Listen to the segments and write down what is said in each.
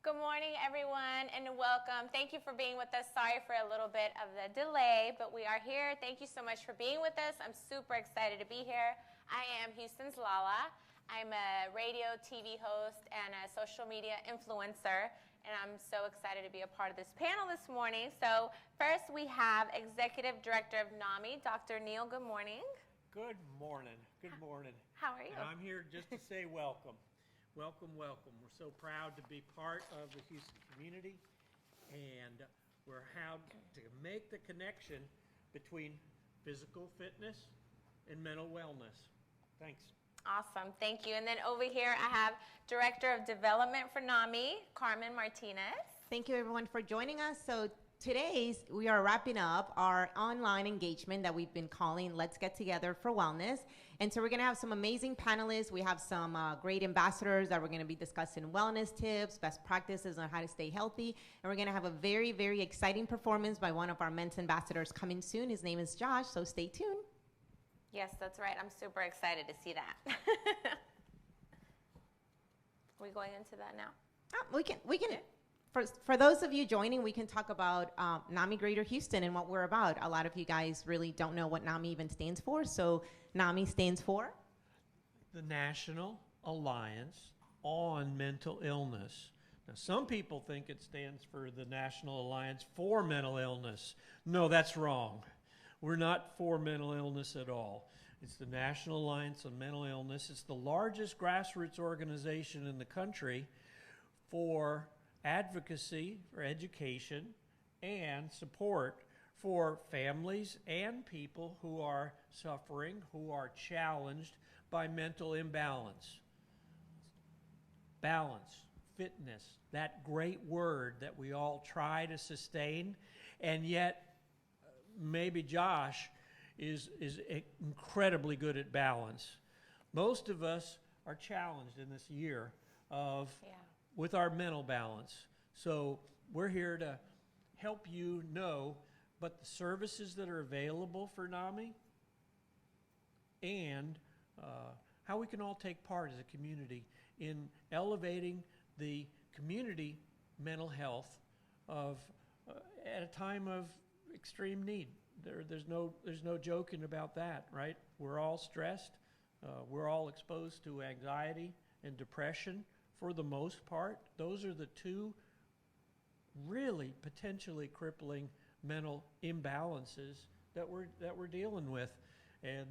Good morning, everyone, and welcome. Thank you for being with us. Sorry for a little bit of the delay, but we are here. Thank you so much for being with us. I'm super excited to be here. I am Houston's Lala. I'm a radio, TV host, and a social media influencer, and I'm so excited to be a part of this panel this morning. So first, we have Executive Director of NAMI, Dr. Neil. Good morning. Good morning. Good morning. How are you? And I'm here just to say welcome. Welcome, welcome. We're so proud to be part of the Houston community, and we're how to make the connection between physical fitness and mental wellness. Thanks. Awesome. Thank you. And then over here, I have Director of Development for NAMI, Carmen Martinez. Thank you, everyone, for joining us. So we are wrapping up our online engagement that we've been calling Let's Get Together for Wellness. And so we're going to have some amazing panelists. We have some great ambassadors that we're going to be discussing wellness tips, best practices on how to stay healthy. And we're going to have a very, very exciting performance by one of our men's ambassadors coming soon. His name is Josh, so stay tuned. Yes, that's right. I'm super excited to see that. Are we going into that now? We can. Yeah. For those of you joining, we can talk about NAMI Greater Houston and what we're about. A lot of you guys really don't know what NAMI even stands for. So NAMI stands for? The National Alliance on Mental Illness. Now, some people think it stands for the National Alliance for Mental Illness. No, that's wrong. We're not for mental illness at all. It's the National Alliance on Mental Illness. It's the largest grassroots organization in the country for advocacy for education and support for families and people who are suffering, who are challenged by mental imbalance. Balance, fitness, that great word that we all try to sustain, and yet maybe Josh is incredibly good at balance. Most of us are challenged in this year with our mental balance. So we're here to help you know but the services that are available for NAMI and how we can all take part as a community in elevating the community mental health at a time of extreme need. There's no joking about that, right? We're all stressed. We're all exposed to anxiety and depression. For the most part, those are the two really potentially crippling mental imbalances that we're dealing with. And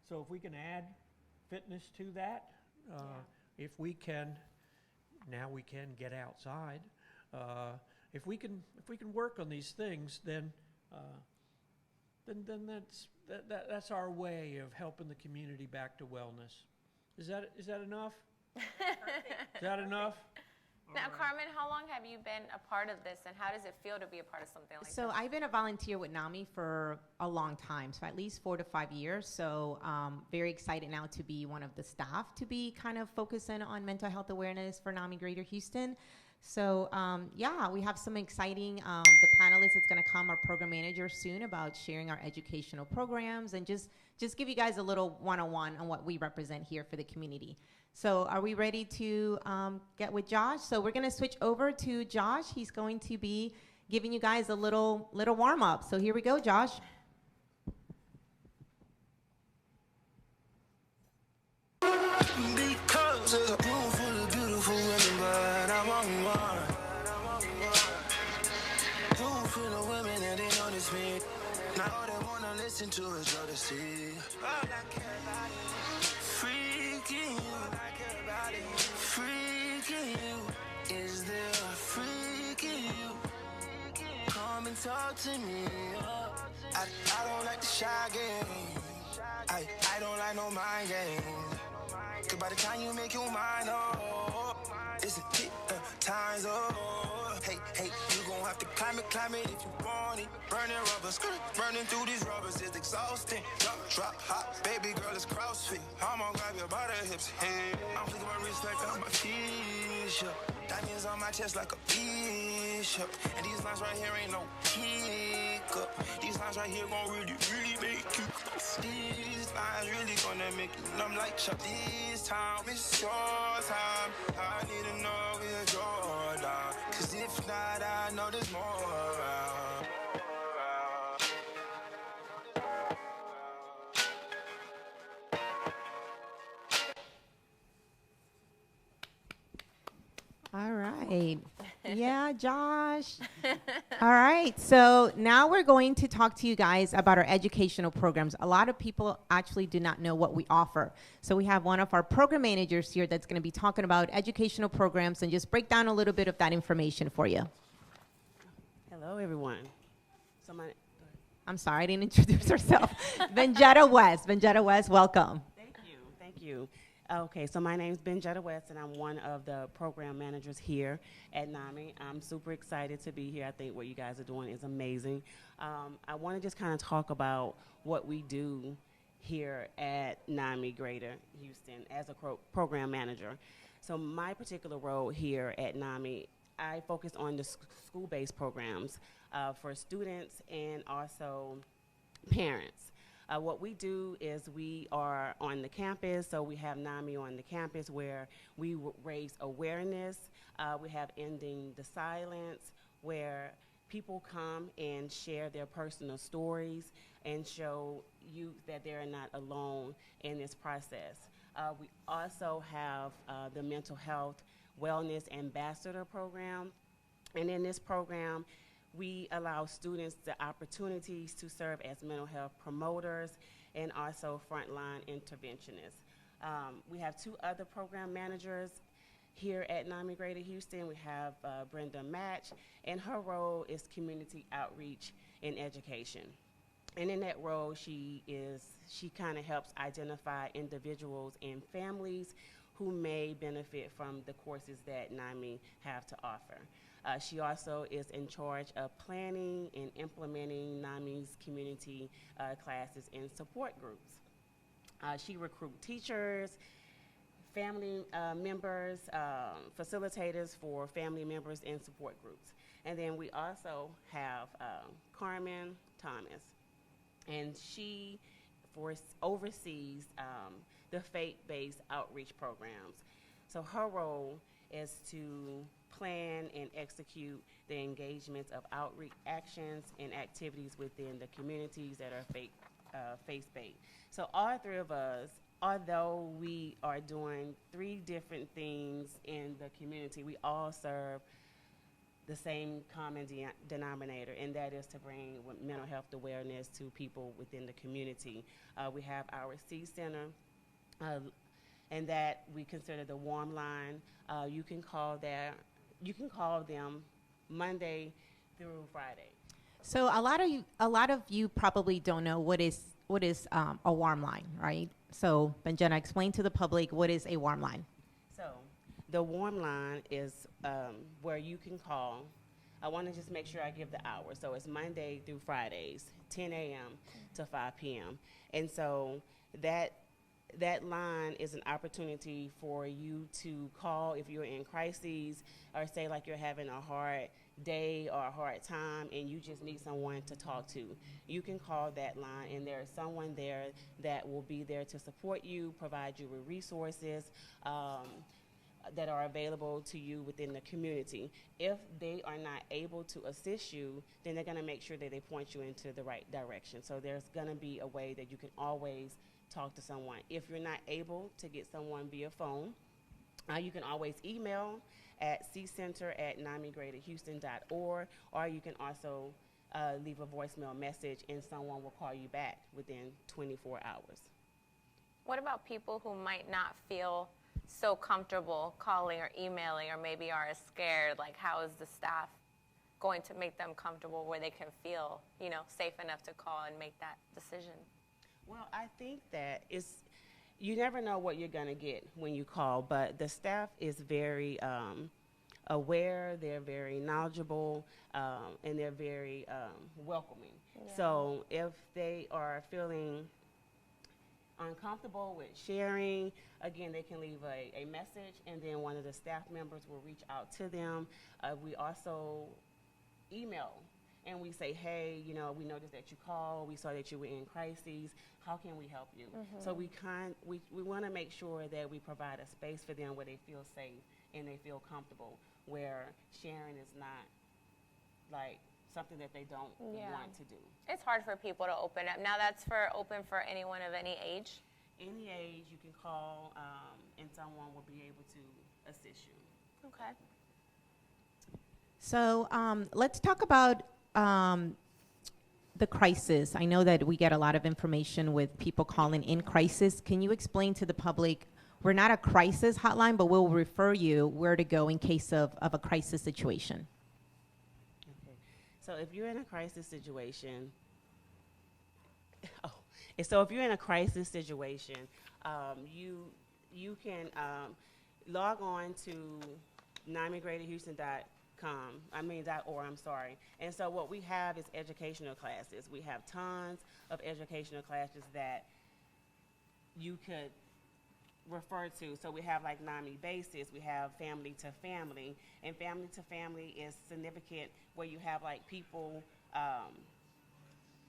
so if we can add fitness to that, if we can get outside. If we can work on these things, then that's our way of helping the community back to wellness. Is that enough? Is that enough? Now, Carmen, how long have you been a part of this, and how does it feel to be a part of something like this? So I've been a volunteer with NAMI for a long time, so at least 4 to 5 years. So very excited now to be one of the staff to be kind of focusing on mental health awareness for NAMI Greater Houston. So we have some exciting, the panelist is going to come, our program manager soon, about sharing our educational programs and just give you guys a little one-on-one on what we represent here for the community. So are we ready to get with Josh? So we're going to switch over to Josh. He's going to be giving you guys a little warm-up. So here we go, Josh. Because there's a room full of beautiful women, but I'm on one. Room full of women and they notice me. Now all they wanna listen to is jealousy. All I care about is freaking you. Freaking you. Is there a freaking you? Come and talk to me. I don't like the shy game. I don't like no mind game. Cause by the time you make your mind up, it's time's up. Hey, you gon' have to climb it if you want it. Burning rubbers, burning through these rubbers is exhausting. Drop, hot, baby girl, it's CrossFit. I'ma grab you by the hips. Hey, I'm flicking my wrist like I'm a fish. Diamonds on my chest like a bishop. And these lines right here ain't no hiccup. These lines right here gon' really, really make you. These lines really gonna make you numb like Chuck. This time, it's your time. I need to know it's your time. All right. Yeah, Josh. All right. So now we're going to talk to you guys about our educational programs. A lot of people actually do not know what we offer. So we have one of our program managers here that's going to be talking about educational programs and just break down a little bit of that information for you. Hello, everyone. I'm sorry, I didn't introduce herself. Benjetta West. Benjetta West, welcome. Thank you. Thank you. Okay, so my name is Benjetta West, and I'm one of the program managers here at NAMI. I'm super excited to be here. I think what you guys are doing is amazing. I want to just kind of talk about what we do here at NAMI Greater Houston as a program manager. So my particular role here at NAMI, I focus on the school-based programs for students and also parents. What we do is we are on the campus, so we have NAMI on the campus where we raise awareness. We have Ending the Silence, where people come and share their personal stories and show youth that they're not alone in this process. We also have the Mental Health Wellness Ambassador Program, and in this program, we allow students the opportunities to serve as mental health promoters and also frontline interventionists. We have two other program managers here at NAMI Greater Houston. We have Brenda Match, and her role is community outreach and education. And in that role, she kind of helps identify individuals and families who may benefit from the courses that NAMI have to offer. She also is in charge of planning and implementing NAMI's community classes and support groups. She recruits teachers, family members, facilitators for family members and support groups. And then we also have Carmen Thomas, and she oversees the faith-based outreach programs. So her role is to plan and execute the engagements of outreach actions and activities within the communities that are faith-based. So all three of us, although we are doing three different things in the community, we all serve the same common denominator, and that is to bring mental health awareness to people within the community. We have our C Center, and that we consider the warm line. You can call them Monday through Friday. So a lot of you probably don't know what is a warm line, right? So Benjetta, explain to the public what is a warm line. So the warm line is where you can call. I want to just make sure I give the hours. So it's Monday through Fridays, 10 a.m. to 5 p.m. And so that line is an opportunity for you to call if you're in crises, or say like you're having a hard day or a hard time and you just need someone to talk to. You can call that line, and there is someone there that will be there to support you, provide you with resources that are available to you within the community. If they are not able to assist you, then they're going to make sure that they point you into the right direction. So there's going to be a way that you can always talk to someone. If you're not able to get someone via phone, you can always email at ccenter@namigreaterhouston.org, or you can also leave a voicemail message and someone will call you back within 24 hours. What about people who might not feel so comfortable calling or emailing, or maybe are scared? Like, how is the staff going to make them comfortable where they can feel, safe enough to call and make that decision? Well, I think that you never know what you're going to get when you call, but the staff is very aware, they're very knowledgeable, and they're very welcoming. Yeah. So if they are feeling uncomfortable with sharing, again, they can leave a message, and then one of the staff members will reach out to them. We also email, and we say, hey, we noticed that you called, we saw that you were in crises, how can we help you? Mm-hmm. So we want to make sure that we provide a space for them where they feel safe and they feel comfortable, where sharing is not like something that they don't want to do. It's hard for people to open up. Now that's open for anyone of any age? Any age you can call, and someone will be able to assist you. Okay. So let's talk about the crisis. I know that we get a lot of information with people calling in crisis. Can you explain to the public, we're not a crisis hotline, but we'll refer you where to go in case of a crisis situation? Okay. So if you're in a crisis situation, so if you're in a crisis situation, you can log on to NAMIGreaterHouston.org, I'm sorry. And so what we have is educational classes. We have tons of educational classes that you could refer to. So we have like NAMI Basics, we have Family to Family, and Family to Family is significant where you have like people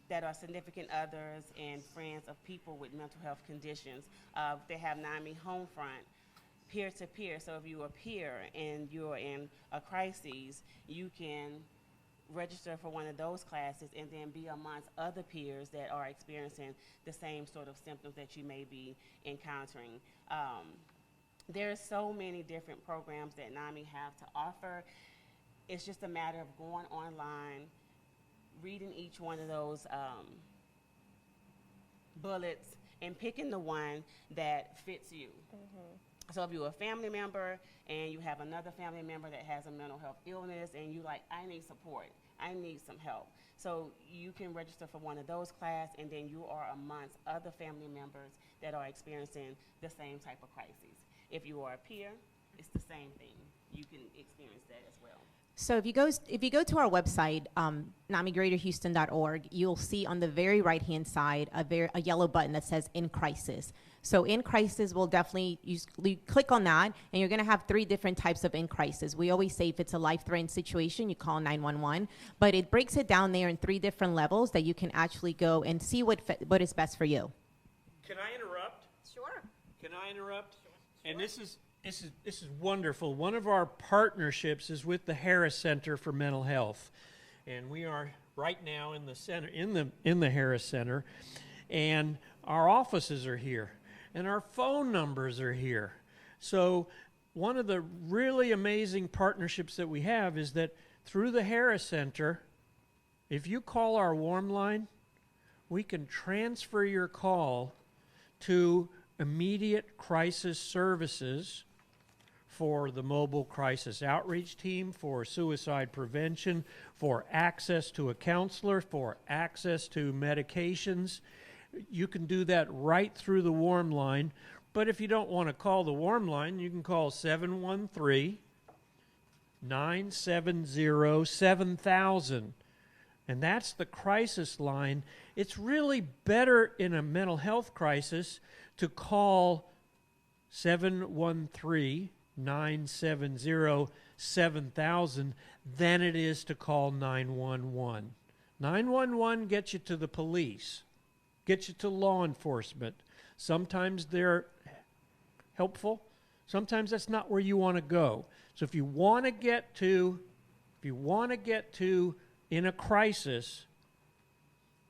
that are significant others and friends of people with mental health conditions. They have NAMI Homefront, peer-to-peer. So if you're a peer and you're in a crisis, you can register for one of those classes and then be amongst other peers that are experiencing the same sort of symptoms that you may be encountering. There's so many different programs that NAMI have to offer. It's just a matter of going online, reading each one of those bullets, and picking the one that fits you. So if you're a family member and you have another family member that has a mental health illness and you like, I need support, I need some help. So you can register for one of those classes, and then you are amongst other family members that are experiencing the same type of crises. If you are a peer, it's the same thing. You can experience that as well. So if you go to our website, NAMIGreaterHouston.org, you'll see on the very right-hand side a yellow button that says In Crisis. So In Crisis will definitely, you click on that, and you're going to have 3 different types of In Crisis. We always say if it's a life-threatening situation, you call 911, but it breaks it down there in 3 different levels that you can actually go and see what is best for you. Can I interrupt? Sure. Can I interrupt? Sure. And this is wonderful. One of our partnerships is with the Harris Center for Mental Health, and we are right now in the center, in the Harris Center, and our offices are here, and our phone numbers are here. So one of the really amazing partnerships that we have is that through the Harris Center, if you call our warm line, we can transfer your call to immediate crisis services for the mobile crisis outreach team, for suicide prevention, for access to a counselor, for access to medications. You can do that right through the warm line. But if you don't want to call the warm line, you can call 713-970-7000. And that's the crisis line. It's really better in a mental health crisis to call 713-970-7000 than it is to call 911. 911 gets you to the police, gets you to law enforcement. Sometimes they're helpful. Sometimes that's not where you want to go. So if you want to get to in a crisis,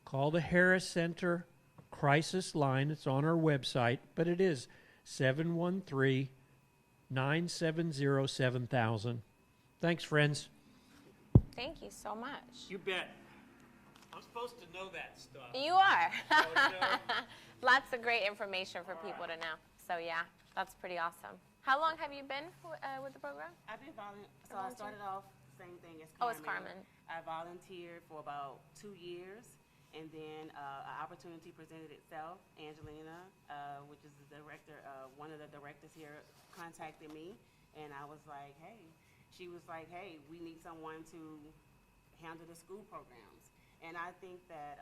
call the Harris Center crisis line. It's on our website, but it is 713-970-7000. Thanks, friends. Thank you so much. You bet. I'm supposed to know that stuff. You are. Oh, you know? Lots of great information for people to know. So yeah, that's pretty awesome. How long have you been with the program? I've been so I started off same thing as Carmen. Oh, it's Carmen. I volunteered for about 2 years, and then an opportunity presented itself. Angelina, which is the director, one of the directors here, contacted me, and I was like, hey. She was like, hey, we need someone to handle the school programs. And I think that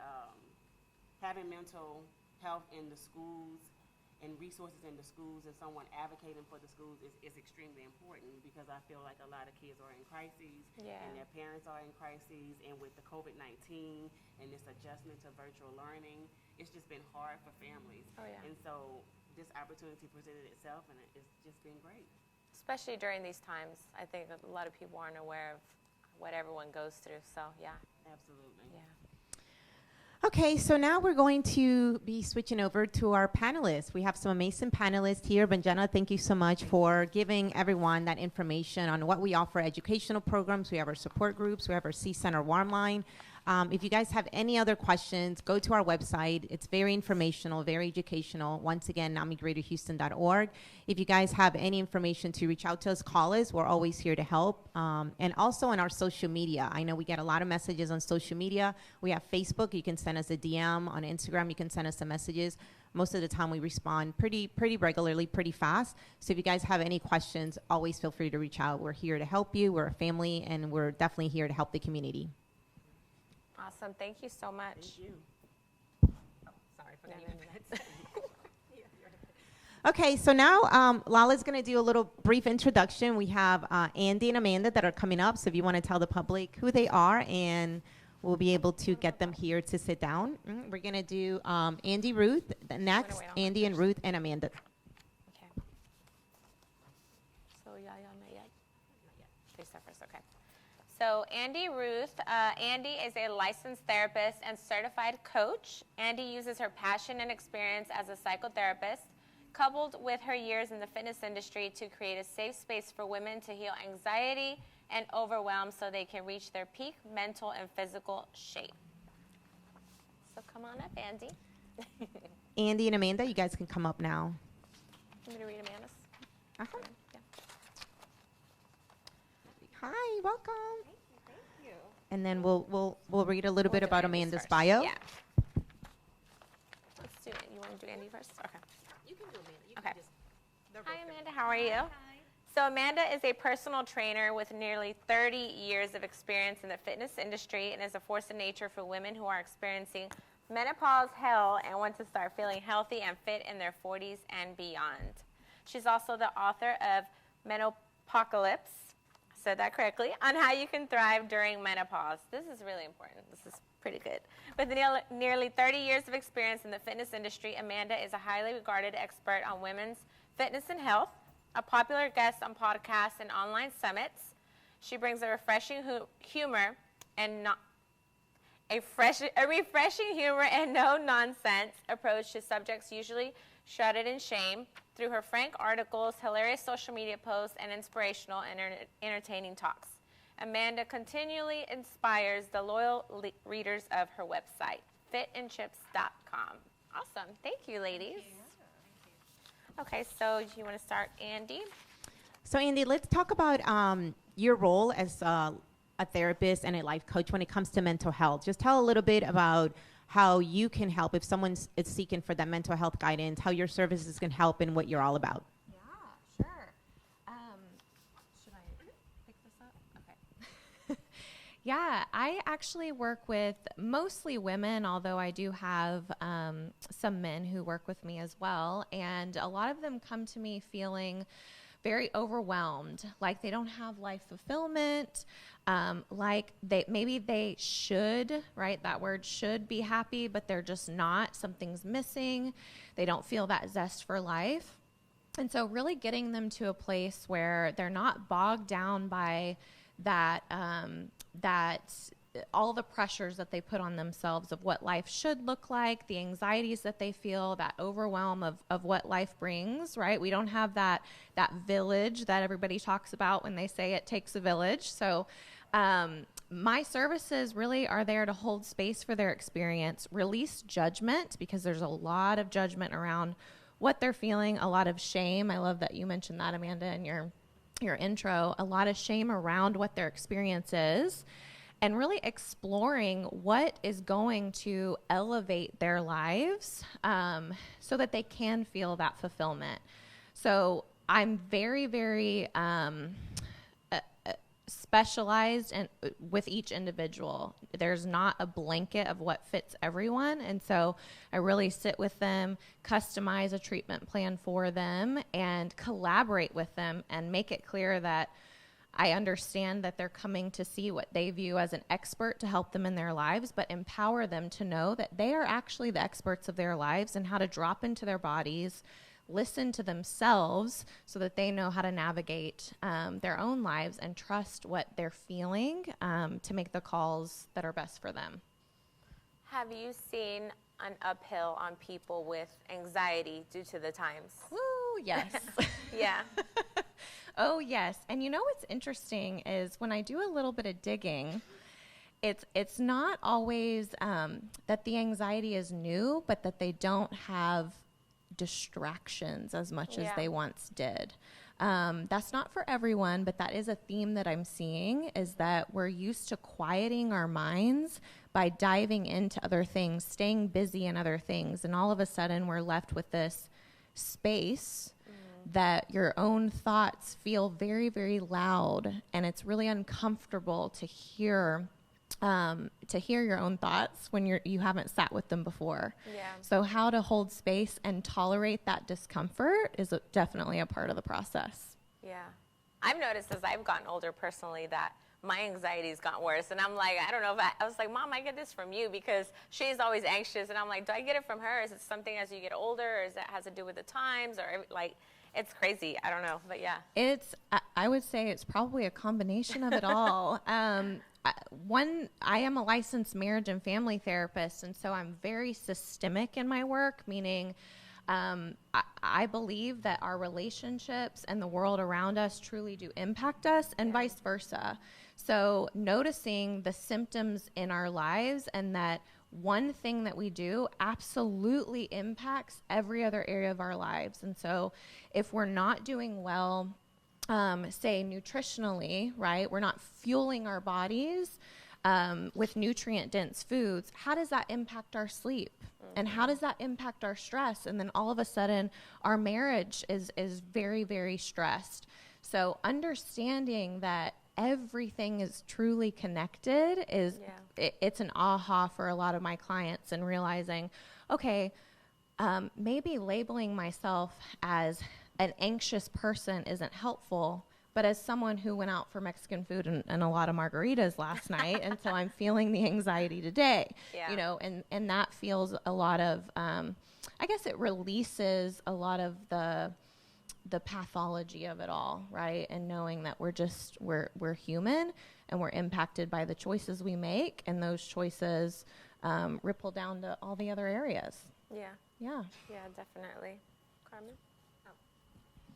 having mental health in the schools and resources in the schools and someone advocating for the schools is extremely important, because I feel like a lot of kids are in crises, and their parents are in crises, and with the COVID-19 and this adjustment to virtual learning, it's just been hard for families. Oh, yeah. And so this opportunity presented itself, and it's just been great. Especially during these times, I think a lot of people aren't aware of what everyone goes through. So yeah. Absolutely. Yeah. Okay, so now we're going to be switching over to our panelists. We have some amazing panelists here. Benjana, thank you so much for giving everyone that information on what we offer educational programs. We have our support groups. We have our C-Center Warm Line. If you guys have any other questions, go to our website. It's very informational, very educational. Once again, NAMIGreaterHouston.org. If you guys have any information to reach out to us, call us. We're always here to help. And also on our social media. I know we get a lot of messages on social media. We have Facebook. You can send us a DM. On Instagram, you can send us some messages. Most of the time we respond pretty regularly, pretty fast. So if you guys have any questions, always feel free to reach out. We're here to help you. We're a family, and we're definitely here to help the community. Awesome. Thank you so much. Thank you. Sorry for Okay, so now Lala's going to do a little brief introduction. We have Andy and Amanda that are coming up. So if you want to tell the public who they are, and we'll be able to get them here to sit down. We're going to do Andy, Ruth, next, Andy and Ruth and Amanda. Okay. So not yet? Not yet. They start first, okay. So Andy Ruth, Andy is a licensed therapist and certified coach. Andy uses her passion and experience as a psychotherapist, coupled with her years in the fitness industry, to create a safe space for women to heal anxiety and overwhelm so they can reach their peak mental and physical shape. So come on up, Andy. Andy and Amanda, you guys can come up now. Want me to read Amanda's? Uh-huh. Yeah. Hi, welcome. Thank you. And then we'll read a little bit do about Andy's Amanda's first. bio. Yeah. Let's do it. You want to do Andy first? Okay. You can do Amanda. You Okay. can just, Hi, Amanda. How are you? So Amanda is a personal trainer with nearly 30 years of experience in the fitness industry and is a force of nature for women who are experiencing menopause hell and want to start feeling healthy and fit in their 40s and beyond. She's also the author of Menopocalypse, said that correctly, on how you can thrive during menopause. This is really important. This is pretty good. With nearly 30 years of experience in the fitness industry, Amanda is a highly regarded expert on women's fitness and health, a popular guest on podcasts and online summits. She brings a refreshing humor and refreshing humor and no-nonsense approach to subjects usually shrouded in shame through her frank articles, hilarious social media posts, and inspirational and entertaining talks. Amanda continually inspires the loyal readers of her website, fitandchips.com. Awesome. Thank you, ladies. Okay, so you want to start, Andy? So Andy, let's talk about your role as a therapist and a life coach when it comes to mental health. Just tell a little bit about how you can help if someone is seeking for that mental health guidance, how your services can help, and what you're all about. Yeah, sure. Should I pick this up? Okay. Yeah, I actually work with mostly women, although I do have some men who work with me as well. And a lot of them come to me feeling very overwhelmed, like they don't have life fulfillment, like maybe they should, right? That word should be happy, but they're just not. Something's missing. They don't feel that zest for life. And so really getting them to a place where they're not bogged down by that all the pressures that they put on themselves of what life should look like, the anxieties that they feel, that overwhelm of what life brings, right? We don't have that village that everybody talks about when they say it takes a village. So my services really are there to hold space for their experience, release judgment, because there's a lot of judgment around what they're feeling, a lot of shame. I love that you mentioned that, Amanda, in your intro, a lot of shame around what their experience is, and really exploring what is going to elevate their lives so that they can feel that fulfillment. So I'm very, very specialized with each individual. There's not a blanket of what fits everyone. And so I really sit with them, customize a treatment plan for them, and collaborate with them and make it clear that I understand that they're coming to see what they view as an expert to help them in their lives, but empower them to know that they are actually the experts of their lives and how to drop into their bodies, listen to themselves so that they know how to navigate their own lives and trust what they're feeling to make the calls that are best for them. have you seen an uphill on people with anxiety due to the times? Ooh, yes. Yeah. Oh, yes. And you know what's interesting is when I do a little bit of digging, it's not always that the anxiety is new, but that they don't have distractions as much as they once did. That's not for everyone, but that is a theme that I'm seeing, is that we're used to quieting our minds by diving into other things, staying busy in other things, and all of a sudden we're left with this space that your own thoughts feel very, very loud, and it's really uncomfortable to hear your own thoughts when you haven't sat with them before. Yeah. So how to hold space and tolerate that discomfort is definitely a part of the process. Yeah. I've noticed as I've gotten older personally that my anxiety's gotten worse. And I'm like, I don't know if I was like, Mom, I get this from you because she's always anxious. And I'm like, do I get it from her? Is it something as you get older? Or is that has to do with the times? Or like, it's crazy. I don't know. But yeah. I would say it's probably a combination of it all. I am a licensed marriage and family therapist, and so I'm very systemic in my work, meaning I believe that our relationships and the world around us truly do impact us, and vice versa. So noticing the symptoms in our lives and that one thing that we do absolutely impacts every other area of our lives. And so if we're not doing well, say nutritionally, right, we're not fueling our bodies with nutrient-dense foods, how does that impact our sleep? And how does that impact our stress? And then all of a sudden, our marriage is very, very stressed. So understanding that everything is truly connected is it's an aha for a lot of my clients, and realizing, okay, maybe labeling myself as an anxious person isn't helpful, but as someone who went out for Mexican food and a lot of margaritas last night, and so I'm feeling the anxiety today, you know, and that feels a lot of, I guess it releases a lot of the pathology of it all, right? And knowing that we're human and we're impacted by the choices we make, and those choices ripple down to all the other areas. Yeah. Yeah. Yeah, definitely. Carmen?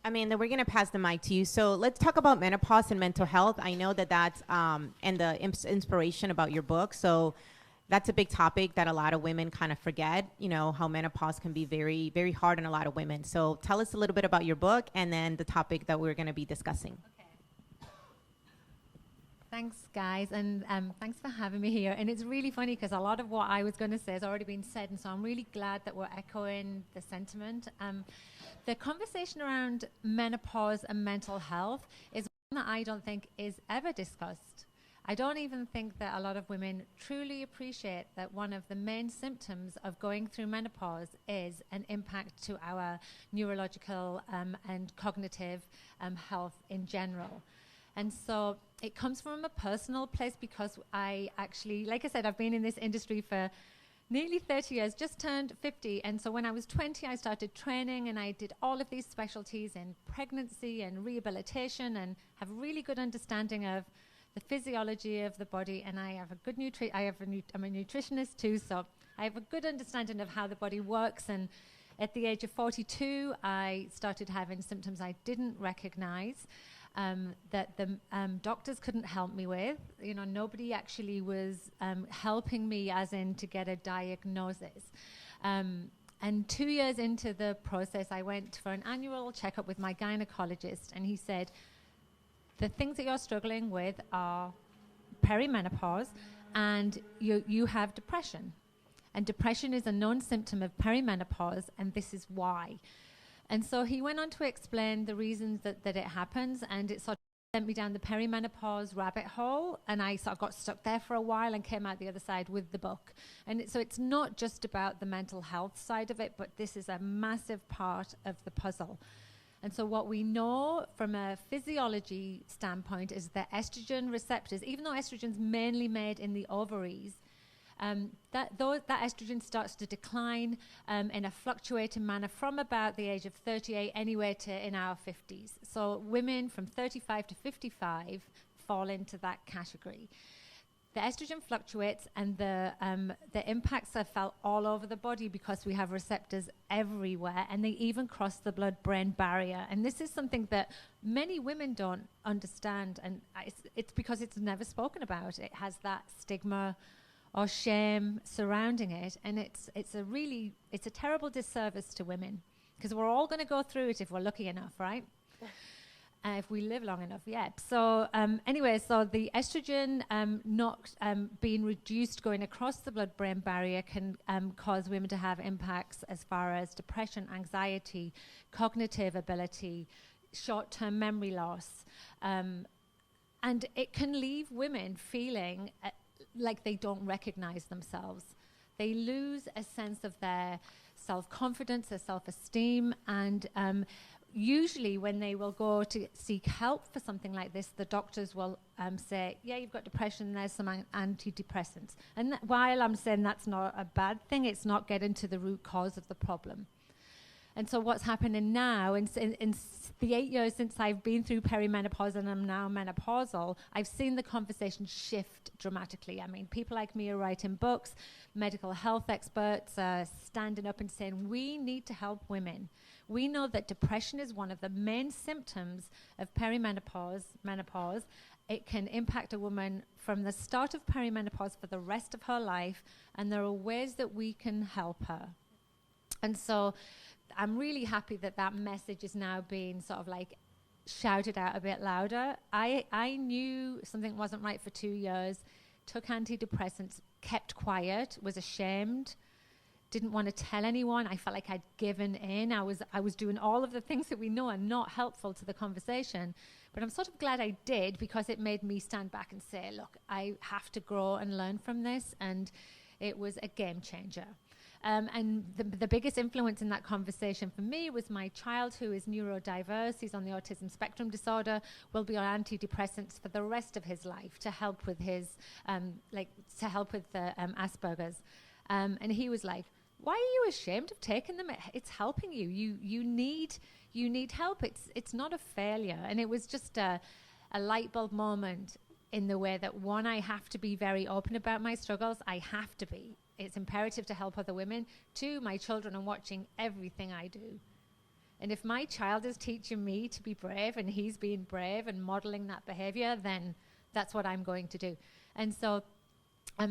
I mean, we're going to pass the mic to you. So let's talk about menopause and mental health. I know that's and the inspiration about your book. So that's a big topic that a lot of women kind of forget, you know, how menopause can be very, very hard on a lot of women. So tell us a little bit about your book and then the topic that we're going to be discussing. Thanks, guys, and thanks for having me here. And it's really funny because a lot of what I was going to say has already been said, and so I'm really glad that we're echoing the sentiment. The conversation around menopause and mental health is one that I don't think is ever discussed. I don't even think that a lot of women truly appreciate that one of the main symptoms of going through menopause is an impact to our neurological and cognitive health in general. And so it comes from a personal place because I actually, like I said, I've been in this industry for nearly 30 years, just turned 50. And so when I was 20, I started training and I did all of these specialties in pregnancy and rehabilitation and have really good understanding of the physiology of the body. And I have a good I'm a nutritionist too, so I have a good understanding of how the body works. And at the age of 42, I started having symptoms I didn't recognize. That the doctors couldn't help me with. You know, nobody actually was helping me as in to get a diagnosis. And 2 years into the process, I went for an annual checkup with my gynecologist, and he said, the things that you're struggling with are perimenopause, and you have depression. And depression is a known symptom of perimenopause, and this is why. And so he went on to explain the reasons that it happens, and it sort of sent me down the perimenopause rabbit hole, and I sort of got stuck there for a while and came out the other side with the book. And so it's not just about the mental health side of it, but this is a massive part of the puzzle. And so what we know from a physiology standpoint is that estrogen receptors, even though estrogen is mainly made in the ovaries, that estrogen starts to decline in a fluctuating manner from about the age of 38 anyway to in our 50s. So women from 35 to 55 fall into that category. the estrogen fluctuates, and the impacts are felt all over the body because we have receptors everywhere, and they even cross the blood-brain barrier. And this is something that many women don't understand, and it's because it's never spoken about. It has that stigma or shame surrounding it, and it's a terrible disservice to women, because we're all going to go through it if we're lucky enough, right? If we live long enough, yeah. So anyway, so the estrogen not being reduced going across the blood-brain barrier can cause women to have impacts as far as depression, anxiety, cognitive ability, short-term memory loss, and it can leave women feeling like they don't recognize themselves. They lose a sense of their self-confidence, their self-esteem, and usually when they will go to seek help for something like this, the doctors will say, yeah, you've got depression, there's some antidepressants. And while I'm saying that's not a bad thing, it's not getting to the root cause of the problem. And so what's happening now, in the 8 years since I've been through perimenopause and I'm now menopausal, I've seen the conversation shift dramatically. I mean, people like me are writing books, medical health experts are standing up and saying, we need to help women. We know that depression is one of the main symptoms of menopause. It can impact a woman from the start of perimenopause for the rest of her life, and there are ways that we can help her. And so I'm really happy that that message is now being sort of like shouted out a bit louder. I knew something wasn't right for 2 years, took antidepressants, kept quiet, was ashamed, didn't want to tell anyone. I felt like I'd given in. I was doing all of the things that we know are not helpful to the conversation. But I'm sort of glad I did, because it made me stand back and say, look, I have to grow and learn from this. And it was a game changer. And the biggest influence in that conversation for me was my child, who is neurodiverse. He's on the autism spectrum disorder, will be on antidepressants for the rest of his life to help with his, Asperger's. And he was like, why are you ashamed of taking them? It's helping you. You need help. It's not a failure. And it was just a light bulb moment in the way that, one, I have to be very open about my struggles. I have to be. It's imperative to help other women. 2, my children are watching everything I do. And if my child is teaching me to be brave, and he's being brave and modeling that behavior, then that's what I'm going to do. And so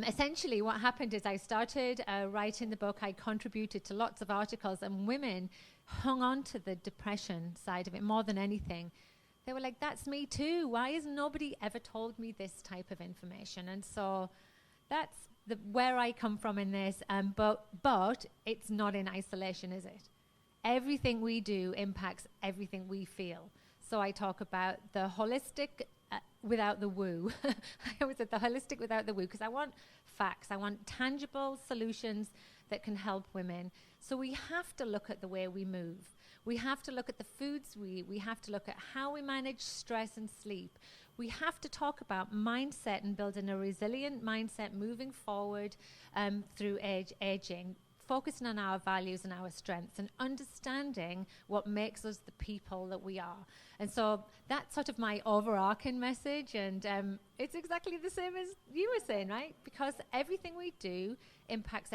essentially what happened is I started writing the book. I contributed to lots of articles, and women hung on to the depression side of it more than anything. They were like, that's me too. Why has nobody ever told me this type of information? And so that's where I come from in this. But it's not in isolation, is it? Everything we do impacts everything we feel. So I talk about the holistic without the woo. I always said the holistic without the woo, because I want facts. I want tangible solutions that can help women. So we have to look at the way we move. We have to look at the foods we eat. We have to look at how we manage stress and sleep. We have to talk about mindset and building a resilient mindset moving forward through aging, focusing on our values and our strengths, and understanding what makes us the people that we are. And so that's sort of my overarching message, and it's exactly the same as you were saying, right? Because everything we do impacts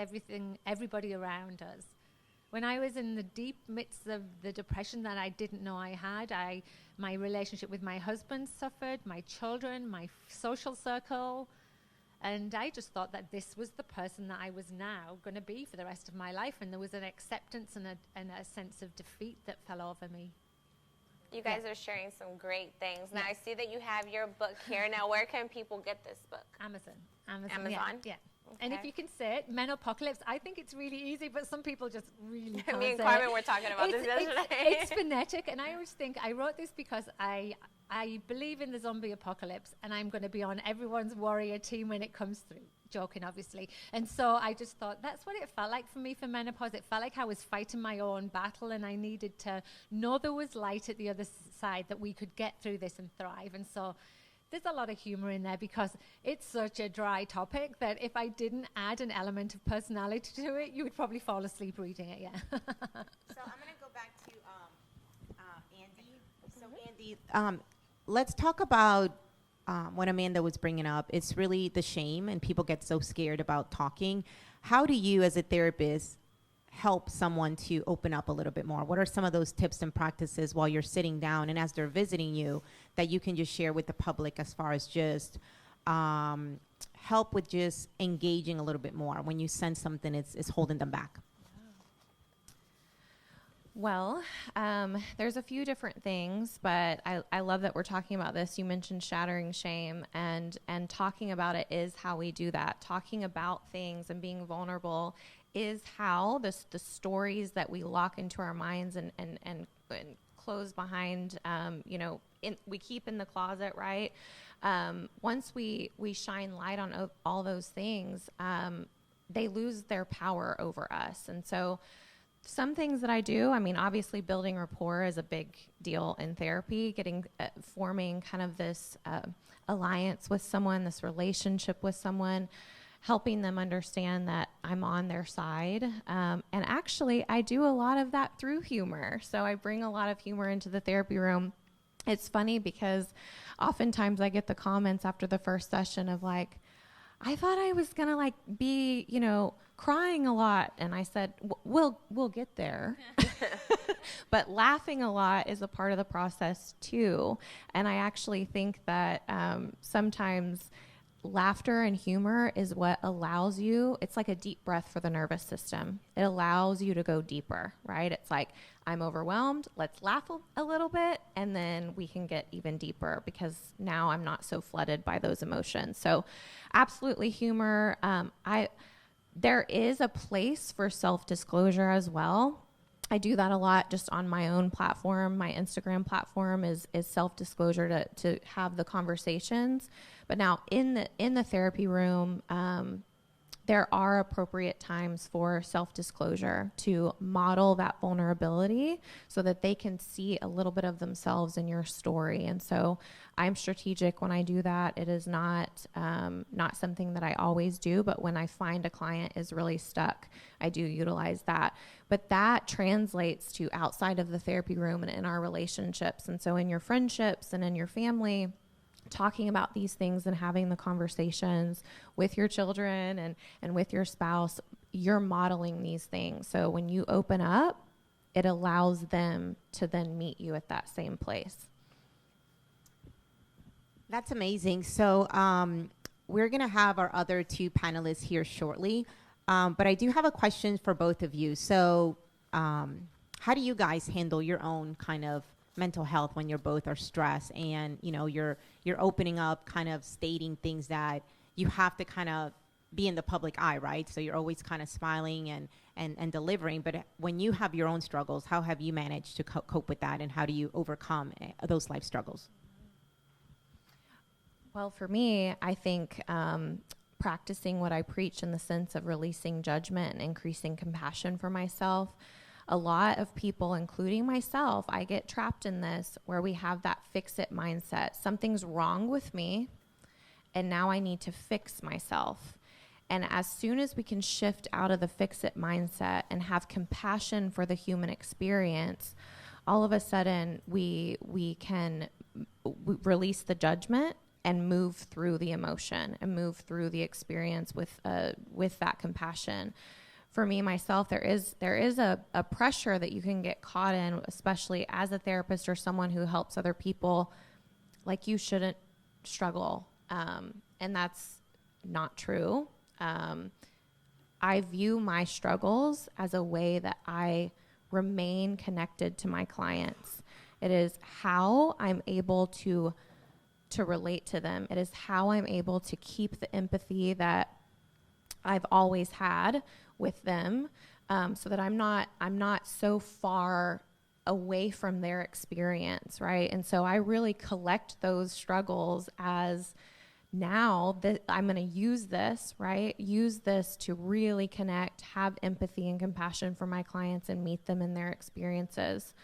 everybody around us. When I was in the deep midst of the depression that I didn't know I had, my relationship with my husband suffered, my children, my social circle, and I just thought that this was the person that I was now going to be for the rest of my life, and there was an acceptance and a sense of defeat that fell over me. You guys are sharing some great things. Now, I see that you have your book here. Now, where can people get this book? Amazon. Yeah. Okay. And if you can say it, Menopocalypse, I think it's really easy, but some people just really can't Me and say Carmen it. were talking about this yesterday. It's phonetic, and I always think I wrote this because I believe in the zombie apocalypse, and I'm going to be on everyone's warrior team when it comes through. Joking, obviously. And so I just thought that's what it felt like for me for menopause. It felt like I was fighting my own battle, and I needed to know there was light at the other side, that we could get through this and thrive. And so there's a lot of humor in there, because it's such a dry topic that if I didn't add an element of personality to it, you would probably fall asleep reading it, yeah. So I'm going to go back to Andy. So Andy, let's talk about what Amanda was bringing up, it's really the shame, and people get so scared about talking. How do you, as a therapist, help someone to open up a little bit more? What are some of those tips and practices while you're sitting down and as they're visiting you that you can just share with the public as far as just help with just engaging a little bit more when you sense something is holding them back? Well, there's a few different things, but I love that we're talking about this. You mentioned shattering shame, and talking about it is how we do that. Talking about things and being vulnerable is how the stories that we lock into our minds and close behind, we keep in the closet, right? Once we shine light on all those things, they lose their power over us. And so some things that I do, I mean, obviously building rapport is a big deal in therapy, forming kind of this alliance with someone, this relationship with someone, helping them understand that I'm on their side. And actually, I do a lot of that through humor. So I bring a lot of humor into the therapy room. It's funny because oftentimes I get the comments after the first session of like, I thought I was going to be, crying a lot. And I said, we'll get there. But laughing a lot is a part of the process too. And I actually think that sometimes laughter and humor is what allows you, it's like a deep breath for the nervous system. It allows you to go deeper, right? It's like, I'm overwhelmed, let's laugh a little bit, and then we can get even deeper because now I'm not so flooded by those emotions. So absolutely humor. There is a place for self-disclosure as well. I do that a lot just on my own platform. My Instagram platform is self-disclosure to have the conversations. But now in the therapy room, there are appropriate times for self-disclosure to model that vulnerability so that they can see a little bit of themselves in your story. And so I'm strategic when I do that. It is not something that I always do, but when I find a client is really stuck, I do utilize that. But that translates to outside of the therapy room and in our relationships. And so in your friendships and in your family, talking about these things and having the conversations with your children and with your spouse, you're modeling these things. So when you open up, it allows them to then meet you at that same place. That's amazing. So we're going to have our other two panelists here shortly, but I do have a question for both of you. So how do you guys handle your own kind of mental health when you're both are stressed and you're opening up, kind of stating things that you have to kind of be in the public eye, right? So you're always kind of smiling and delivering, but when you have your own struggles, how have you managed to cope with that, and how do you overcome those life struggles? Well, for me, I think practicing what I preach in the sense of releasing judgment and increasing compassion for myself. A lot of people, including myself, I get trapped in this where we have that fix-it mindset. Something's wrong with me, and now I need to fix myself. And as soon as we can shift out of the fix-it mindset and have compassion for the human experience, all of a sudden we can release the judgment and move through the emotion and move through the experience with that compassion. For me, myself, there is a pressure that you can get caught in, especially as a therapist or someone who helps other people, like you shouldn't struggle. And that's not true. I view my struggles as a way that I remain connected to my clients. It is how I'm able to relate to them. It is how I'm able to keep the empathy that I've always had with them, so that I'm not so far away from their experience, right? And so I really collect those struggles as now that I'm going to use this, right? Use this to really connect, have empathy and compassion for my clients and meet them in their experiences.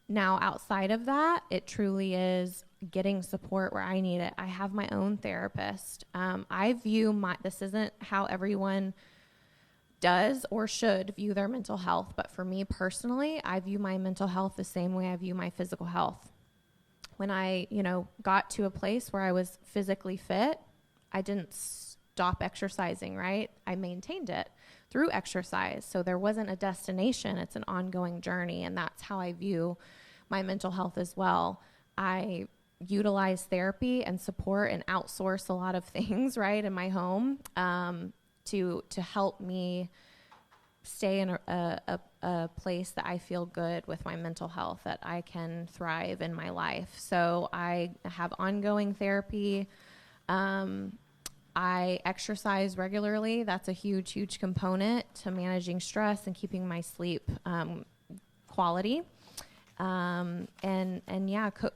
Now, outside of that, it truly is getting support where I need it. I have my own therapist. I view this isn't how everyone does or should view their mental health, but for me personally, I view my mental health the same way I view my physical health. when I, got to a place where I was physically fit, I didn't stop exercising, right? I maintained it through exercise. So there wasn't a destination. It's an ongoing journey. And that's how I view my mental health as well. I utilize therapy and support and outsource a lot of things, right, in my home to help me stay in a place that I feel good with my mental health, that I can thrive in my life. So I have ongoing therapy. I exercise regularly. That's a huge, huge component to managing stress and keeping my sleep quality.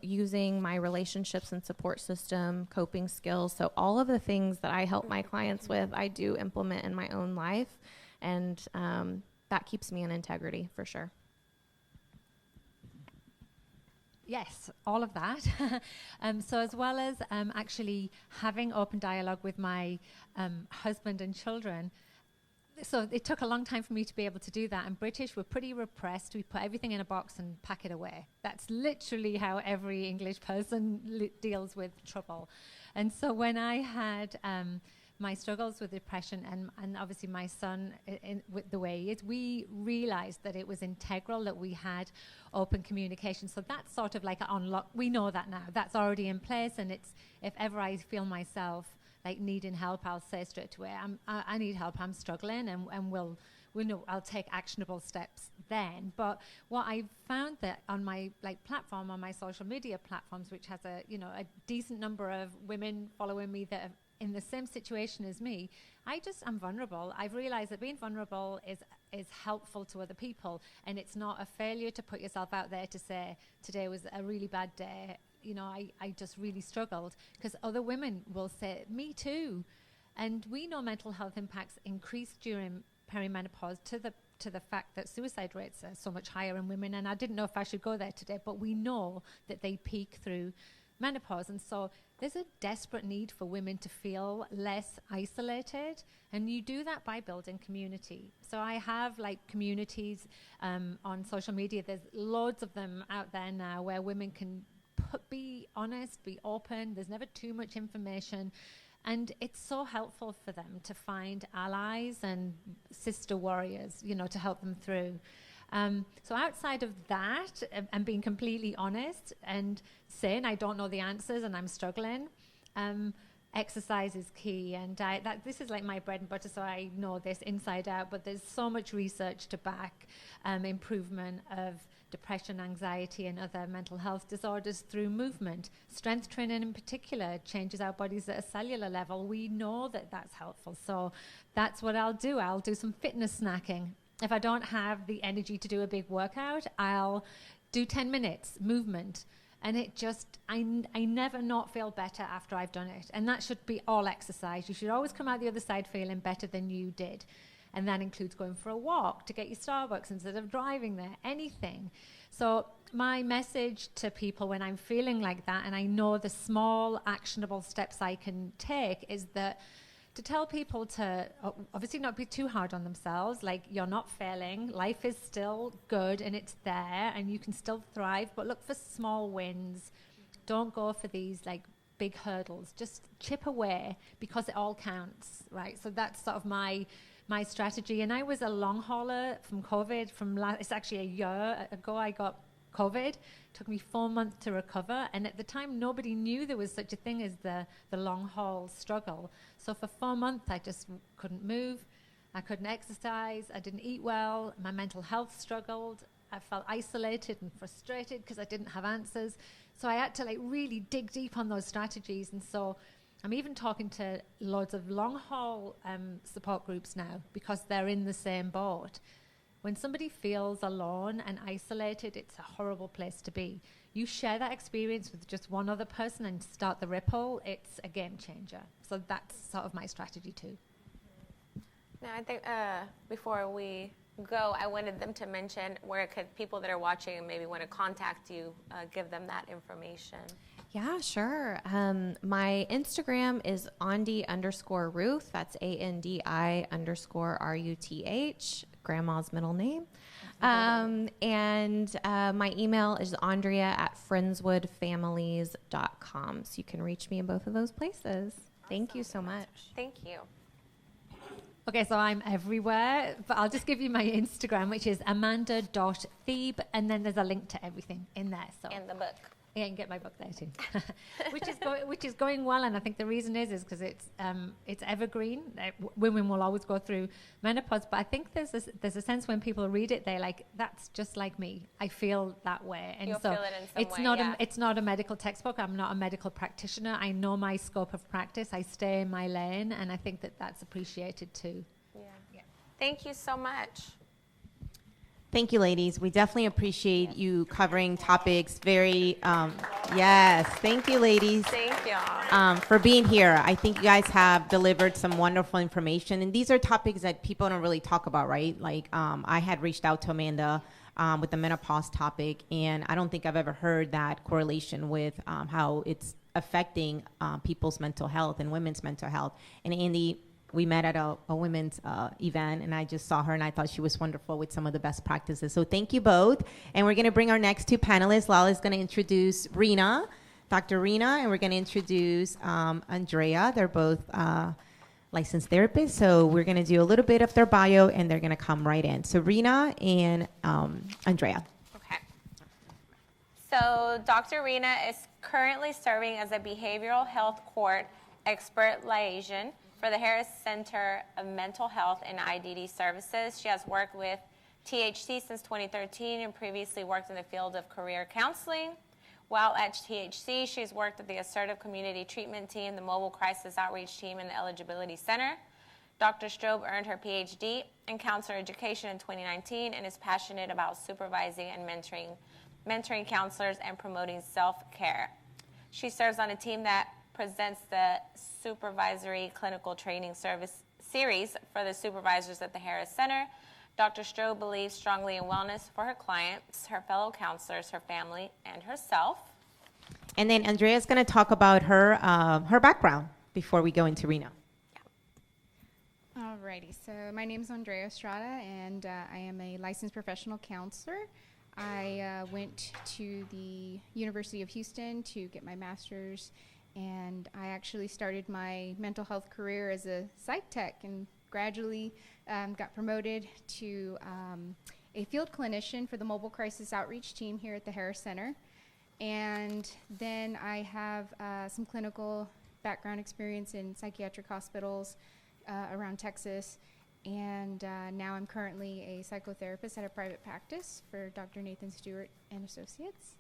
Using my relationships and support system, coping skills. So all of the things that I help my clients with, I do implement in my own life. And that keeps me in integrity for sure. Yes, all of that. So as well as actually having open dialogue with my husband and children, so it took a long time for me to be able to do that. And British, we're pretty repressed. We put everything in a box and pack it away. That's literally how every English person deals with trouble. And so when I had my struggles with depression and obviously my son with the way he is, we realized that it was integral that we had open communication. So that's sort of like an unlock. We know that now. That's already in place. And it's, if ever I feel myself like needing help, I'll say straight away, I need help, I'm struggling, and we know I'll take actionable steps then. But what I found that on my platform, on my social media platforms, which has a decent number of women following me that are in the same situation as me, I'm vulnerable. I've realized that being vulnerable is helpful to other people, and it's not a failure to put yourself out there to say, today was a really bad day. I just really struggled, because other women will say, me too. And we know mental health impacts increase during perimenopause to the fact that suicide rates are so much higher in women. And I didn't know if I should go there today, but we know that they peak through menopause. And so there's a desperate need for women to feel less isolated. And you do that by building community. So I have communities on social media. There's loads of them out there now where women can be honest, be open. There's never too much information. And it's so helpful for them to find allies and sister warriors, to help them through. So outside of that, and being completely honest and saying I don't know the answers and I'm struggling, exercise is key. And this is like my bread and butter, so I know this inside out. But there's so much research to back improvement of depression, anxiety, and other mental health disorders through movement. Strength training in particular changes our bodies at a cellular level. We know that that's helpful. So that's what I'll do. I'll do some fitness snacking. If I don't have the energy to do a big workout, I'll do 10 minutes movement. And it just, I never not feel better after I've done it. And that should be all exercise. You should always come out the other side feeling better than you did. And that includes going for a walk to get your Starbucks instead of driving there, anything. So my message to people when I'm feeling like that, and I know the small actionable steps I can take, is that to tell people to obviously not be too hard on themselves. Like, you're not failing. Life is still good and it's there and you can still thrive, but look for small wins. Don't go for these big hurdles. Just chip away, because it all counts, right? So that's sort of my strategy. And I was a long hauler from COVID. It's actually a year ago I got COVID. It took me 4 months to recover. And at the time, nobody knew there was such a thing as the long haul struggle. So for 4 months, I just couldn't move. I couldn't exercise. I didn't eat well. My mental health struggled. I felt isolated and frustrated because I didn't have answers. So I had to really dig deep on those strategies. And so I'm even talking to loads of long-haul support groups now, because they're in the same boat. When somebody feels alone and isolated, it's a horrible place to be. You share that experience with just one other person and start the ripple, it's a game changer. So that's sort of my strategy too. Now, I think before we go, I wanted them to mention where could people that are watching and maybe want to contact you, give them that information. Yeah, sure. My Instagram is Andi_Ruth. That's ANDI_RUTH. grandma's middle name. And my email is andrea@friendswoodfamilies.com. So you can reach me in both of those places. Thank you so much. Thank you. Okay, so I'm everywhere, but I'll just give you my Instagram, which is amanda.thebe, and then there's a link to everything in there. So And the book. yeah, you can get my book there too, which is going well, and I think the reason is because it's evergreen. Women will always go through menopause, but I think there's a sense when people read it, they're like, that's just like me. I feel that way, and You'll so feel it in some it's way, not yeah. it's not a medical textbook. I'm not a medical practitioner. I know my scope of practice. I stay in my lane, and I think that that's appreciated too. Yeah. Thank you so much. Thank you, ladies. We definitely appreciate you covering topics very, yes, thank you, ladies. Thank y'all. For being here. I think you guys have delivered some wonderful information. And these are topics that people don't really talk about, right? Like I had reached out to Amanda with the menopause topic, and I don't think I've ever heard that correlation with how it's affecting people's mental health and women's mental health. And Andy, we met at a women's event, and I just saw her, and I thought she was wonderful with some of the best practices. So thank you both. And we're going to bring our next two panelists. Lala is going to introduce Rena, Dr. Rena, and we're going to introduce Andrea. They're both licensed therapists. So we're going to do a little bit of their bio, and they're going to come right in. So Rena and Andrea. Okay. So Dr. Rena is currently serving as a behavioral health court expert liaison for the Harris Center of Mental Health and IDD Services. She has worked with THC since 2013 and previously worked in the field of career counseling. While at THC, she's worked with the Assertive Community Treatment Team, the Mobile Crisis Outreach Team, and the Eligibility Center. Dr. Strobe earned her PhD in counselor education in 2019 and is passionate about supervising and mentoring counselors and promoting self-care. She serves on a team that presents the Supervisory Clinical Training Service Series for the supervisors at the Harris Center. Dr. Strobe believes strongly in wellness for her clients, her fellow counselors, her family, and herself. And then Andrea's going to talk about her her background before we go into Rena. Alrighty, so my name is Andrea Estrada, and I am a licensed professional counselor. I went to the University of Houston to get my master's, and I actually started my mental health career as a psych tech and gradually got promoted to a field clinician for the Mobile Crisis Outreach Team here at the Harris Center. And then I have some clinical background experience in psychiatric hospitals around Texas. And now I'm currently a psychotherapist at a private practice for Dr. Nathan Stewart and Associates.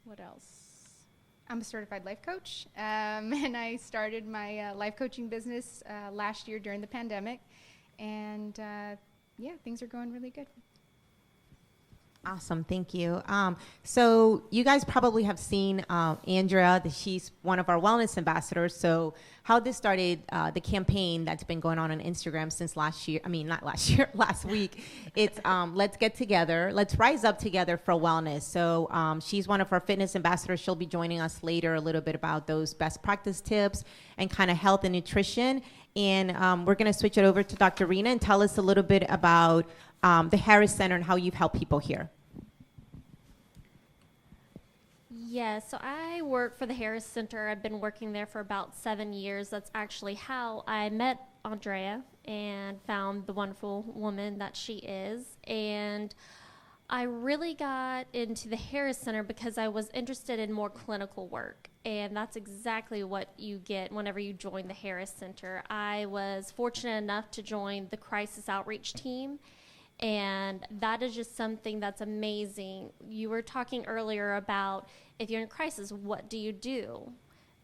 What else? I'm a certified life coach, and I started my life coaching business last year during the pandemic, and yeah, things are going really good. Awesome, thank you. So you guys probably have seen Andrea, she's one of our wellness ambassadors. So how this started, the campaign that's been going on Instagram since last year, last week, it's let's get together, let's rise up together for wellness. So she's one of our fitness ambassadors. She'll be joining us later a little bit about those best practice tips and kind of health and nutrition. And we're gonna switch it over to Dr. Rena and tell us a little bit about the Harris Center and how you've helped people here. Yeah, so I work for the Harris Center. I've been working there for about 7 years. That's actually how I met Andrea and found the wonderful woman that she is. And I really got into the Harris Center because I was interested in more clinical work. And that's exactly what you get whenever you join the Harris Center. I was fortunate enough to join the Crisis Outreach Team. And that is just something that's amazing. You were talking earlier about if you're in crisis, what do you do?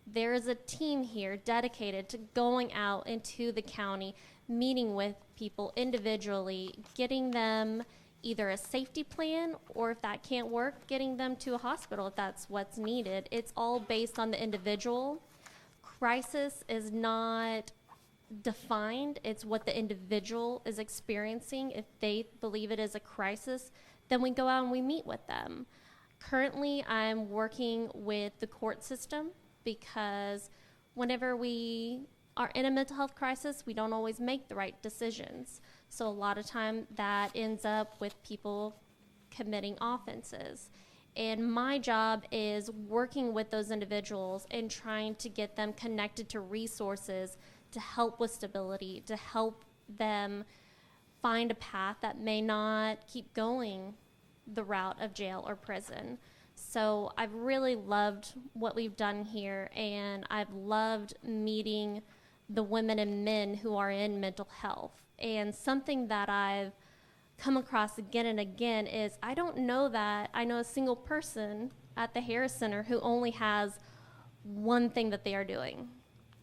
There is a team here dedicated to going out into the county, meeting with people individually, getting them either a safety plan, or if that can't work, getting them to a hospital if that's what's needed. It's all based on the individual. Crisis is not defined. It's what the individual is experiencing. If they believe it is a crisis, then we go out and we meet with them. Currently, I'm working with the court system because whenever we are in a mental health crisis, we don't always make the right decisions. So a lot of time that ends up with people committing offenses. And my job is working with those individuals and trying to get them connected to resources to help with stability, to help them find a path that may not keep going the route of jail or prison. So I've really loved what we've done here, and I've loved meeting the women and men who are in mental health. And something that I've come across again and again is I don't know that I know a single person at the Harris Center who only has one thing that they are doing.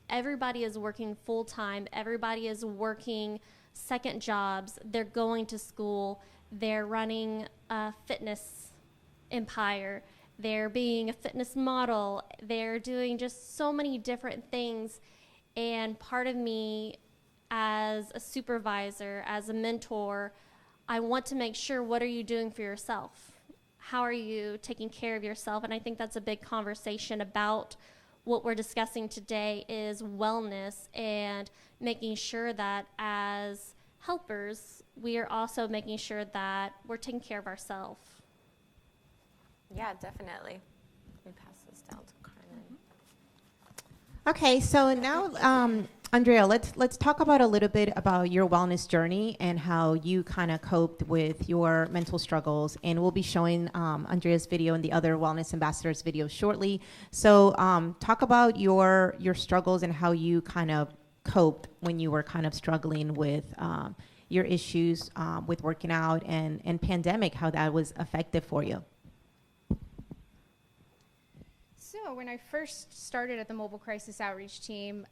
Everybody is working full time. Everybody is working second jobs. They're going to school. They're running a fitness empire. They're being a fitness model. They're doing just so many different things. And part of me as a supervisor, as a mentor, I want to make sure, what are you doing for yourself? How are you taking care of yourself? And I think that's a big conversation about what we're discussing today is wellness and making sure that as helpers, we are also making sure that we're taking care of ourselves. Yeah, definitely. Let me pass this down to Carmen. Okay, so now, Andrea, let's talk about a little bit about your wellness journey and how you kind of coped with your mental struggles. And we'll be showing Andrea's video and the other Wellness Ambassadors video shortly. So talk about your struggles and how you kind of coped when you were kind of struggling with your issues with working out and pandemic, how that was effective for you. So when I first started at the Mobile Crisis Outreach Team,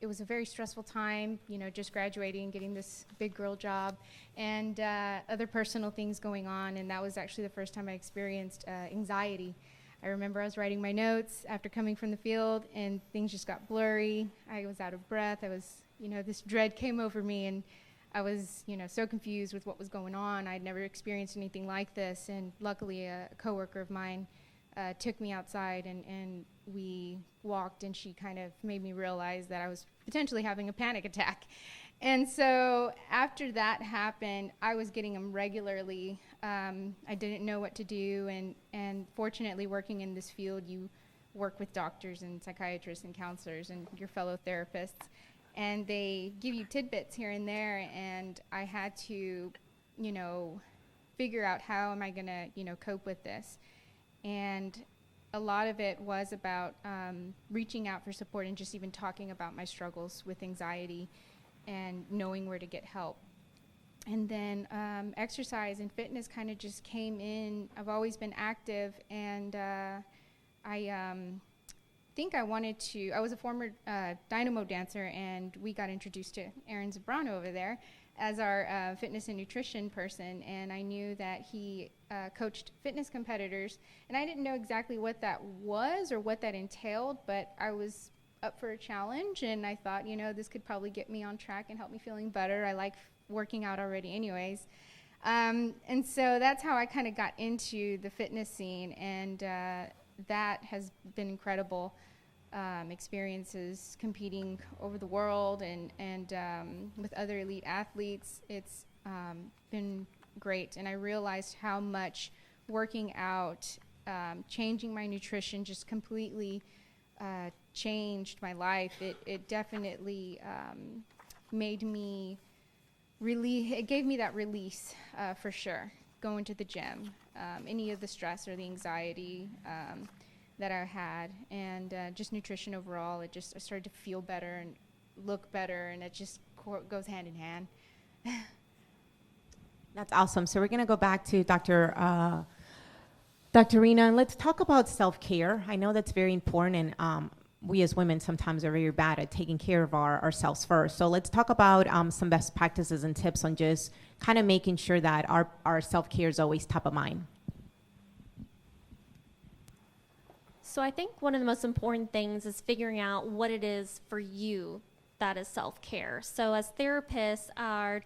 it was a very stressful time, just graduating, getting this big girl job, and other personal things going on, and that was actually the first time I experienced anxiety. I remember I was writing my notes after coming from the field, and things just got blurry. I was out of breath. I was, this dread came over me, and I was, so confused with what was going on. I'd never experienced anything like this, and luckily a coworker of mine took me outside and we walked, and she kind of made me realize that I was potentially having a panic attack. And so after that happened, I was getting them regularly. I didn't know what to do, and fortunately working in this field, you work with doctors and psychiatrists and counselors and your fellow therapists, and they give you tidbits here and there, and I had to, figure out how am I gonna, cope with this. And a lot of it was about reaching out for support and just even talking about my struggles with anxiety and knowing where to get help. And then exercise and fitness kind of just came in. I've always been active, and I think I wanted to, I was a former dynamo dancer, and we got introduced to Aaron Zabrano over there as our fitness and nutrition person, and I knew that he coached fitness competitors, and I didn't know exactly what that was or what that entailed, but I was up for a challenge, and I thought, this could probably get me on track and help me feeling better. I like working out already anyways. And so that's how I kind of got into the fitness scene, and that has been incredible. Experiences competing over the world and with other elite athletes. It's been great, and I realized how much working out, changing my nutrition just completely changed my life. It definitely made me it gave me that release for sure, going to the gym, any of the stress or the anxiety that I had, and just nutrition overall. I started to feel better and look better, and it just goes hand in hand. That's awesome. So we're going to go back to Dr. Rena, and let's talk about self-care. I know that's very important, and we as women sometimes are very bad at taking care of ourselves first. So let's talk about some best practices and tips on just kind of making sure that our self-care is always top of mind. So I think one of the most important things is figuring out what it is for you that is self-care. So as therapists, our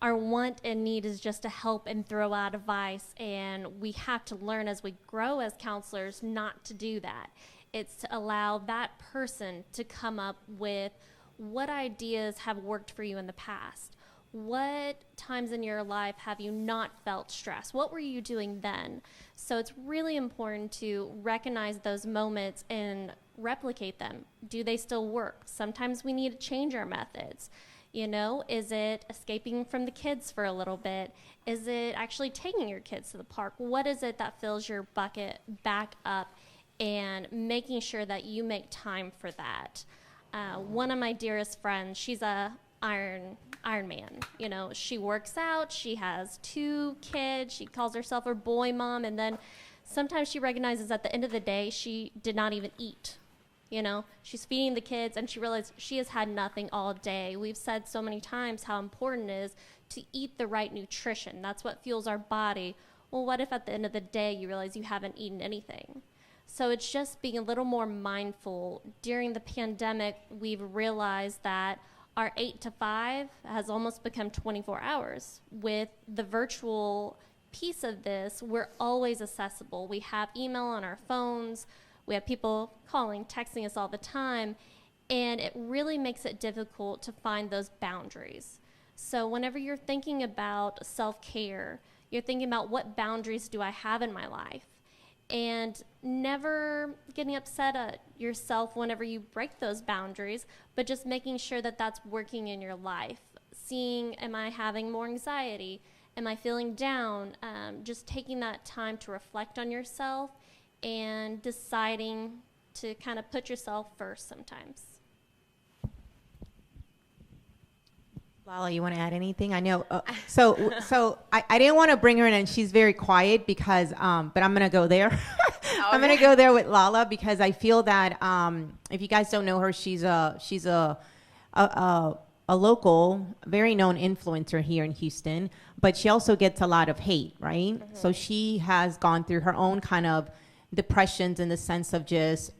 want and need is just to help and throw out advice, and we have to learn as we grow as counselors not to do that. It's to allow that person to come up with what ideas have worked for you in the past. what times in your life have you not felt stress? What were you doing then? So it's really important to recognize those moments and replicate them. Do they still work? Sometimes we need to change our methods. You know, is it escaping from the kids for a little bit? Is it actually taking your kids to the park? What is it that fills your bucket back up, and making sure that you make time for that? One of my dearest friends, she's a Iron Man. You know, she works out, she has 2 kids, she calls herself her boy mom, and then sometimes she recognizes at the end of the day she did not even eat. You know, she's feeding the kids and she realized she has had nothing all day. We've said so many times how important it is to eat the right nutrition. That's what fuels our body. Well, what if at the end of the day you realize you haven't eaten anything? So it's just being a little more mindful. During the pandemic, we've realized that our 8 to 5 has almost become 24 hours. With the virtual piece of this, we're always accessible. We have email on our phones. We have people calling, texting us all the time, and it really makes it difficult to find those boundaries. So whenever you're thinking about self-care, you're thinking about what boundaries do I have in my life, and never getting upset at yourself whenever you break those boundaries, but just making sure that that's working in your life. Seeing, am I having more anxiety? Am I feeling down? Just taking that time to reflect on yourself and deciding to kind of put yourself first sometimes. Lala, you want to add anything? I know. So I didn't want to bring her in, and she's very quiet because, but I'm going to go there. I'm going to go there with Lala because I feel that if you guys don't know her, she's a local, very known influencer here in Houston, but she also gets a lot of hate, right? Mm-hmm. So she has gone through her own kind of depressions in the sense of just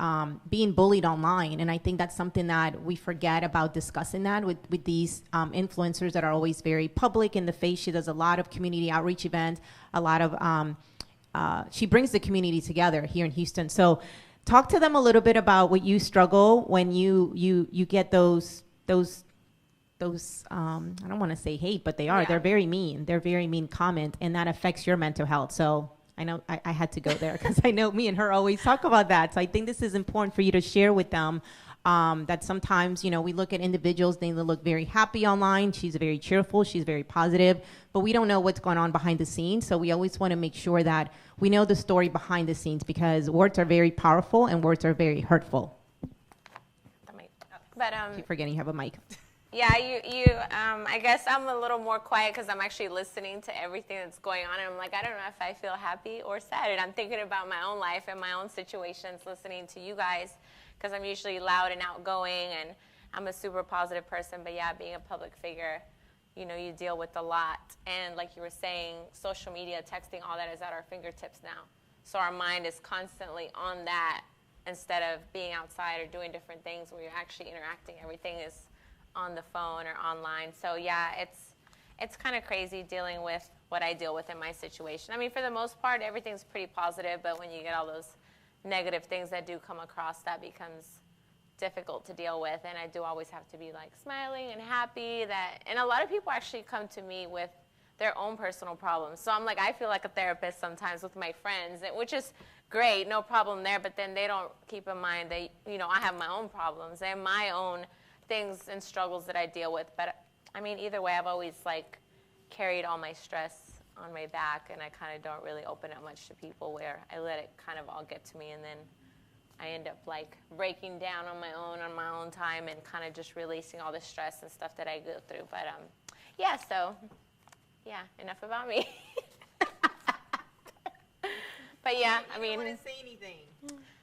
being bullied online. And I think that's something that we forget about discussing that with these influencers that are always very public in the face. She does a lot of community outreach events, a lot of, she brings the community together here in Houston. So talk to them a little bit about what you struggle when you get those I don't want to say hate, but they are. Yeah. They're very mean. They're very mean comment, and that affects your mental health. So I know I had to go there because I know me and her always talk about that. So I think this is important for you to share with them that sometimes, you know, we look at individuals, they look very happy online. She's very cheerful. She's very positive. But we don't know what's going on behind the scenes. So we always want to make sure that we know the story behind the scenes because words are very powerful and words are very hurtful. But keep forgetting you have a mic. Yeah, I guess I'm a little more quiet because I'm actually listening to everything that's going on. And I'm like, I don't know if I feel happy or sad. And I'm thinking about my own life and my own situations, listening to you guys, because I'm usually loud and outgoing, and I'm a super positive person. But yeah, being a public figure, you know, you deal with a lot. And like you were saying, social media, texting, all that is at our fingertips now. So our mind is constantly on that instead of being outside or doing different things where you're actually interacting. Everything is on the phone or online. So yeah, it's kind of crazy dealing with what I deal with in my situation. I mean, for the most part, everything's pretty positive, but when you get all those negative things that do come across, that becomes difficult to deal with. And I do always have to be like smiling and happy and a lot of people actually come to me with their own personal problems. So I'm like, I feel like a therapist sometimes with my friends, which is great, no problem there, but then they don't keep in mind that, you know, I have my own problems and my own things and struggles that I deal with. But I mean, either way, I've always like carried all my stress on my back, and I kind of don't really open up much to people, where I let it kind of all get to me, and then I end up like breaking down on my own time, and kind of just releasing all the stress and stuff that I go through. But yeah, so yeah, enough about me. But yeah, I mean, you didn't want to say anything.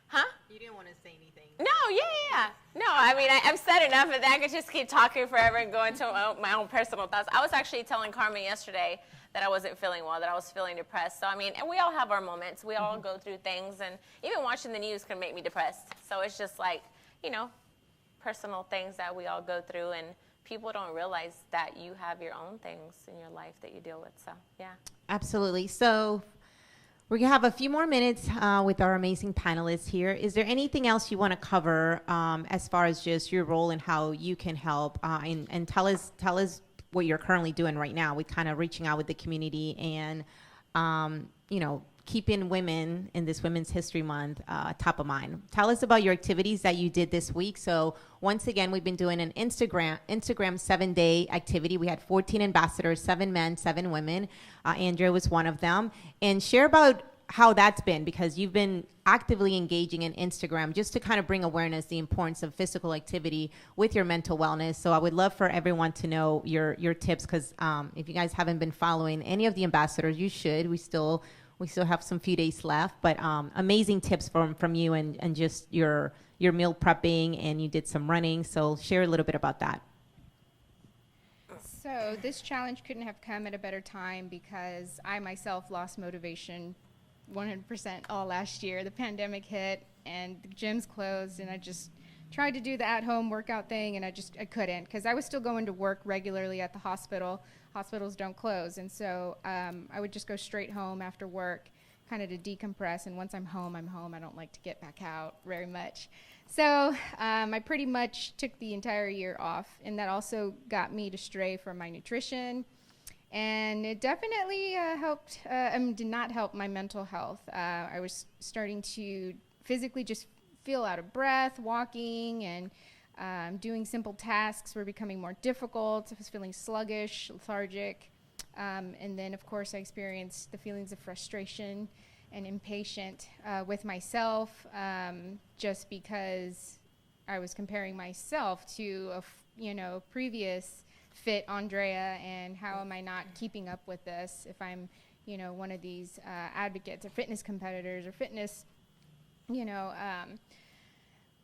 Huh? You didn't want to say anything. No, yeah. No, I mean, I've said enough of that. I could just keep talking forever and go into my own personal thoughts. I was actually telling Carmen yesterday that I wasn't feeling well, that I was feeling depressed. So, I mean, and we all have our moments. We all go through things, and even watching the news can make me depressed. So it's just like, you know, personal things that we all go through, and people don't realize that you have your own things in your life that you deal with. So, yeah. Absolutely. So we're going to have a few more minutes with our amazing panelists here. Is there anything else you want to cover as far as just your role and how you can help? And tell us what you're currently doing right now with kind of reaching out with the community and, keeping women in this Women's History Month top of mind. Tell us about your activities that you did this week. So once again, we've been doing an Instagram 7-day activity. We had 14 ambassadors, 7 men, 7 women. Andrea was one of them. And share about how that's been, because you've been actively engaging in Instagram just to kind of bring awareness, the importance of physical activity with your mental wellness. So I would love for everyone to know your tips, because if you guys haven't been following any of the ambassadors, you should. We still have some few days left, but amazing tips from you and just your meal prepping, and you did some running. So share a little bit about that. So this challenge couldn't have come at a better time because I myself lost motivation 100% all last year. The pandemic hit and the gyms closed, and I just tried to do the at-home workout thing, and I couldn't, because I was still going to work regularly at the hospital. Hospitals don't close, and so I would just go straight home after work, kind of to decompress. And once I'm home, I'm home. I don't like to get back out very much. So I pretty much took the entire year off, and that also got me to stray from my nutrition. And it definitely did not help my mental health. I was starting to physically just feel out of breath, walking, and doing simple tasks were becoming more difficult. I was feeling sluggish, lethargic. And then, of course, I experienced the feelings of frustration and impatient with myself, just because I was comparing myself to a previous fit Andrea, and how am I not keeping up with this if I'm one of these advocates or fitness competitors or fitness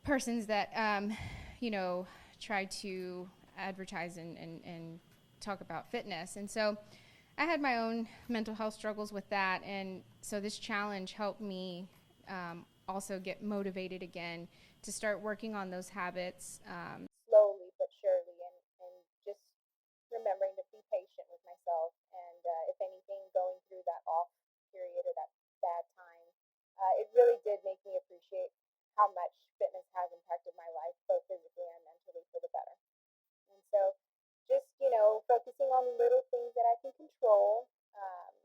persons that try to advertise and talk about fitness. And so I had my own mental health struggles with that, and so this challenge helped me also get motivated again to start working on those habits slowly but surely, and just remembering to be patient with myself, and if anything, going through that off period or that bad time, it really did make me appreciate how much fitness has impacted my life, both physically and mentally, for the better. And so just, focusing on little things that I can control, and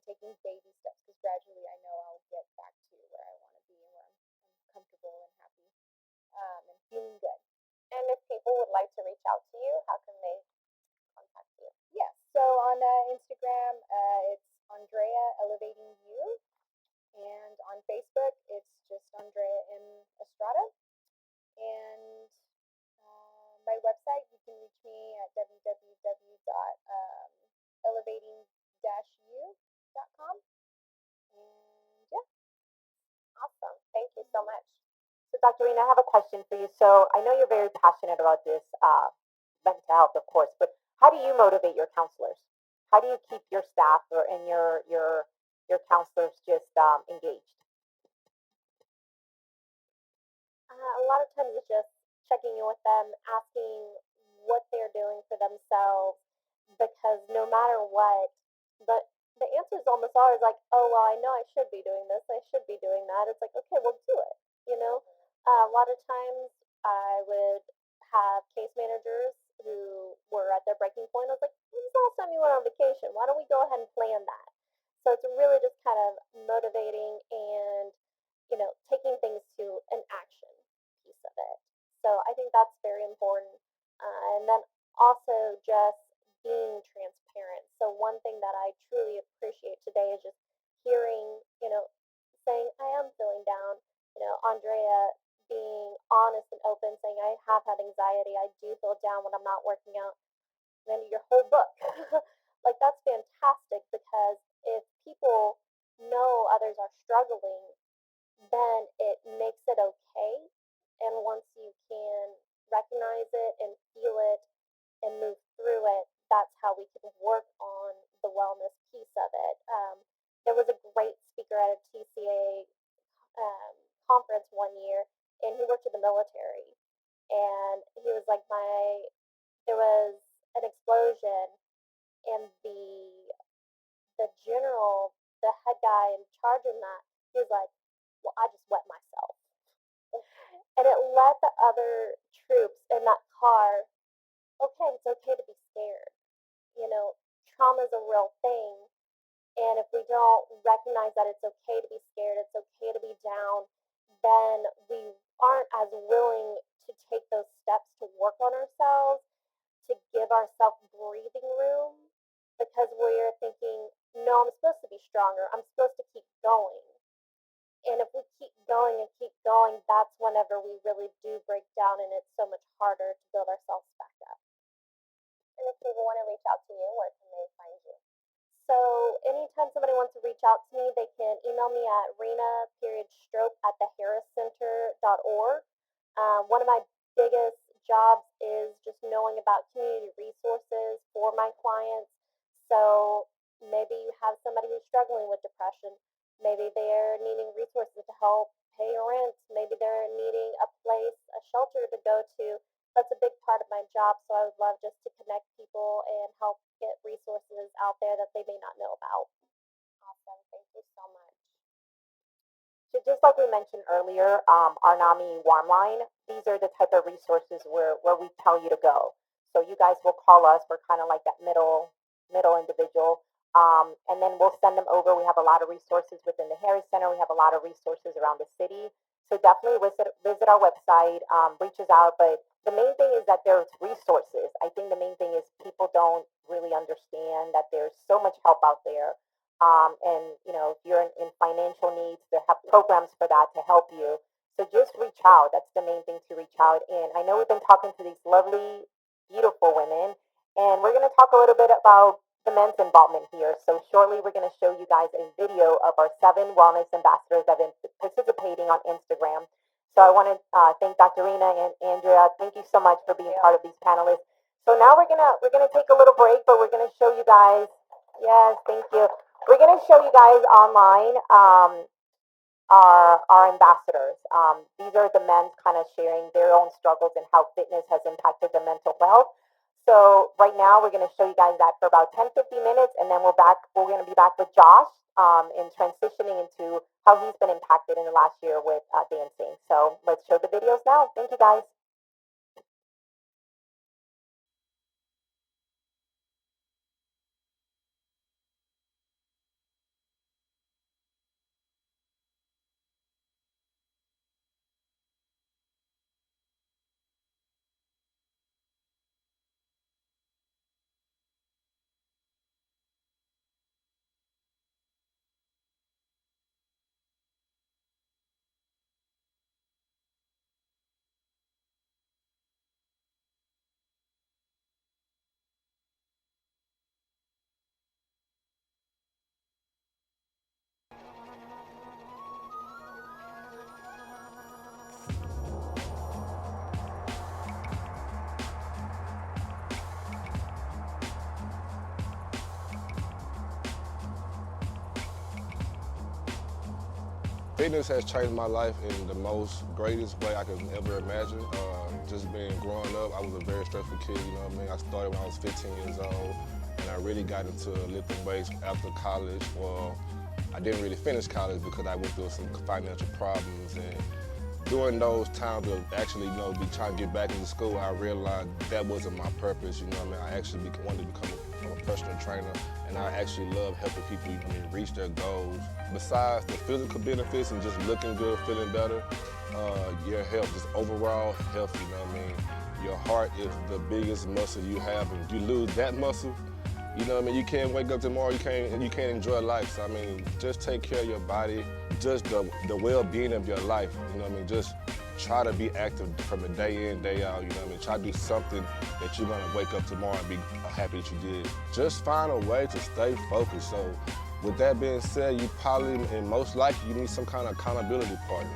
taking baby steps, because gradually I know I'll get back to where I want to be and where I'm comfortable and happy, and feeling good. And if people would like to reach out to you, how can they contact you? Yes. So on Instagram, it's Andrea Elevating You, and on Facebook, it's just Andrea M. Estrada. And my website, you can reach me at www.elevating-u.com. And yeah, awesome. Thank you so much. So, Dr. Rena, I have a question for you. So, I know you're very passionate about this mental health, of course, but how do you motivate your counselors? How do you keep your staff and your counselors just engaged? A lot of times it's just checking in with them, asking what they're doing for themselves, because no matter what, the the answer is almost always like, oh well, I know I should be doing this, I should be doing that. It's like, okay, well, do it. You know, a lot of times I would have case managers who were at their breaking point. I was like, when's the last time you went on vacation? Why don't we go ahead and plan that? So it's really just kind of motivating and taking things to an action piece of it. So I think that's very important. And then also just being transparent. So one thing that I truly appreciate today is just hearing, saying I am feeling down. Andrea being honest and open, saying I have had anxiety. I do feel down when I'm not working out. And then your whole book, like that's fantastic, because if people know others are struggling, then it makes it okay. And once you can recognize it and feel it and move through it, that's how we can work on the wellness piece of it. There was a great speaker at a TCA conference one year, and he worked in the military. And he was like, there was an explosion, and the general, the head guy in charge of that, he was like, well, I just wet myself. And it let the other troops in that car okay, it's okay to be scared. Trauma is a real thing. And if we don't recognize that it's okay to be scared, it's okay to be down, then we aren't as willing to take those steps to work on ourselves, to give ourselves breathing room, because we're thinking, no, I'm supposed to be stronger. I'm supposed to keep going. And if we keep going, that's whenever we really do break down, and it's so much harder to build ourselves back up. And if people want to reach out to you, where can they find you? So anytime somebody wants to reach out to me, they can email me at rena.stroke at theharriscenter.org. One of my biggest jobs is just knowing about community resources for my clients. So maybe you have somebody who's struggling with depression. Maybe they're needing resources to help pay rent. Maybe they're needing a place, a shelter to go to. That's a big part of my job. So I would love just to connect people and help get resources out there that they may not know about. Awesome. Thank you so much. So just like we mentioned earlier, our NAMI Warm Line, these are the type of resources where we tell you to go. So you guys will call us. We're kind of like that middle individual. And then we'll send them over. We have a lot of resources within the Harris Center. We have a lot of resources around the city. So definitely visit our website, reach us out. But the main thing is that there's resources. I think the main thing is people don't really understand that there's so much help out there. And if you're in financial needs, they have programs for that to help you. So just reach out. That's the main thing, to reach out. And I know we've been talking to these lovely, beautiful women, and we're going to talk a little bit about the men's involvement here. So shortly, we're going to show you guys a video of our 7 wellness ambassadors that have been participating on Instagram. So I want to thank Dr. Rena and Andrea. Thank you so much for being part of these panelists. So now we're gonna take a little break, but we're gonna show you guys. Yes, thank you. We're gonna show you guys online our ambassadors. These are the men kind of sharing their own struggles and how fitness has impacted their mental health. So right now we're going to show you guys that for about 10-15 minutes, and then we're going to be back with Josh in transitioning into how he's been impacted in the last year with dancing. So let's show the videos now. Thank you, guys. Fitness has changed my life in the most greatest way I could ever imagine. Just growing up, I was a very stressful kid, you know what I mean? I started when I was 15 years old, and I really got into lifting weights after college. Well, I didn't really finish college because I went through some financial problems, and during those times of actually, be trying to get back into school, I realized that wasn't my purpose, you know what I mean? I actually wanted to become a personal trainer, and I actually love helping people, reach their goals. Besides the physical benefits and just looking good, feeling better, your health, just overall health, you know what I mean? Your heart is the biggest muscle you have, and if you lose that muscle, you know what I mean? You can't wake up tomorrow, you can't enjoy life. So I mean, just take care of your body, just the well-being of your life, you know what I mean? Just try to be active from the day in, day out, you know what I mean? Try to do something that you're gonna wake up tomorrow and be happy that you did. Just find a way to stay focused. So with that being said, you probably, and most likely, you need some kind of accountability partner.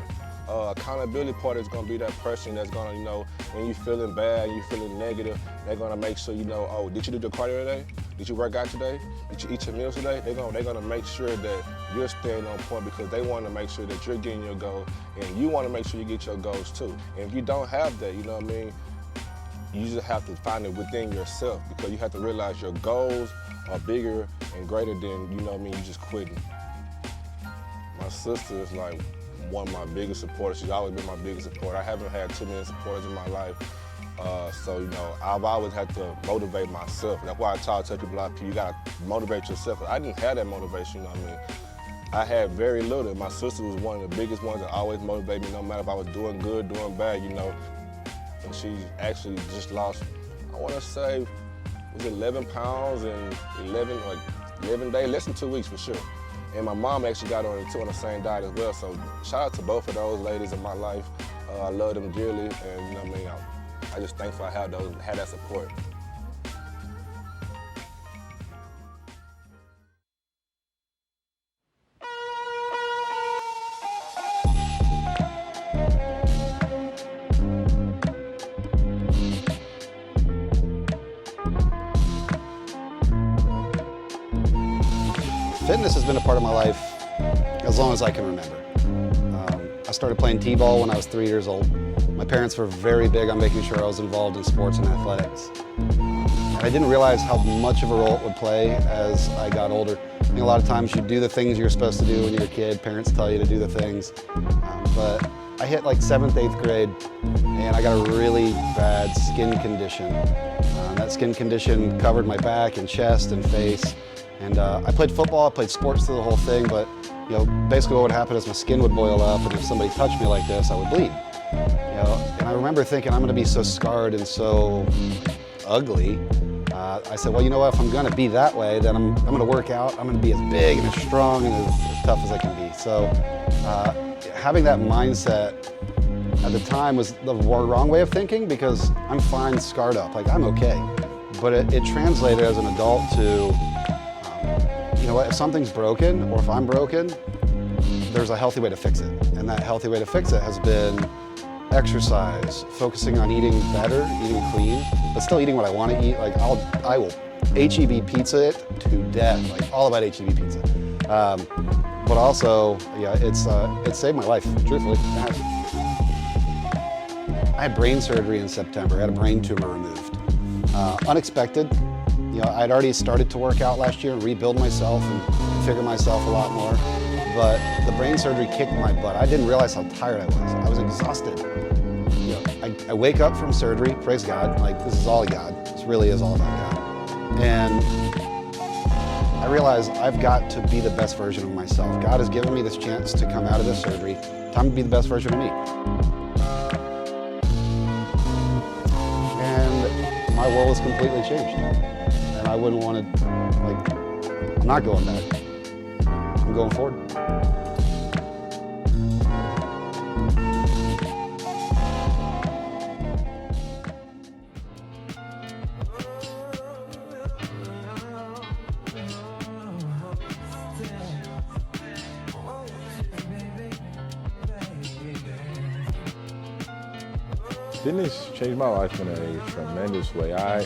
Accountability partner is gonna be that person that's gonna, when you're feeling bad, you're feeling negative, they're gonna make sure oh, did you do the cardio today? Did you work out today? Did you eat your meals today? They're gonna make sure that you're staying on point because they wanna make sure that you're getting your goal, and you wanna make sure you get your goals too. And if you don't have that, you know what I mean? You just have to find it within yourself, because you have to realize your goals are bigger and greater than, you just quitting. My sister is like one of my biggest supporters. She's always been my biggest supporter. I haven't had too many supporters in my life. So, you know, I've always had to motivate myself. That's why I tell people, like, you gotta motivate yourself. I didn't have that motivation, you know what I mean? I had very little. My sister was one of the biggest ones that always motivated me, no matter if I was doing good, doing bad, you know. And she actually just lost, I wanna say, was it 11 pounds in 11 days, less than 2 weeks for sure. And my mom actually got on it too, on the same diet as well. So shout out to both of those ladies in my life. I love them dearly, and you know what I mean? I just thankful I had that support. Fitness has been a part of my life as long as I can remember. I started playing t-ball when I was 3 years old. My parents were very big on making sure I was involved in sports and athletics. And I didn't realize how much of a role it would play as I got older. I think a lot of times you do the things you're supposed to do when you're a kid. Parents tell you to do the things. But I hit like 7th, 8th grade, and I got a really bad skin condition. That skin condition covered my back and chest and face. And I played football, I played sports through the whole thing, but you know, basically what would happen is my skin would boil up, and if somebody touched me like this, I would bleed. You know, and I remember thinking, I'm gonna be so scarred and so ugly. I said, well, you know what, if I'm gonna be that way, then I'm gonna work out, I'm gonna be as big and as strong and as tough as I can be. So having that mindset at the time was the wrong way of thinking, because I'm fine scarred up, like I'm okay. But it translated as an adult to, you know what, if something's broken or if I'm broken, there's a healthy way to fix it. And that healthy way to fix it has been exercise, focusing on eating better, eating clean, but still eating what I want to eat. Like I will HEB pizza it to death, like all about HEB pizza. But also, yeah, it saved my life, truthfully. I had brain surgery in September. I had a brain tumor removed. Unexpected. You know, I'd already started to work out last year and rebuild myself and figure myself a lot more. But the brain surgery kicked my butt. I didn't realize how tired I was. I was exhausted. You know, I wake up from surgery, praise God, like this is all God. This really is all about God. And I realize I've got to be the best version of myself. God has given me this chance to come out of this surgery. Time to be the best version of me. And my world has completely changed. And I wouldn't want to, like, I'm not going back. I'm going forward. Fitness changed my life in a tremendous way. I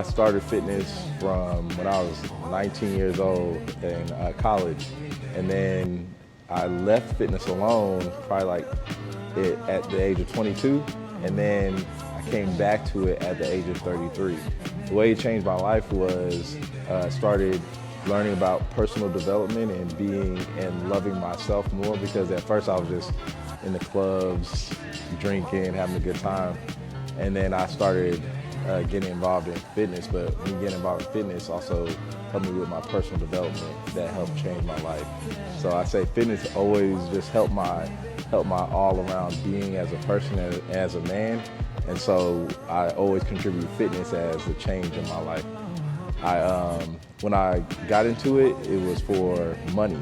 started fitness from when I was 19 years old in college, and then I left fitness alone probably like at the age of 22, and then I came back to it at the age of 33. The way it changed my life was I started learning about personal development and being and loving myself more, because at first I was just in the clubs, drinking, having a good time, and then I started getting involved in fitness. But me getting involved in fitness also helped me with my personal development that helped change my life. So I say fitness always just helped my all around being as a person, as a man, and so I always contribute fitness as a change in my life. When I got into it, it was for money.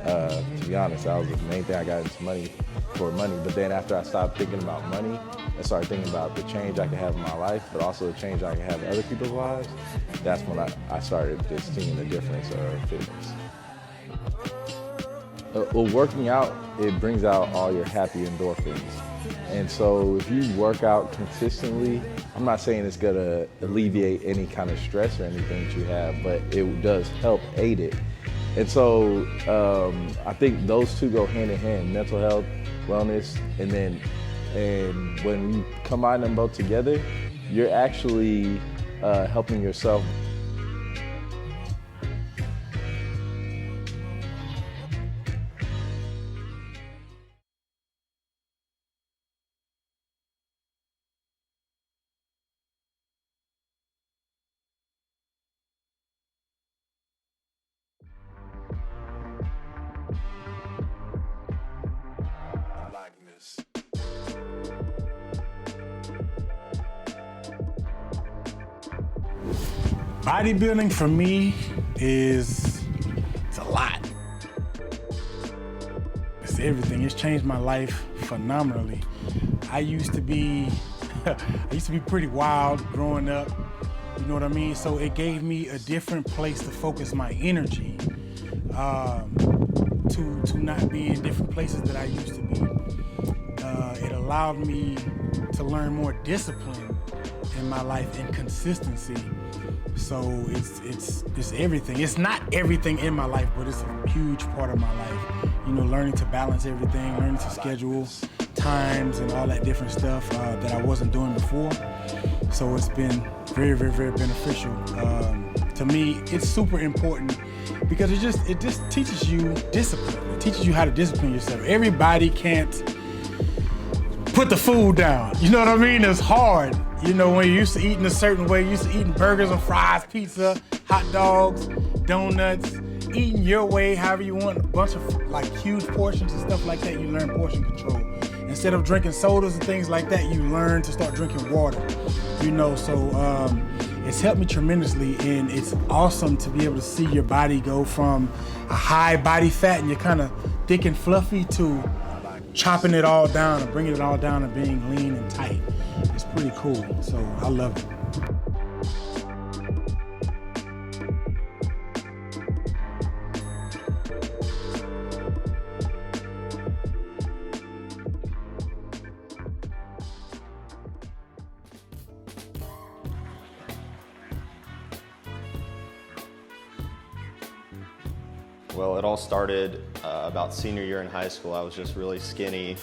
To be honest, that was the main thing I got into for money. But then after I stopped thinking about money and started thinking about the change I could have in my life, but also the change I could have in other people's lives, that's when I started just seeing the difference of fitness. Well, working out, it brings out all your happy endorphins. And so if you work out consistently, I'm not saying it's gonna alleviate any kind of stress or anything that you have, but it does help aid it. And so I think those two go hand in hand, mental health, wellness, and when you combine them both together, you're actually helping yourself Bodybuilding for me it's a lot. It's everything. It's changed my life phenomenally. I used to be pretty wild growing up. You know what I mean? So it gave me a different place to focus my energy, to not be in different places that I used to be. It allowed me to learn more discipline in my life and consistency. So it's everything. It's not everything in my life, but it's a huge part of my life. You know, learning to balance everything, learning to schedule times and all that different stuff that I wasn't doing before. So it's been very, very, very beneficial. To me, it's super important because it just teaches you discipline. It teaches you how to discipline yourself. Everybody can't put the food down. You know what I mean? It's hard. You know, when you're used to eating a certain way, you're used to eating burgers and fries, pizza, hot dogs, donuts, eating your way, however you want, a bunch of like huge portions and stuff like that, you learn portion control. Instead of drinking sodas and things like that, you learn to start drinking water. You know, so it's helped me tremendously, and it's awesome to be able to see your body go from a high body fat and you're kind of thick and fluffy to chopping it all down and bringing it all down and being lean and tight. It's pretty cool, so I love it. Well, it all started about senior year in high school. I was just really skinny.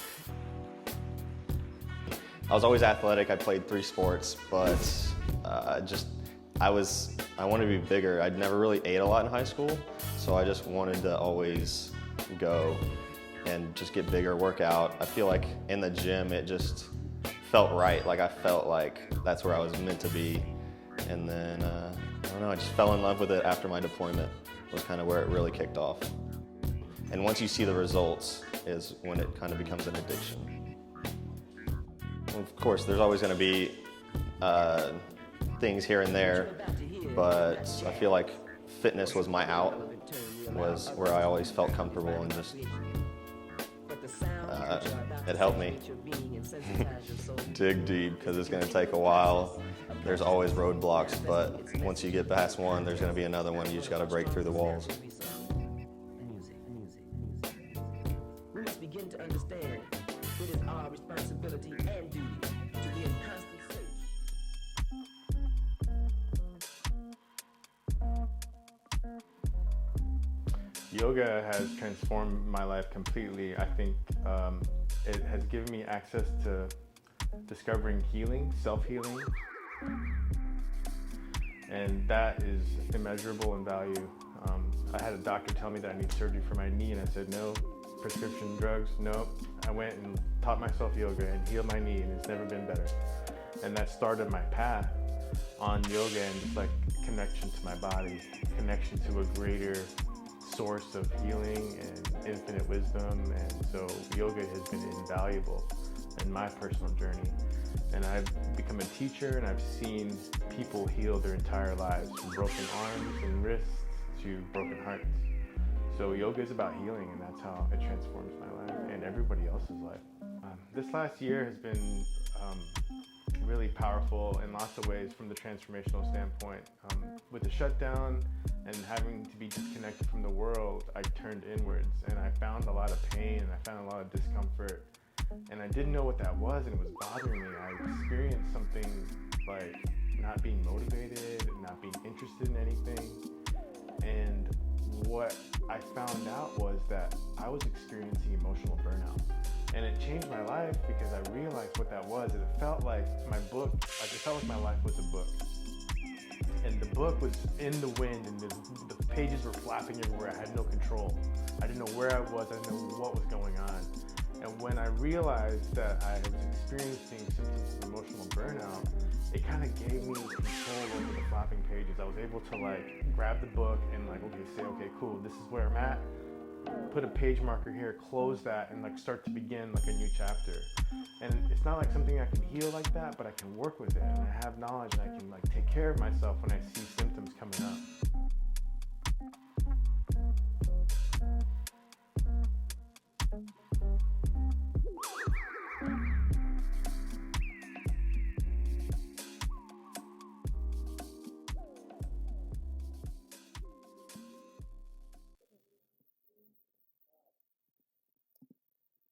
I was always athletic. I played 3 sports, but I wanted to be bigger. I'd never really ate a lot in high school, so I just wanted to always go and just get bigger, work out. I feel like in the gym, it just felt right. Like I felt like that's where I was meant to be. And then, I don't know, I just fell in love with it after my deployment. Was kind of where it really kicked off. And once you see the results is when it kind of becomes an addiction. Well, of course, there's always going to be things here and there, but I feel like fitness was my out, was where I always felt comfortable, and just it helped me dig deep, because it's going to take a while. There's always roadblocks, but once you get past one, there's going to be another one. You just got to break through the walls. We must begin to understand it is our responsibility and duty to be in constant search. Yoga has transformed my life completely. I think it has given me access to discovering healing, self-healing. And that is immeasurable in value. I had a doctor tell me that I need surgery for my knee, and I said no. Prescription drugs, no. I went and taught myself yoga and healed my knee, and it's never been better. And that started my path on yoga, and just like connection to my body, connection to a greater source of healing and infinite wisdom. And so yoga has been invaluable in my personal journey. And I've become a teacher, and I've seen people heal their entire lives, from broken arms and wrists to broken hearts. So yoga is about healing, and that's how it transforms my life and everybody else's life. This last year has been really powerful in lots of ways from the transformational standpoint. With the shutdown and having to be disconnected from the world, I turned inwards, and I found a lot of pain, and I found a lot of discomfort. And I didn't know what that was, and it was bothering me. I experienced something like not being motivated, not being interested in anything. And what I found out was that I was experiencing emotional burnout. And it changed my life because I realized what that was. And it felt like my book, like it felt like my life was a book. And the book was in the wind, and the pages were flapping everywhere. I had no control. I didn't know where I was. I didn't know what was going on. And when I realized that I was experiencing symptoms of emotional burnout, it kind of gave me control over the flapping pages. I was able to like grab the book and like, say, okay, cool, this is where I'm at. Put a page marker here, close that, and like start to begin like a new chapter. And it's not like something I can heal like that, but I can work with it, and I have knowledge, and I can like take care of myself when I see symptoms coming up.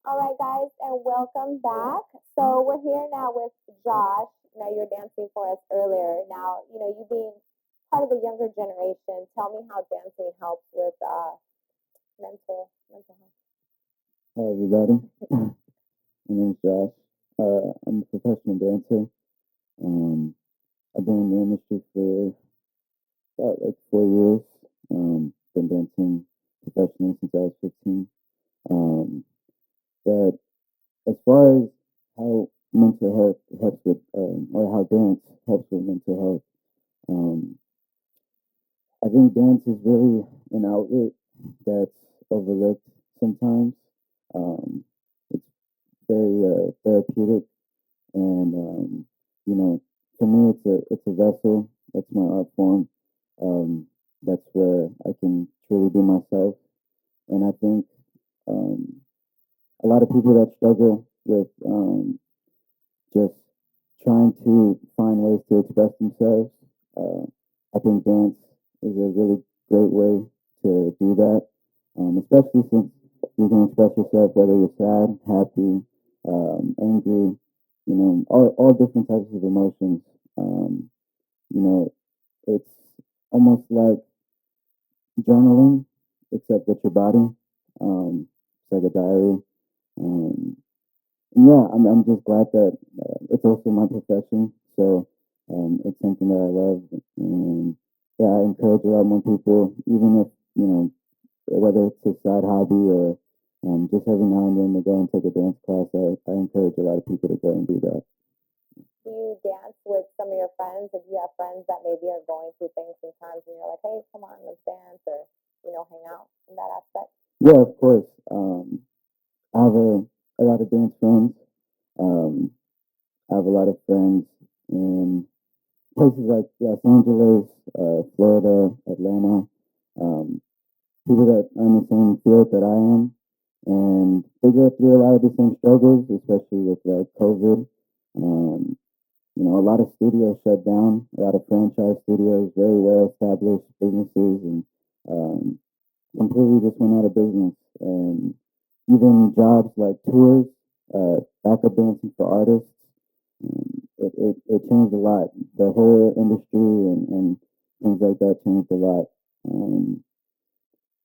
All right, guys, and welcome back. So we're here now with Josh. Now you were dancing for us earlier. Now, you being part of the younger generation, tell me how dancing helps with mental health. Hi everybody, my name's Josh. I'm a professional dancer. I've been in the industry for about like 4 years. Been dancing professionally since I was 15. But as far as how mental health helps with, or how dance helps with mental health, I think dance is really an outlet that's overlooked sometimes. It's very therapeutic, and for me, it's a vessel. It's my art form. That's where I can truly be myself, and I think um, a lot of people that struggle with just trying to find ways to express themselves. Uh, I think dance is a really great way to do that, especially since you can express yourself whether you're sad, happy, angry, all different types of emotions. You know, it's almost like journaling, except with your body. It's like a diary. Um, yeah, I'm just glad that it's also my profession. So it's something that I love, and yeah, I encourage a lot more people, even if whether it's a side hobby or just every now and then to go and take a dance class. I encourage a lot of people to go and do that. Do you dance with some of your friends? If you have friends that maybe are going through things sometimes, and you're like, hey, come on, let's dance, or hang out in that aspect? Yeah, of course. I have a lot of dance friends. Um, I have a lot of friends in places like Los Angeles, Florida, Atlanta, people that are in the same field that I am, and they go through a lot of the same struggles, especially with like COVID. Um, a lot of studios shut down, a lot of franchise studios, very well established businesses, and um, completely just went out of business. And even jobs like tours, backup dancing for artists, it changed a lot. The whole industry and things like that changed a lot.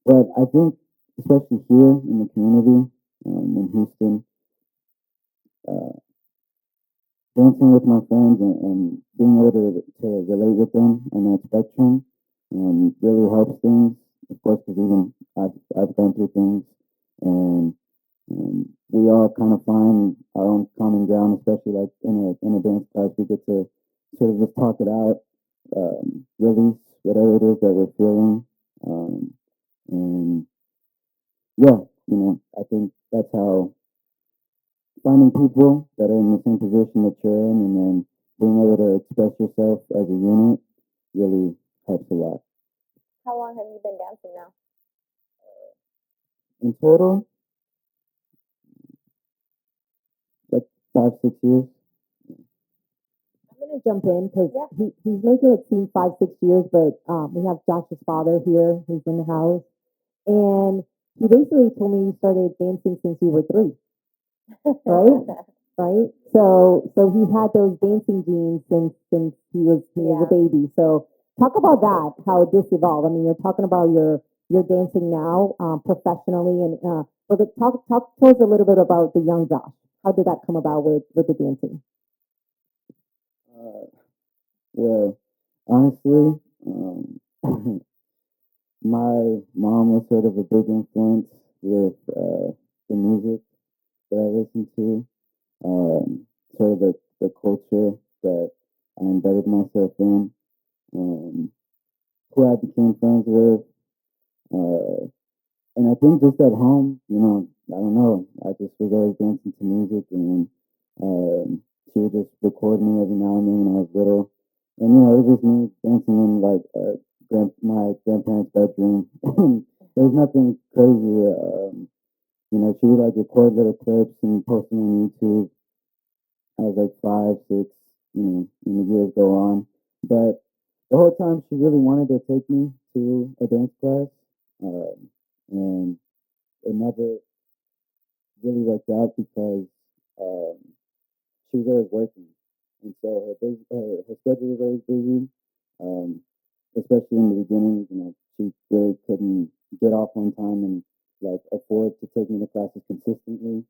But I think, especially here in the community, in Houston, uh, dancing with my friends and being able to relate with them on that spectrum really helps things. Of course, because even I've gone through things, and we all kind of find our own common ground, especially like in a dance class, we get to sort of just talk it out, release whatever it is that we're feeling, and yeah, I think that's how finding people that are in the same position that you're in, and then being able to express yourself as a unit really helps a lot. How long have you been dancing now? In total, like 5-6 years. I'm going to jump in because he's making it seem 5-6 years, but we have Josh's father here who's in the house, and he basically told me you started dancing since you were 3, right? Right. So he had those dancing genes since he was a baby. So talk about that, how this evolved. I mean, you're talking about your dancing now professionally, and but talk to us a little bit about the young Josh. How did that come about with the dancing? Well, honestly, my mom was sort of a big influence with the music that I listened to, sort of the culture that I embedded myself in, who I became friends with. And I think just at home, I don't know, I just was always dancing to music, and she would just record me every now and then when I was little. And, you know, it was just me dancing in like my grandparents' bedroom. There was nothing crazy. You know, she would like record little clips and post them on YouTube. I was like 5, 6, you know, and the years go on. But the whole time she really wanted to take me to a dance class. And it never really worked out because um, she was always working. And so her schedule was always busy, um, especially in the beginning. You know, she really couldn't get off on time and like afford to take me to classes consistently.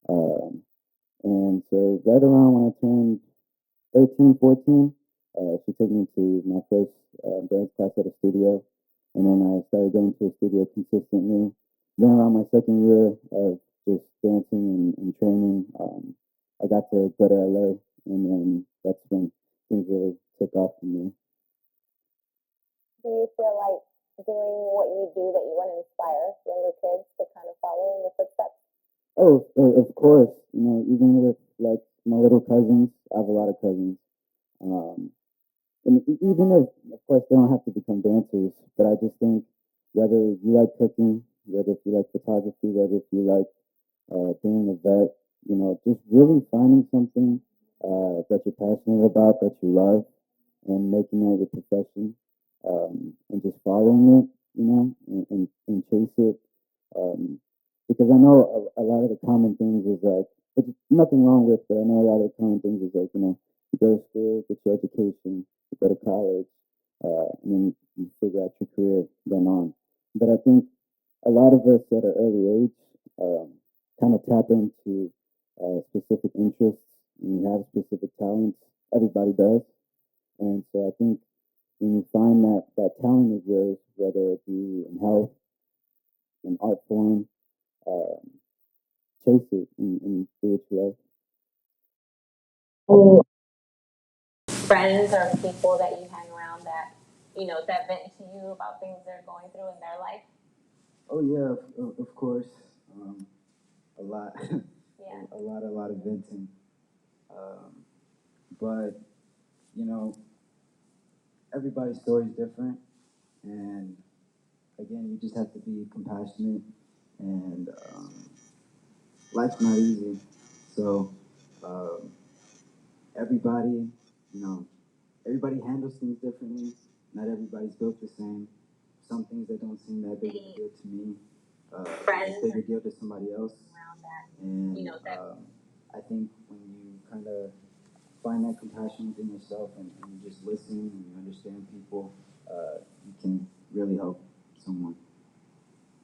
Um, and so right around when I turned 13, 14, she took me to my first dance class at a studio. And then I started going to a studio consistently. Then around my second year of just dancing and training, I got to go to LA. And then that's when things really took off from there. Do you feel like doing what you do that you want to inspire younger kids to kind of follow in your footsteps? Oh, of course. You know, even with like my little cousins, I have a lot of cousins. Um, and even if, of course, they don't have to become dancers, but I just think whether you like cooking, whether if you like photography, whether if you like being a vet, you know, just really finding something that you're passionate about, that you love, and making that your profession, and just following it, you know, and chase it. Um, because I know a lot of the common things is like, there's nothing wrong with it. I know a lot of the common things is like, you know, you go to school, get your education, you go to college, and then you figure out your career then on. But I think a lot of us at an early age kind of tap into specific interests and you have specific talents. Everybody does. And so I think when you find that talent of yours, whether it be in health, in art form, um, chase it and do what you love. Friends or people that you hang around that, you know, that vent to you about things they're going through in their life? Oh yeah, of course. A lot, Yeah. a lot of venting. But you know, everybody's story is different, and again, you just have to be compassionate. And life's not easy, so um, everybody, you know, everybody handles things differently. Not everybody's built the same. Some things that don't seem that big of a deal to me, is a bigger deal to somebody else. And I think when you kind of find that compassion within yourself and you just listen and you understand people, you can really help someone.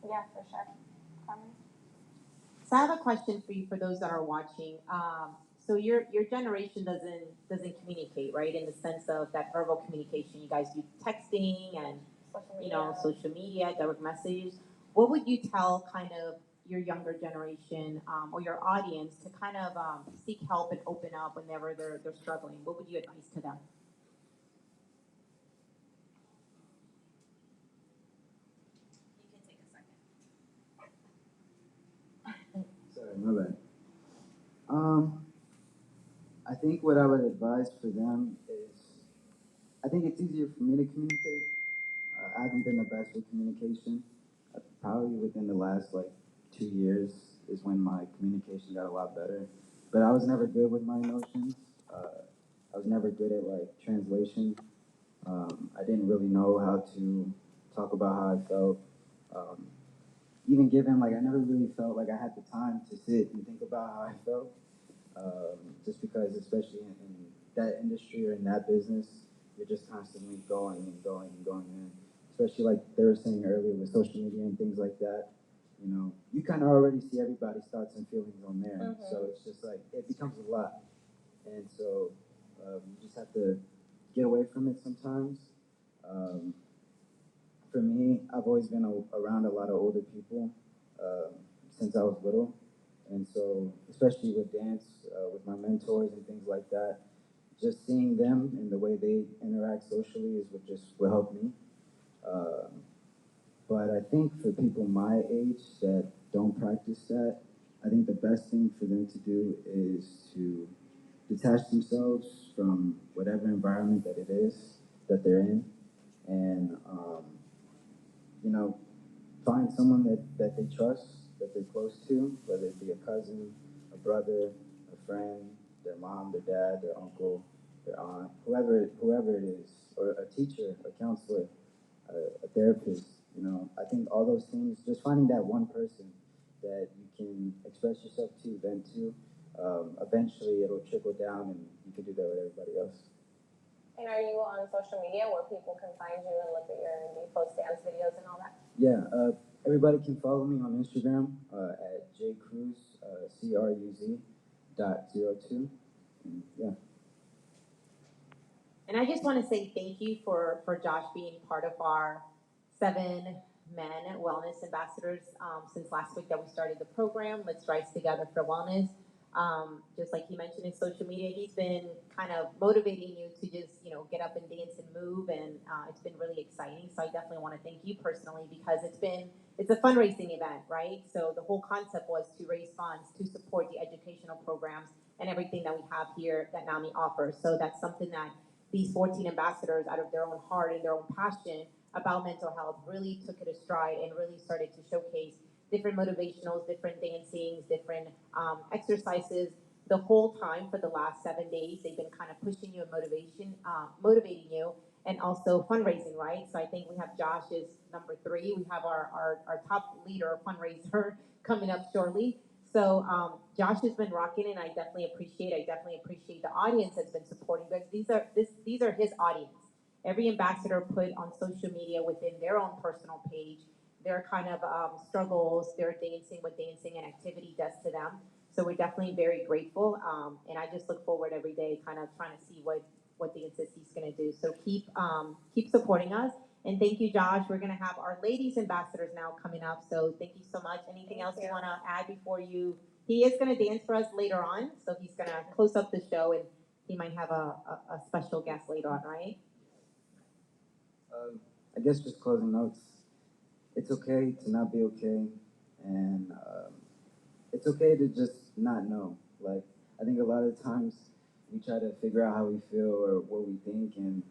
Yeah, for sure. Carmen? So I have a question for you for those that are watching. So your generation doesn't communicate, right? In the sense of that verbal communication, you guys do texting and social media, direct messages. What would you tell kind of your younger generation or your audience to kind of seek help and open up whenever they're struggling? What would you advise to them? Sorry, my bad. I think what I would advise for them is, I think it's easier for me to communicate. I haven't been the best with communication. Probably within the last like 2 years is when my communication got a lot better. But I was never good with my emotions. I was never good at like translation. I didn't really know how to talk about how I felt. Um, Even given like I never really felt like I had the time to sit and think about how I felt. Just because, especially in that industry or in that business, you're just constantly going and going and going in. Especially like they were saying earlier with social media and things like that, you know, you kind of already see everybody's thoughts and feelings on there. Mm-hmm. So it's just like, it becomes a lot. And so you just have to get away from it sometimes. For me, I've always been around a lot of older people since I was little. And so, especially with dance, with my mentors and things like that, just seeing them and the way they interact socially is what just will help me. But I think for people my age that don't practice that, I think the best thing for them to do is to detach themselves from whatever environment that it is that they're in, and you know, find someone that they trust, that they're close to, whether it be a cousin, a brother, a friend, their mom, their dad, their uncle, their aunt, whoever it is, or a teacher, a counselor, a therapist. You know, I think all those things, just finding that one person that you can express yourself to, vent to, eventually it'll trickle down and you can do that with everybody else. And are you on social media where people can find you and look at and you post dance videos and all that? Yeah, everybody can follow me on Instagram at jcruz, CRUZ.02. And yeah. And I just want to say thank you for Josh being part of our 7 men wellness ambassadors since last week that we started the program. Let's Rise Together for Wellness. Just like he mentioned in social media, he's been kind of motivating you to just, get up and dance and move, and it's been really exciting. So I definitely want to thank you personally because it's a fundraising event, right? So the whole concept was to raise funds to support the educational programs and everything that we have here that NAMI offers. So that's something that these 14 ambassadors, out of their own heart and their own passion about mental health, really took it a stride and really started to showcase different motivationals, different dancings, different exercises. The whole time for the last 7 days, they've been kind of pushing you and motivating you, and also fundraising, right? So I think we have Josh is number 3. We have our top leader fundraiser coming up shortly. So Josh has been rocking, and I definitely appreciate the audience that's been supporting, because these are his audience. Every ambassador put on social media within their own personal page their kind of struggles, their dancing, what dancing and activity does to them. So we're definitely very grateful, and I just look forward every day, kind of trying to see what dances he's going to do. So keep supporting us. And thank you, Josh. We're going to have our ladies ambassadors now coming up. So thank you so much. Anything else you want to add before you? He is going to dance for us later on. So he's going to close up the show, and he might have a special guest later on, right? I guess just closing notes. It's okay to not be okay, and it's okay to just not know. Like, I think a lot of times we try to figure out how we feel or what we think, and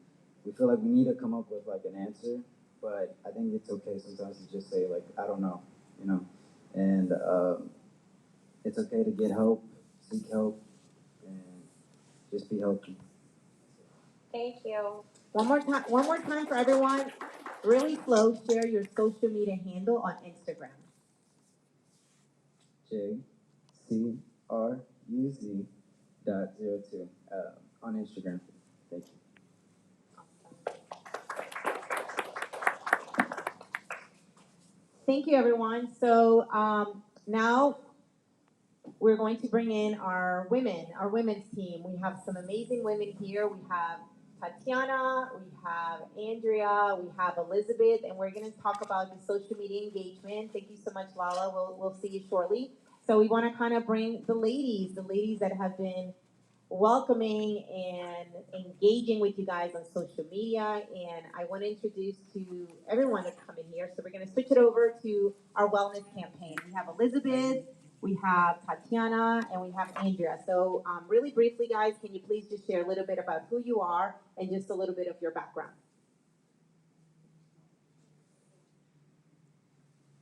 we feel like we need to come up with like an answer, but I think it's okay sometimes to just say like, I don't know, and it's okay to get help, seek help, and just be healthy. Thank you. One more time for everyone. Really slow, share your social media handle on Instagram. JCRUZ.02 on Instagram. Thank you. Thank you, everyone. So now we're going to bring in our women's team. We have some amazing women here. We have Tatiana, we have Andrea, we have Elizabeth, and we're going to talk about the social media engagement. Thank you so much, Lala. We'll see you shortly. So we want to kind of bring the ladies that have been welcoming and engaging with you guys on social media. And I want to introduce to everyone that's coming here. So we're going to switch it over to our wellness campaign. We have Elizabeth, we have Tatiana, and we have Andrea. So really briefly, guys, can you please just share a little bit about who you are and just a little bit of your background?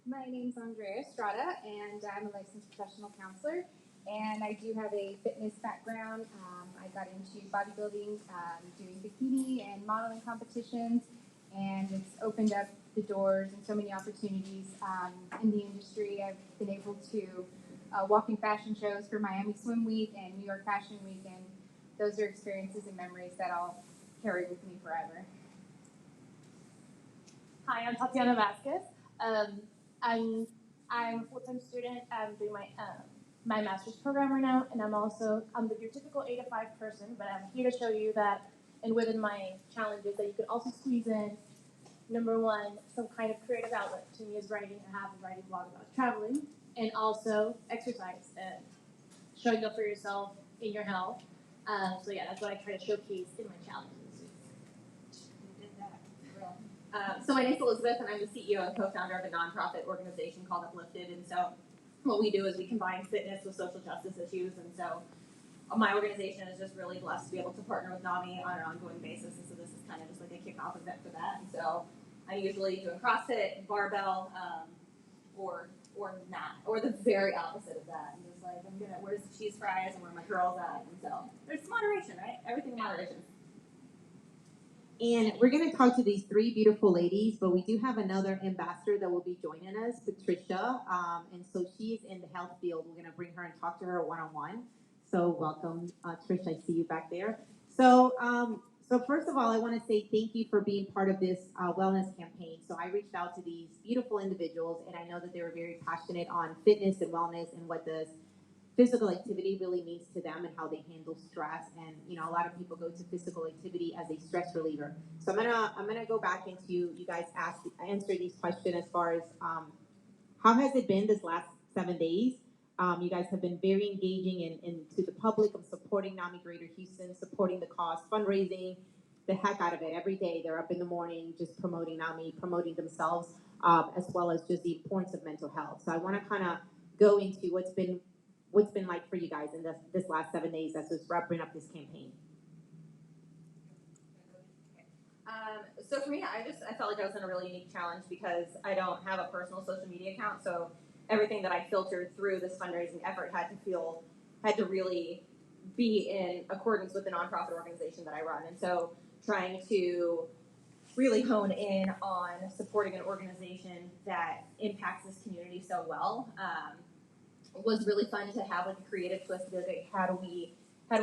My name's Andrea Estrada, and I'm a licensed professional counselor, and I do have a fitness background. I got into bodybuilding, doing bikini and modeling competitions, and it's opened up the doors and so many opportunities in the industry. I've been able to walk in fashion shows for Miami Swim Week and New York Fashion Week, and those are experiences and memories that I'll carry with me forever. Hi, I'm Tatiana Vasquez. I'm a full-time student. I'm doing my master's program right now, and I'm your typical 8 to 5 person, but I'm here to show you that, and within my challenges, that you can also squeeze in, number 1, some kind of creative outlet. To me is writing. I have a writing blog about traveling, and also exercise and showing up for yourself in your health. So yeah, that's what I try to showcase in my challenges. So my name's Elizabeth, and I'm the CEO and co-founder of a nonprofit organization called Uplifted. And so what we do is we combine fitness with social justice issues. And so my organization is just really blessed to be able to partner with NAMI on an ongoing basis, and so this is kind of just like a kickoff event for that. And so I'm usually doing CrossFit, barbell, or not, or the very opposite of that. I'm just like, where's the cheese fries and where are my girls at? And so there's moderation, right? Everything in moderation. And we're going to talk to these three beautiful ladies, but we do have another ambassador that will be joining us, Patricia. And so she is in the health field. We're going to bring her and talk to her one-on-one. So welcome, Trish. I see you back there. So first of all, I want to say thank you for being part of this wellness campaign. So I reached out to these beautiful individuals, and I know that they were very passionate on fitness and wellness and what the physical activity really means to them and how they handle stress. And a lot of people go to physical activity as a stress reliever. So I'm gonna go back into you guys answer these questions as far as how has it been this last 7 days. You guys have been very engaging in to the public of supporting NAMI Greater Houston, supporting the cause, fundraising the heck out of it every day. They're up in the morning just promoting NAMI, promoting themselves, as well as just the importance of mental health. So I want to kind of go into what's been like for you guys in this last 7 days as we're wrapping up this campaign. So for me, I felt like I was in a really unique challenge because I don't have a personal social media account. So everything that I filtered through this fundraising effort had to really be in accordance with the nonprofit organization that I run. And so trying to really hone in on supporting an organization that impacts this community so well was really fun to have like a creative twist to be like, how do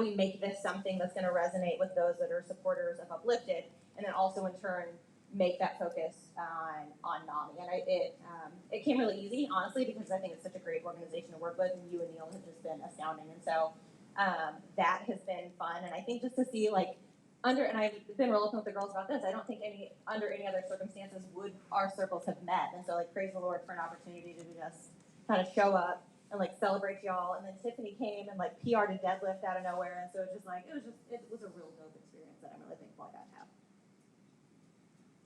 we make this something that's going to resonate with those that are supporters of Uplifted, and then also in turn make that focus on NAMI. And it came really easy, honestly, because I think it's such a great organization to work with, and you and Neil have just been astounding. And so that has been fun. And I think just to see and I've been real open with the girls about this, I don't think under any other circumstances would our circles have met. And so praise the Lord for an opportunity to just kind of show up and celebrate y'all. And then Tiffany came and PR'd a deadlift out of nowhere. And so it was a real dope experience that I'm really thankful I got to have.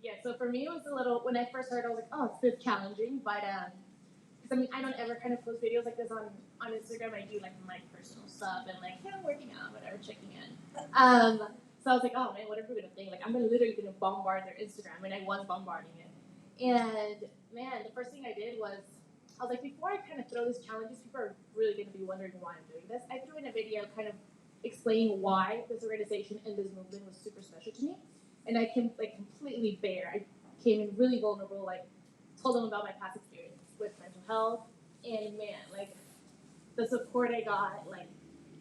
Yeah, so for me, it was a little, when I first heard, I was like, oh, it's a bit challenging, but, because I don't ever kind of post videos like this on Instagram. I do my personal stuff and I'm working out, whatever, checking in. So I was like, oh man, what are people gonna think? I'm literally gonna bombard their Instagram, and I was bombarding it. And man, the first thing I did was, I was like, before I kind of throw these challenges, people are really gonna be wondering why I'm doing this. I threw in a video kind of explaining why this organization and this movement was super special to me. And I came completely bare. I came in really vulnerable, told them about my past experience with mental health, and man, the support I got,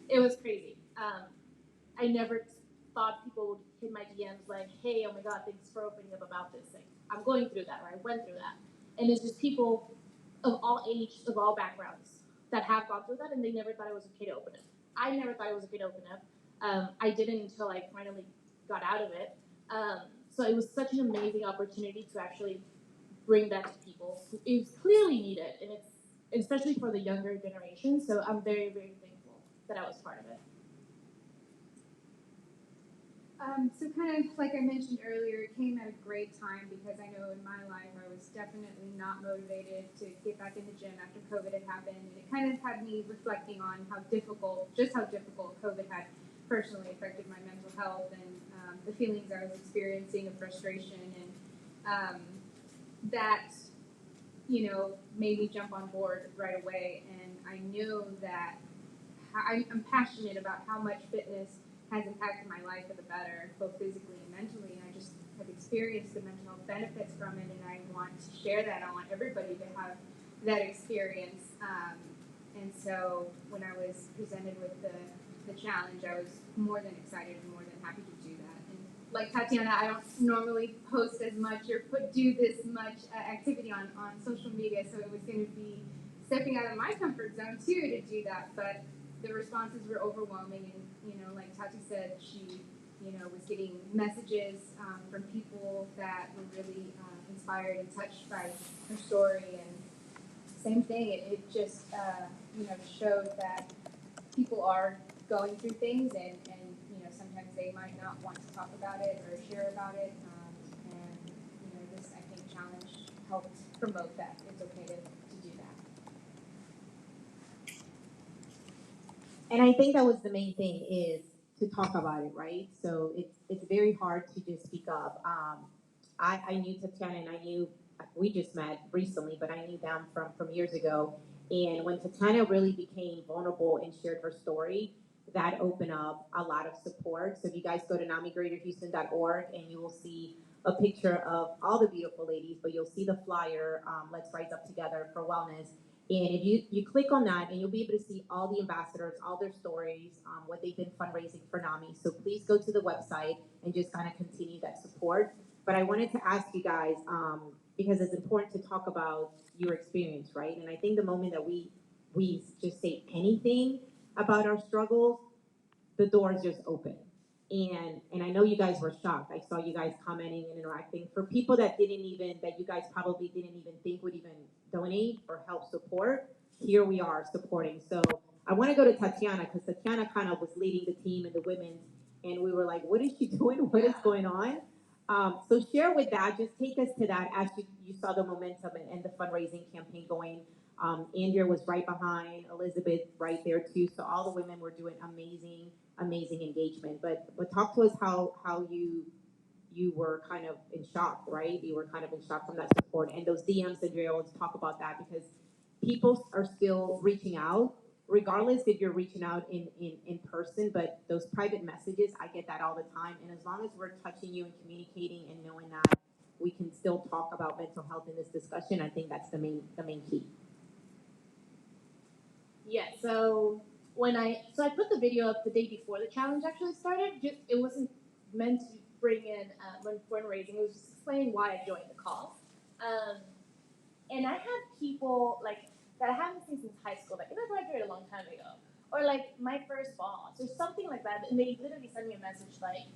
it was crazy. I never thought people would hit my DMs hey, oh my God, thanks for opening up about this. I'm going through that, or I went through that. And it's just people of all ages, of all backgrounds that have gone through that, and they never thought it was okay to open up. I never thought it was okay to open up. I didn't until I finally got out of it. So it was such an amazing opportunity to actually bring that to people. It's clearly needed, and it's especially for the younger generation. So I'm very, very thankful that I was part of it. So kind of like I mentioned earlier, it came at a great time because I know in my life I was definitely not motivated to get back in the gym after COVID had happened. And it kind of had me reflecting on how difficult COVID had personally affected my mental health and the feelings I was experiencing of frustration. And that, made me jump on board right away. And I know that I'm passionate about how much fitness has impacted my life for the better, both physically and mentally. And I just have experienced the mental health benefits from it, and I want to share that. I want everybody to have that experience. And so when I was presented with the challenge, I was more than excited and more than happy to do that. And like Tatiana, I don't normally post as much or do this much activity on social media, so it was going to be stepping out of my comfort zone too to do that. But the responses were overwhelming, and like Tati said, she was getting messages from people that were really inspired and touched by her story. And same thing, it just showed that people are going through things, and sometimes they might not want to talk about it or share about it. And this, I think, challenge helped promote that it's okay to do that. And I think that was the main thing, is to talk about it, right? So it's very hard to just speak up. I knew Tatiana, and we just met recently, but I knew them from years ago. And when Tatiana really became vulnerable and shared her story, that opened up a lot of support. So if you guys go to NAMIGreaterHouston.org, and you will see a picture of all the beautiful ladies, but you'll see the flyer, Let's Rise Up Together for Wellness. And if you click on that, and you'll be able to see all the ambassadors, all their stories, what they've been fundraising for NAMI. So please go to the website and just kind of continue that support. But I wanted to ask you guys, because it's important to talk about your experience, right? And I think the moment that we just say anything about our struggles, the doors just open. And I know you guys were shocked. I saw you guys commenting and interacting. For people that you guys probably didn't even think would even donate or help support, here we are supporting. So I want to go to Tatiana, because Tatiana kind of was leading the team and the women's, and we were like, what is she doing? What is going on? So share with that, just take us to that as you saw the momentum and the fundraising campaign going. Andrea was right behind, Elizabeth right there too. So all the women were doing amazing engagement. But talk to us how you were kind of in shock, right? You were kind of in shock from that support and those DMs. Andrea, let's talk about that, because people are still reaching out, regardless if you're reaching out in person, but those private messages, I get that all the time. And as long as we're touching you and communicating and knowing that we can still talk about mental health in this discussion, I think that's the main key. Yeah, so I put the video up the day before the challenge actually started. It wasn't meant to bring in fundraising. It was just explaining why I joined the cause. And I have people that I haven't seen since high school, like I graduated a long time ago, or like my first boss, or something like that. And they literally send me a message like,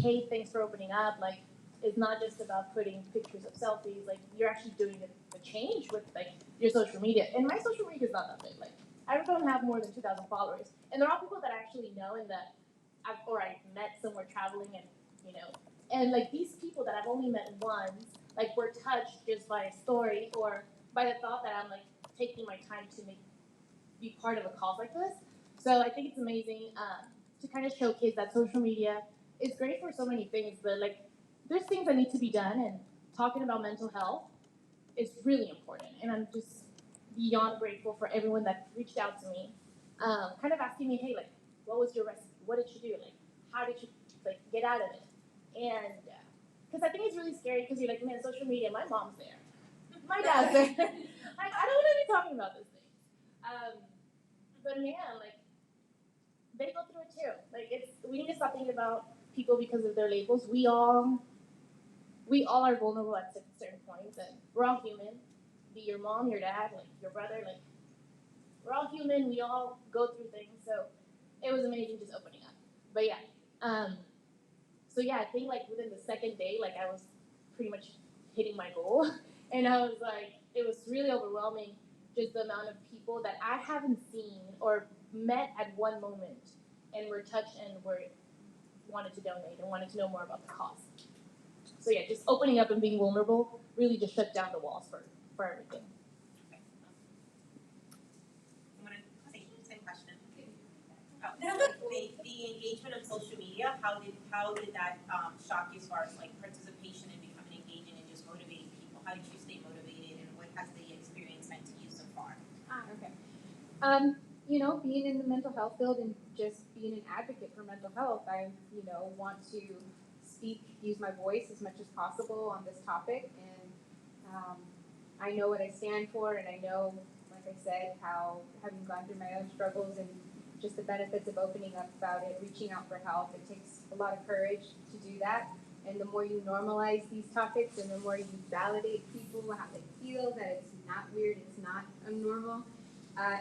"Hey, thanks for opening up. Like, it's not just about putting pictures of selfies. Like, you're actually doing the change with like your social media." And my social media is not that big. Like, I don't have more than 2,000 followers, and they're all people that I actually know and that I've met somewhere traveling, and like these people that I've only met once, like were touched just by a story or by the thought that I'm like taking my time to be part of a cause like this. So I think it's amazing to kind of showcase that social media is great for so many things, but like there's things that need to be done, and talking about mental health is really important. And I'm just beyond grateful for everyone that reached out to me, kind of asking me, hey, like, what was your recipe? What did you do? Like, how did you like get out of it? And because I think it's really scary, because you're like, man, social media, my mom's there, my dad's there. I don't want to be talking about this thing. But man, like, they go through it too. Like, we need to stop thinking about people because of their labels. We all are vulnerable at certain points, and we're all human. Be your mom, your dad, like your brother, like we're all human. We all go through things. So it was amazing just opening up. But yeah, so yeah, I think like within the second day, like I was pretty much hitting my goal, and I was like, it was really overwhelming, just the amount of people that I haven't seen or met at one moment, and were touched and wanted to donate and wanted to know more about the cause. So yeah, just opening up and being vulnerable really just shut down the walls for everything. Same question. The engagement of social media, how did that shock you as far as like participation and becoming engaging and just motivating people? How did you stay motivated, and what has the experience meant to you so far? Okay. Being in the mental health field and just being an advocate for mental health, I, want to use my voice as much as possible on this topic. And I know what I stand for, and I know, like I said, how having gone through my own struggles and just the benefits of opening up about it, reaching out for help. It takes a lot of courage to do that. And the more you normalize these topics and the more you validate people, how they feel, that it's not weird, it's not abnormal,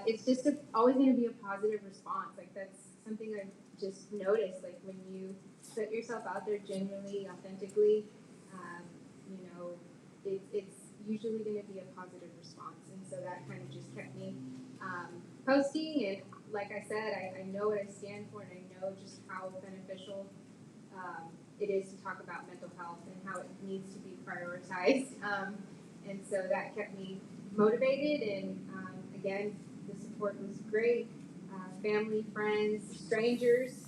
it's just always going to be a positive response. Like, that's something I've just noticed. Like, when you put yourself out there genuinely, authentically, it's usually going to be a positive response. And so that kind of just kept me posting. And like I said, I know what I stand for, and I know just how beneficial it is to talk about mental health and how it needs to be prioritized. And so that kept me motivated. And again, the support was great. family, friends, strangers,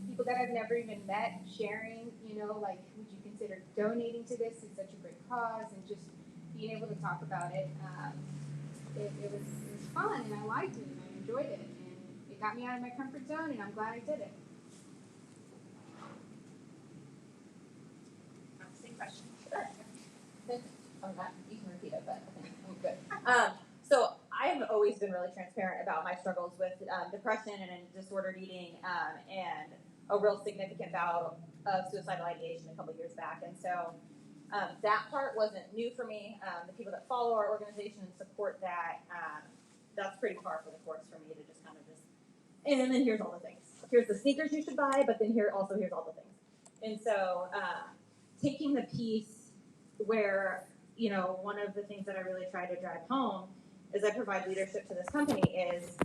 people that I've never even met, sharing, like, would you consider donating to this? It's such a great cause, and just being able to talk about it. It was fun, and I liked it, and I enjoyed it, and it got me out of my comfort zone, and I'm glad I did it. Same question. Sure. I'm not, you can repeat it, but I think I'm good. So I've always been really transparent about my struggles with depression and disordered eating, and a real significant bout of suicidal ideation a couple years back. And so that part wasn't new for me. The people that follow our organization and support that, that's pretty par for the course for me to just kind of just, and then here's all the things. Here's the sneakers you should buy, but then here's all the things. And so taking the piece where, one of the things that I really try to drive home as I provide leadership to this company is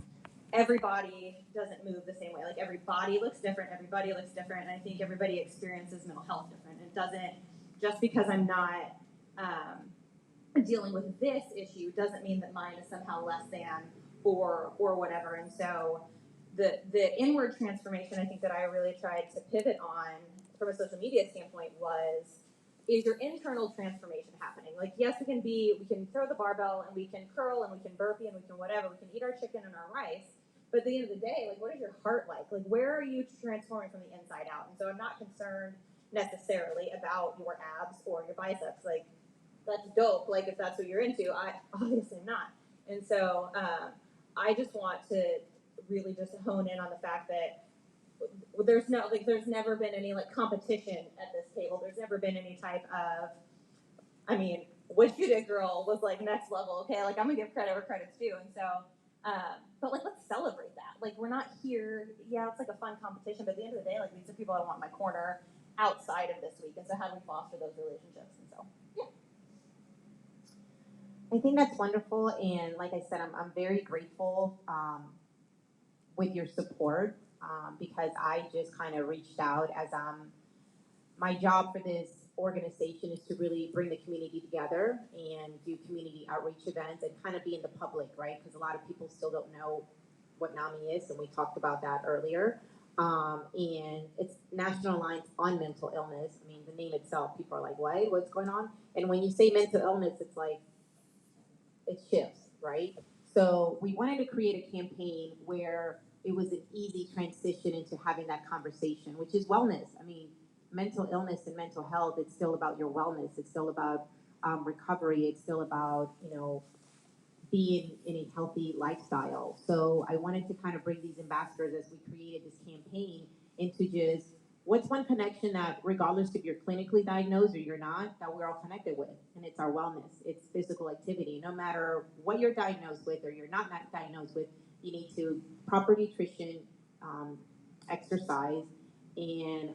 everybody doesn't move the same way. Like, everybody looks different, and I think everybody experiences mental health different. It doesn't, just because I'm not dealing with this issue doesn't mean that mine is somehow less than or whatever. And so the inward transformation I think that I really tried to pivot on from a social media standpoint was, is your internal transformation happening? Like, yes, we can throw the barbell, and we can curl, and we can burpee, and we can whatever, we can eat our chicken and our rice, but at the end of the day, like, what is your heart like? Like, where are you transforming from the inside out? And so I'm not concerned necessarily about your abs or your biceps. Like, that's dope, like, if that's what you're into. I obviously am not. And so I just want to really just hone in on the fact that there's never been any like competition at this table. There's never been any type of, what you did, girl, was like next level. Okay, like, I'm gonna give credit where credit's due. And so, but like, let's celebrate that. Like, we're not here. Yeah, it's like a fun competition, but at the end of the day, like, these are people I want in my corner outside of this week. And so, how do we foster those relationships? And so, yeah. I think that's wonderful, and like I said, I'm very grateful with your support because I just kind of reached out as my job for this organization is to really bring the community together and do community outreach events and kind of be in the public, right? Because a lot of people still don't know what NAMI is, and we talked about that earlier. And it's National Alliance on Mental Illness. I mean, the name itself, people are like, what? What's going on? And when you say mental illness, it's like, it shifts, right? So we wanted to create a campaign where it was an easy transition into having that conversation, which is wellness. I mean, mental illness and mental health, it's still about your wellness. It's still about recovery. It's still about, being in a healthy lifestyle. So I wanted to kind of bring these ambassadors as we created this campaign into just what's one connection that, regardless if you're clinically diagnosed or you're not, that we're all connected with, and it's our wellness. It's physical activity. No matter what you're diagnosed with or you're not diagnosed with, you need to proper nutrition, exercise, and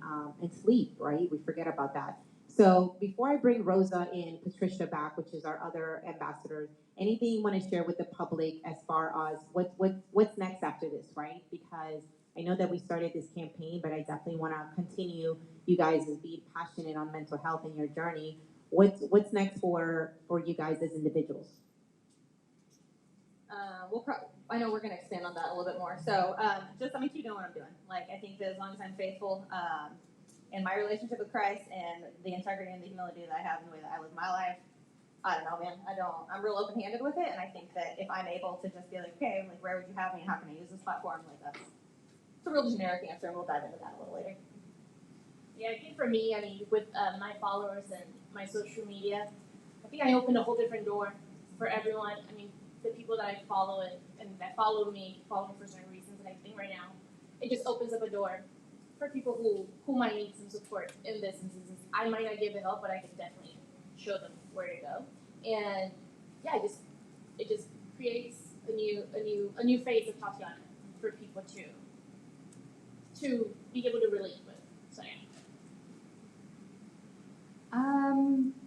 sleep, right? We forget about that. So before I bring Rosa and Patricia back, which is our other ambassadors, anything you want to share with the public as far as what's next after this, right? Because I know that we started this campaign, but I definitely want to continue you guys as being passionate on mental health in your journey. What's next for you guys as individuals? I know we're going to expand on that a little bit more. So just, keep doing what I'm doing. Like, I think that as long as I'm faithful in my relationship with Christ and the integrity and the humility that I have in the way that I live my life, I don't know, man. I'm real open-handed with it, and I think that if I'm able to just be like, okay, like, where would you have me? How can I use this platform? Like, it's a real generic answer, and we'll dive into that a little later. Yeah, I think for me, with my followers and my social media, I think I opened a whole different door for everyone. The people that I follow and that follow me for certain reasons, and I think right now, it just opens up a door for people who might need some support in this instance. I might not give it help, but I can definitely show them where to go. And yeah, it just creates a new phase of Tatiana for people to be able to relate with. So yeah.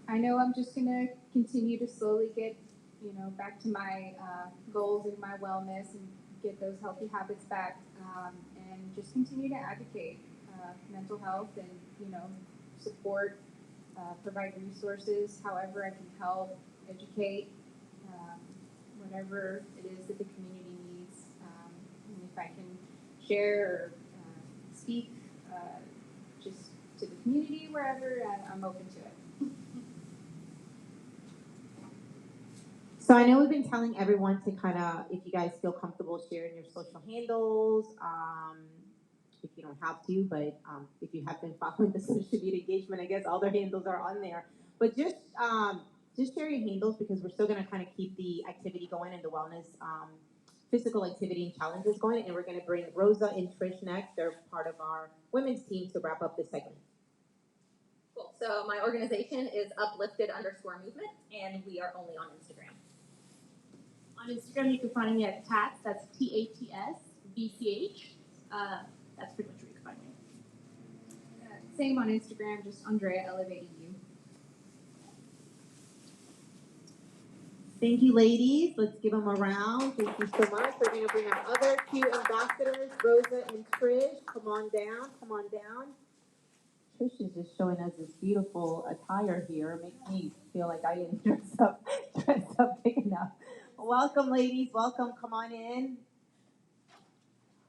I know I'm just gonna continue to slowly get, back to my goals and my wellness and get those healthy habits back, and just continue to advocate mental health and, support, provide resources, however I can help, educate, whatever it is that the community needs. And if if I can share or speak just to the community, wherever, I'm open to it. So I know we've been telling everyone to kind of, if you guys feel comfortable sharing your social handles, if you don't have to, but if you have been following the social media engagement, I guess all their handles are on there. But just share your handles because we're still going to kind of keep the activity going and the wellness, physical activity and challenges going. And we're going to bring Rosa and Trish next. They're part of our women's team to wrap up this segment. Cool. So my organization is uplifted_movement, and we are only on Instagram. On Instagram, you can find me at Tats. That's TATSVCH. That's pretty much where you can find me. Same on Instagram, just Andrea Elevated You. Thank you, ladies. Let's give them a round. Thank you so much. We're going to bring our other two ambassadors, Rosa and Trish. Come on down. Come on down. Trish is just showing us this beautiful attire here. It makes me feel like I didn't dress up big enough. Welcome, ladies. Welcome. Come on in.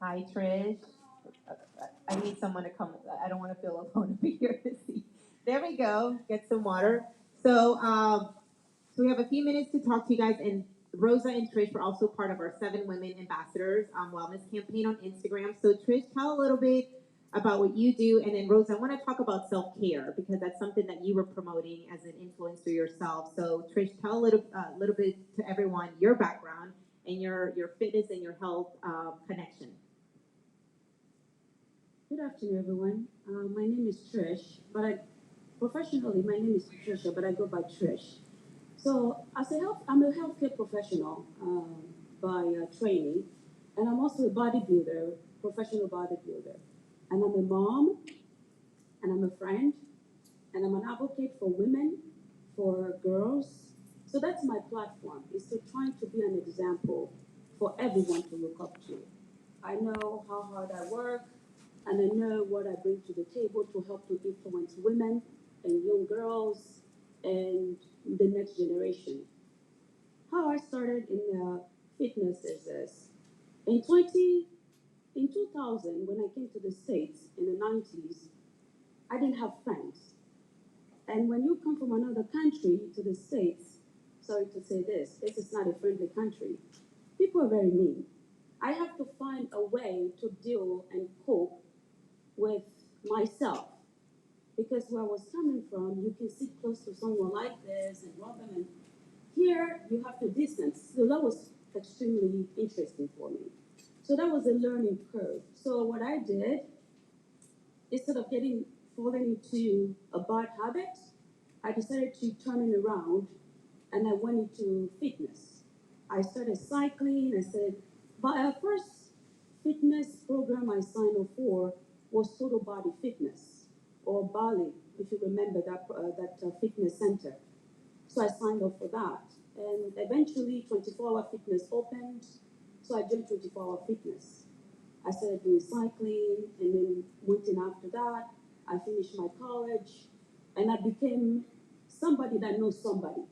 Hi, Trish. I need someone to come. I don't want to feel alone over here to see. There we go. Get some water. So we have a few minutes to talk to you guys. And Rosa and Trish were also part of our 7 Women Ambassadors Wellness campaign on Instagram. So Trish, tell a little bit about what you do. And then Rosa, I want to talk about self-care because that's something that you were promoting as an influencer yourself. So Trish, tell a little bit to everyone your background and your fitness and your health connection. Good afternoon, everyone. My name is Trish, but professionally, my name is Patricia, but I go by Trish. So, I'm a healthcare professional by training, and I'm also a bodybuilder, professional bodybuilder. And I'm a mom, and I'm a friend, and I'm an advocate for women, for girls. So that's my platform, is to try to be an example for everyone to look up to. I know how hard I work, and I know what I bring to the table to help to influence women and young girls and the next generation. How I started in fitness is this. In 2000, when I came to the States in the 90s, I didn't have friends. And when you come from another country to the States, sorry to say this is not a friendly country. People are very mean. I have to find a way to deal and cope with myself. Because where I was coming from, you can sit close to someone like this and rub them, and here you have to distance. So that was extremely interesting for me. So that was a learning curve. So what I did, instead of falling into a bad habit, I decided to turn it around and I went into fitness. I started cycling. But our first fitness program I signed up for was Total Body Fitness, or Bali, if you remember that fitness center. So I signed up for that. And eventually 24-hour fitness opened, so I joined 24-hour fitness. I started doing cycling, and then went in after that. I finished my college, and I became somebody that knows somebody.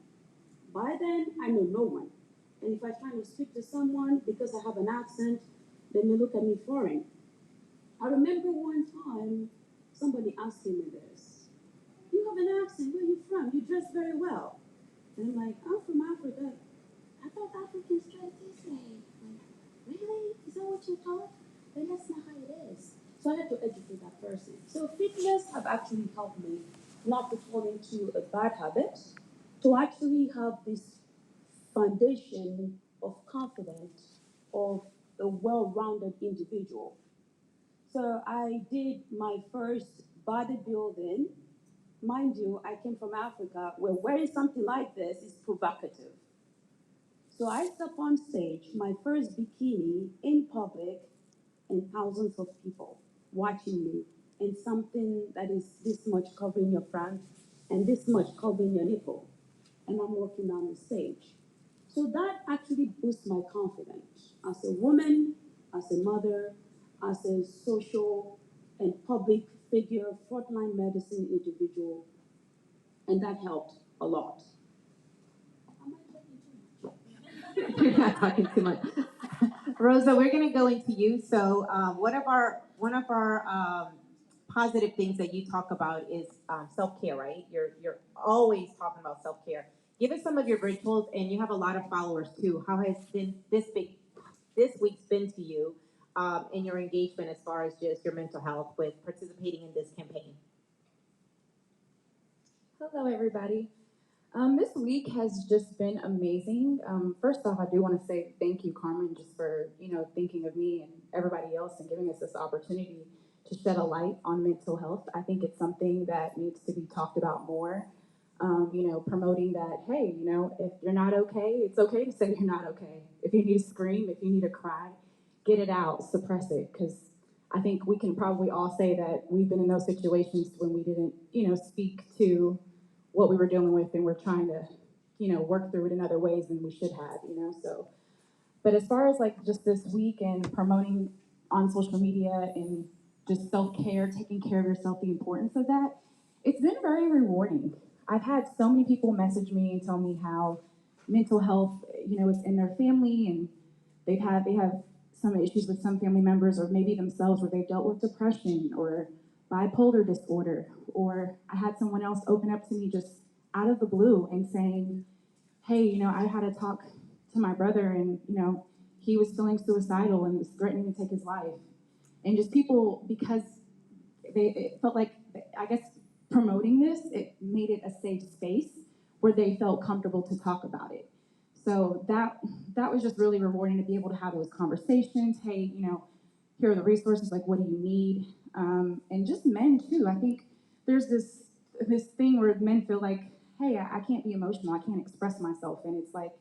By then, I know no one. And if I try to speak to someone, because I have an accent, then they look at me foreign. I remember one time, somebody asking me this. You have an accent, where are you from? You dress very well. And I'm like, I'm from Africa. I thought Africans dress this way. Like, really? Is that what you're taught? Then that's not how it is. So I had to educate that person. So fitness have actually helped me not to fall into a bad habit, to actually have this foundation of confidence of a well-rounded individual. So I did my first bodybuilding. Mind you, I came from Africa where wearing something like this is provocative. So I stepped on stage, my first bikini in public, and thousands of people watching me, and something that is this much covering your front and this much covering your nipple. And I'm walking down the stage. So that actually boosts my confidence as a woman, as a mother, as a social and public figure, frontline medicine individual, and that helped a lot. You're not talking too much. Rosa, we're going to go into you. So one of our positive things that you talk about is self-care, right? You're always talking about self-care. Give us some of your rituals, and you have a lot of followers too. How has this week's been to you in your engagement as far as just your mental health with participating in this campaign? Hello, everybody. This week has just been amazing. First off, I do want to say thank you, Carmen, just for thinking of me and everybody else and giving us this opportunity to shed a light on mental health. I think it's something that needs to be talked about more. Promoting that, hey, if you're not okay, it's okay to say you're not okay. If you need to scream, if you need to cry, get it out, suppress it, because I think we can probably all say that we've been in those situations when we didn't, speak to what we were dealing with, and we're trying to, work through it in other ways than we should have, so. But as far as like just this week and promoting on social media and just self-care, taking care of yourself, the importance of that, it's been very rewarding. I've had so many people message me and tell me how mental health, is in their family, and they have some issues with some family members or maybe themselves where they've dealt with depression or bipolar disorder. Or I had someone else open up to me just out of the blue and saying, hey, I had to talk to my brother, and he was feeling suicidal and was threatening to take his life. And just people, because it felt like, I guess, promoting this, it made it a safe space where they felt comfortable to talk about it. So that was just really rewarding to be able to have those conversations. Hey, here are the resources, like what do you need? And just men too. I think there's this thing where men feel like, hey, I can't be emotional, I can't express myself. And it's like,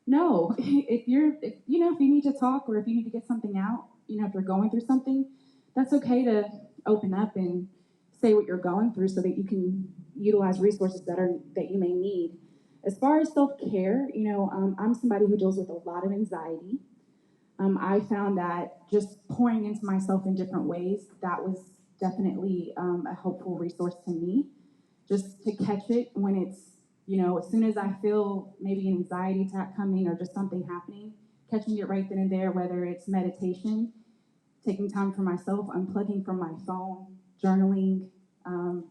no, if you need to talk or if you need to get something out, if you're going through something, that's okay to open up and say what you're going through so that you can utilize resources that you may need. As far as self-care, I'm somebody who deals with a lot of anxiety. I found that just pouring into myself in different ways, that was definitely a helpful resource to me, just to catch it when it's, as soon as I feel maybe an anxiety attack coming or just something happening, catching it right then and there, whether it's meditation, taking time for myself, unplugging from my phone, journaling,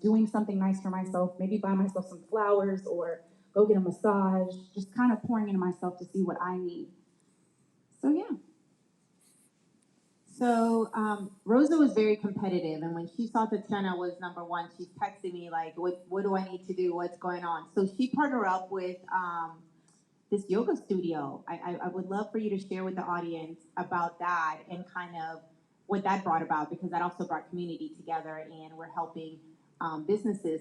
doing something nice for myself, maybe buy myself some flowers or go get a massage, just kind of pouring into myself to see what I need. So yeah. So Rosa was very competitive, and when she saw Tatiana was number one, she texted me like, what do I need to do? What's going on? So she partnered up with this yoga studio. I would love for you to share with the audience about that and kind of what that brought about, because that also brought community together, and we're helping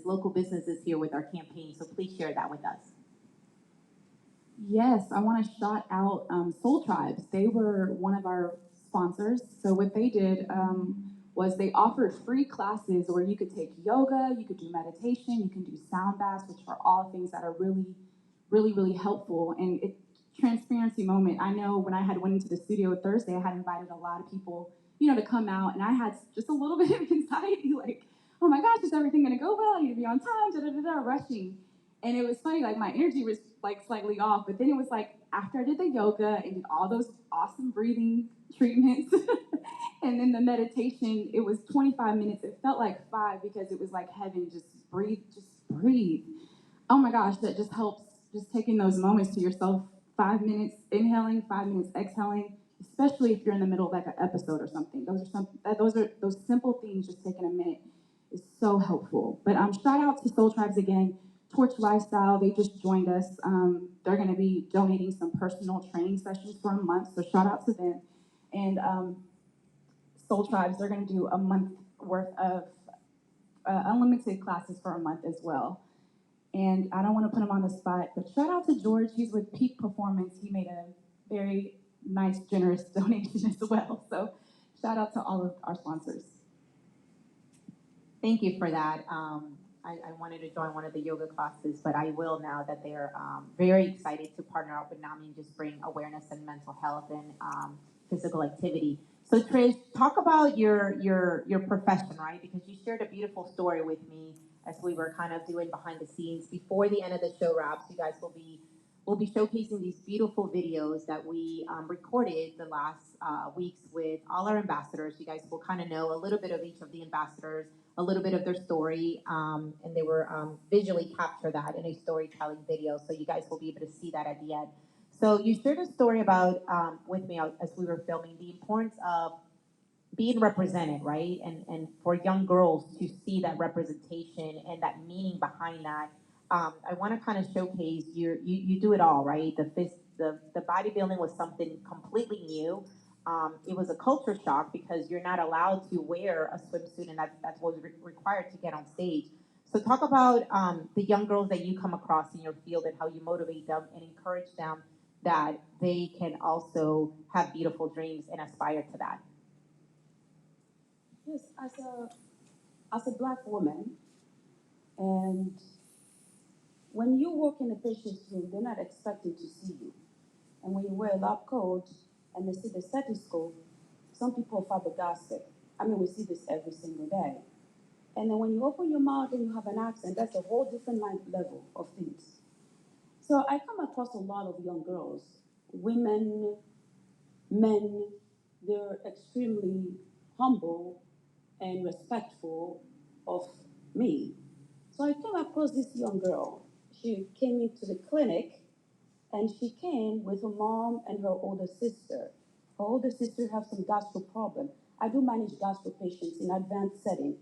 local businesses here with our campaign. So please share that with us. Yes, I want to shout out Soul Tribes. They were one of our sponsors. So what they did was they offered free classes where you could take yoga, you could do meditation, you can do sound baths, which are all things that are really, really, really helpful. And transparency moment. I know when I had went into the studio Thursday, I had invited a lot of people, to come out, and I had just a little bit of anxiety, like, oh my gosh, is everything gonna go well? I need to be on time, rushing. And it was funny, like my energy was like slightly off, but then it was like after I did the yoga and did all those awesome breathing treatments and then the meditation, it was 25 minutes. It felt like 5 because it was like heaven, just breathe. Oh my gosh, that just helps, just taking those moments to yourself, 5 minutes inhaling, 5 minutes exhaling, especially if you're in the middle of like an episode or something. Those simple things, just taking a minute is so helpful. But shout out to Soul Tribes again. Torch Lifestyle, they just joined us. They're going to be donating some personal training sessions for a month, so shout out to them. And Soul Tribes, they're going to do a month worth of unlimited classes for a month as well. And I don't want to put him on the spot, but shout out to George. He's with Peak Performance. He made a very nice, generous donation as well. So shout out to all of our sponsors. Thank you for that. I wanted to join one of the yoga classes, but I will now that they're very excited to partner up with NAMI and just bring awareness and mental health and physical activity. So Trish, talk about your profession, right? Because you shared a beautiful story with me as we were kind of doing behind the scenes. Before the end of the show wraps, you guys will we'll be showcasing these beautiful videos that we recorded the last weeks with all our ambassadors. You guys will kind of know a little bit of each of the ambassadors, a little bit of their story, and they were visually capture that in a storytelling video. So you guys will be able to see that at the end. So you shared a story about with me as we were filming the importance of being represented, right? And for young girls to see that representation and that meaning behind that. I want to kind of showcase you do it all, right? The bodybuilding was something completely new. It was a culture shock because you're not allowed to wear a swimsuit, and that's what's required to get on stage. So talk about the young girls that you come across in your field and how you motivate them and encourage them that they can also have beautiful dreams and aspire to that. Yes, as a black woman, and when you walk in a patient's room, they're not expecting to see you. And when you wear a lab coat and they see the stethoscope, some people are flabbergasted. I mean, we see this every single day. And then when you open your mouth and you have an accent, that's a whole different level of things. So I come across a lot of young girls, women, men, they're extremely humble and respectful of me. So I came across this young girl. She came into the clinic and she came with her mom and her older sister. Her older sister has some gastro problem. I do manage gastro patients in advanced setting,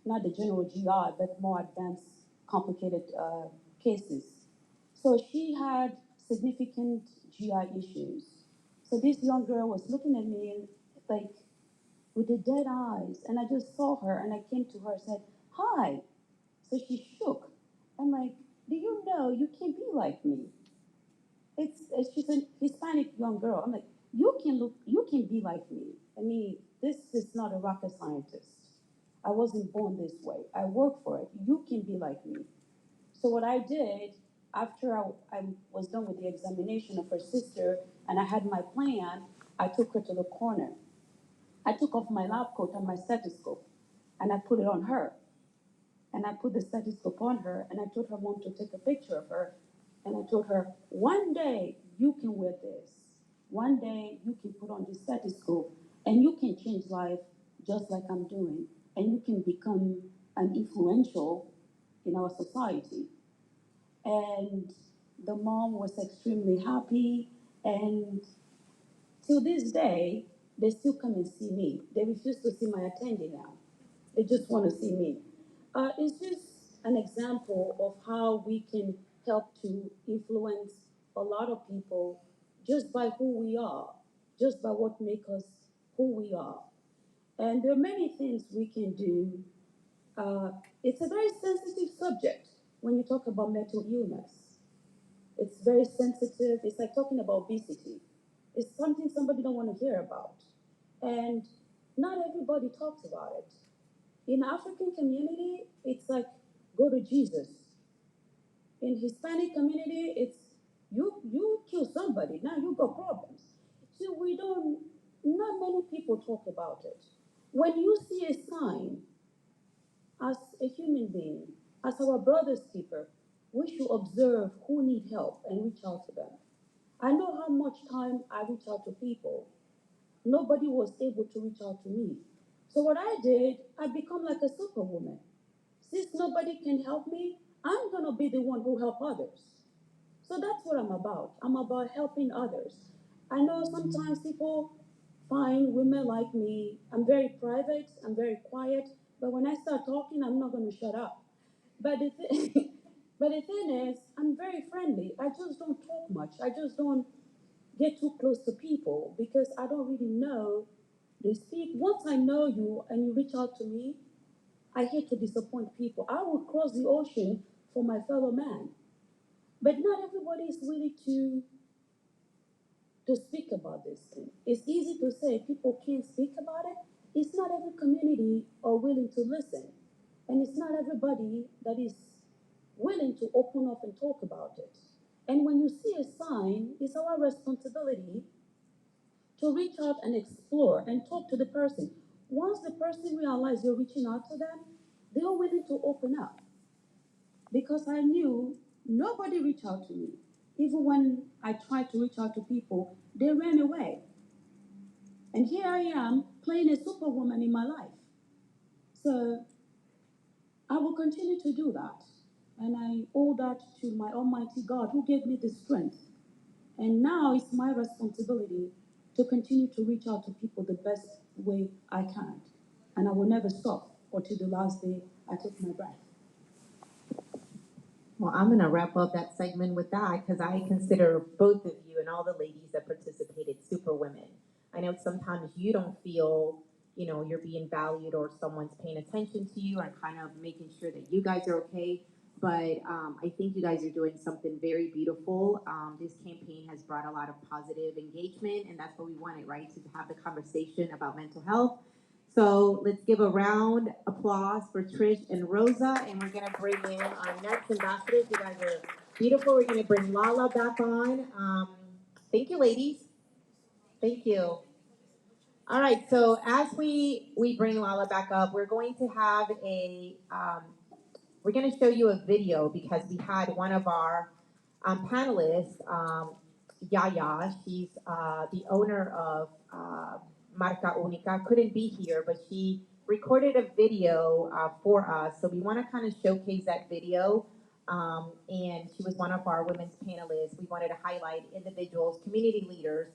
not the general GI, but more advanced, complicated cases. So she had significant GI issues. So this young girl was looking at me like with the dead eyes, and I just saw her and I came to her and said, "Hi." So she shook. I'm like, "Do you know you can't be like me?" She's a Hispanic young girl. I'm like, you can be like me. I mean, this is not a rocket scientist. I wasn't born this way. I work for it. You can be like me. So what I did after I was done with the examination of her sister and I had my plan, I took her to the corner. I took off my lab coat and my stethoscope and I put it on her. And I put the stethoscope on her and I told her mom to take a picture of her. And I told her, one day you can wear this. One day you can put on this stethoscope and you can change life just like I'm doing. And you can become an influential in our society. And the mom was extremely happy. And till this day, they still come and see me. They refuse to see my attendee now. They just want to see me. It's just an example of how we can help to influence a lot of people just by who we are, just by what makes us who we are. And there are many things we can do. It's a very sensitive subject when you talk about mental illness. It's very sensitive. It's like talking about obesity. It's something somebody don't want to hear about. And not everybody talks about it. In African community, it's like go to Jesus. In Hispanic community, it's you kill somebody, now you got problems. So not many people talk about it. When you see a sign as a human being, as our brother's keeper, we should observe who need help and reach out to them. I know how much time I reach out to people. Nobody was able to reach out to me. So what I did, I become like a superwoman. Since nobody can help me, I'm gonna be the one who help others. So that's what I'm about. I'm about helping others. I know sometimes people find women like me. I'm very private, I'm very quiet, but when I start talking, I'm not gonna shut up. But but the thing is, I'm very friendly. I just don't talk much. I just don't get too close to people because I don't really know they speak. Once I know you and you reach out to me, I hate to disappoint people. I will cross the ocean for my fellow man. But not everybody is willing to speak about this thing. It's easy to say people can't speak about it. It's not every community are willing to listen. And it's not everybody that is willing to open up and talk about it. And when you see a sign, it's our responsibility to reach out and explore and talk to the person. Once the person realizes you're reaching out to them, they are willing to open up. Because I knew nobody reached out to me. Even when I tried to reach out to people, they ran away. And here I am playing a superwoman in my life. So I will continue to do that. And I owe that to my Almighty God who gave me the strength. And now it's my responsibility to continue to reach out to people the best way I can. And I will never stop until the last day I take my breath. Well, I'm going to wrap up that segment with that because I consider both of you and all the ladies that participated super women. I know sometimes you don't feel, you're being valued or someone's paying attention to you and kind of making sure that you guys are okay. But I think you guys are doing something very beautiful. This campaign has brought a lot of positive engagement, and that's what we wanted, right? To have the conversation about mental health. So let's give a round applause for Trish and Rosa, and we're gonna bring in our next ambassadors. You guys are beautiful. We're gonna bring Lala back on. Thank you, ladies. Thank you. All right, so as we bring Lala back up, we're going to have we're going to show you a video because we had one of our panelists, Yaya. She's the owner of Marca Única. Couldn't be here, but she recorded a video for us. So we want to kind of showcase that video. And she was one of our women's panelists. We wanted to highlight individuals, community leaders,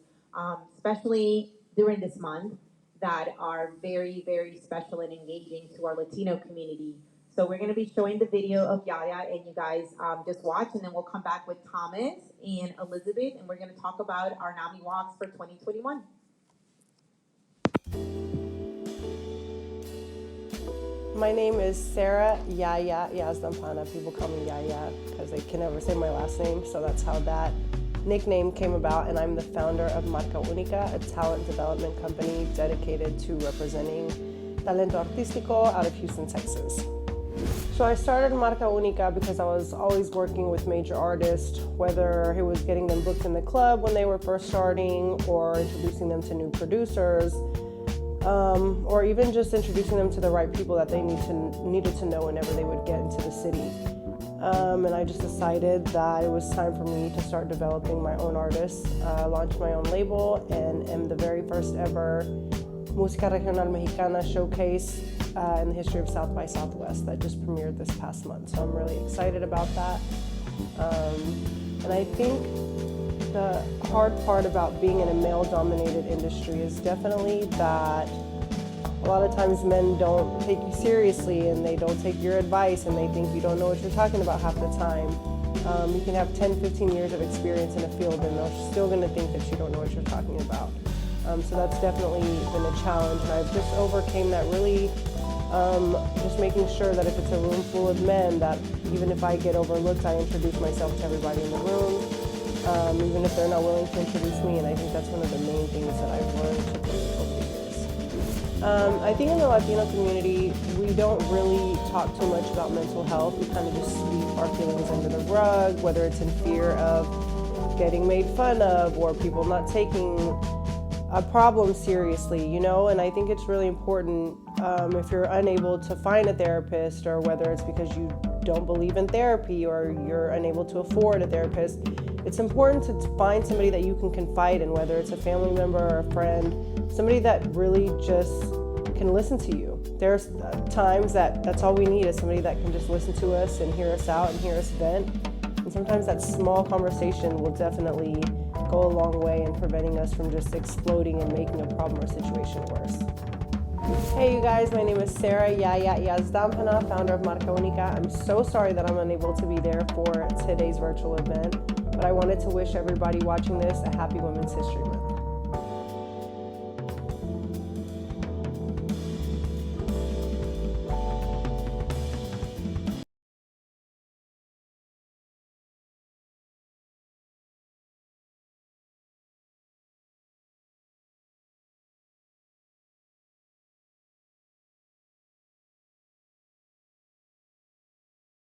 especially during this month, that are very, very special and engaging to our Latino community. So we're going to be showing the video of Yaya, and you guys just watch, and then we'll come back with Thomas and Elizabeth, and we're going to talk about our NAMI walks for 2021. My name is Sarah Yaya Yazdampana. People call me Yaya because they can never say my last name, so that's how that nickname came about. And I'm the founder of Marca Única, a talent development company dedicated to representing talento artístico out of Houston, Texas. So I started Marca Única because I was always working with major artists, whether it was getting them booked in the club when they were first starting, or introducing them to new producers, or even just introducing them to the right people that they needed to know whenever they would get into the city. And I just decided that it was time for me to start developing my own artists, launch my own label, and am the very first ever Música Regional Mexicana showcase in the history of South by Southwest that just premiered this past month. So I'm really excited about that. And I think the hard part about being in a male-dominated industry is definitely that a lot of times men don't take you seriously, and they don't take your advice, and they think you don't know what you're talking about half the time. You can have 10, 15 years of experience in a field, and they're still going to think that you don't know what you're talking about. So that's definitely been a challenge, and I've just overcame that really just making sure that if it's a room full of men, that even if I get overlooked, I introduce myself to everybody in the room, even if they're not willing to introduce me, and I think that's one of the main things that I've learned to do over the years. I think in the Latino community, we don't really talk too much about mental health. We kind of just sweep our feelings under the rug, whether it's in fear of getting made fun of or people not taking a problem seriously, and I think it's really important if you're unable to find a therapist, or whether it's because you don't believe in therapy or you're unable to afford a therapist, it's important to find somebody that you can confide in, whether it's a family member or a friend, somebody that really just can listen to you. There's times that's all we need, is somebody that can just listen to us and hear us out and hear us vent. And sometimes that small conversation will definitely go a long way in preventing us from just exploding and making a problem or situation worse. Hey you guys, my name is Sarah Yaya Yazdampana, founder of Marca Única. I'm so sorry that I'm unable to be there for today's virtual event, but I wanted to wish everybody watching this a happy Women's History Month.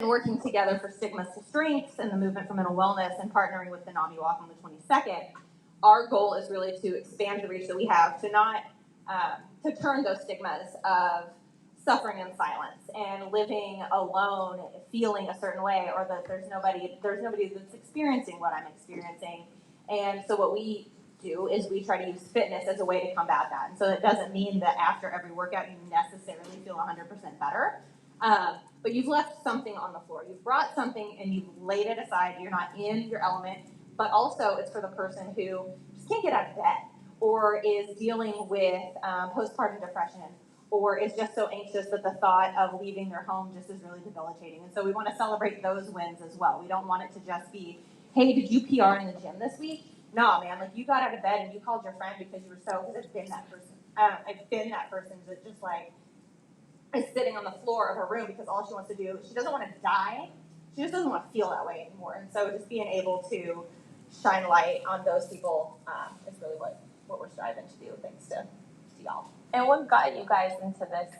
Working together for Stigmas to Strengths and the Movement for Mental Wellness, and partnering with the NAMI Walk on the 22nd, our goal is really to expand the reach that we have, to not to turn those stigmas of suffering in silence and living alone, feeling a certain way, or that there's nobody that's experiencing what I'm experiencing. And so what we do is we try to use fitness as a way to combat that. And so it doesn't mean that after every workout you necessarily feel 100% better. But you've left something on the floor. You've brought something and you've laid it aside. You're not in your element. But also it's for the person who just can't get out of bed, or is dealing with postpartum depression, or is just so anxious that the thought of leaving their home just is really debilitating. And so we want to celebrate those wins as well. We don't want it to just be, hey, did you PR in the gym this week? No, man, like you got out of bed and you called your friend because you were so, because I've been that person. I've been that person that just like is sitting on the floor of her room because all she wants to do, she doesn't want to die. She just doesn't want to feel that way anymore. And so just being able to shine light on those people is really what we're striving to do, thanks to y'all. And what got you guys into this?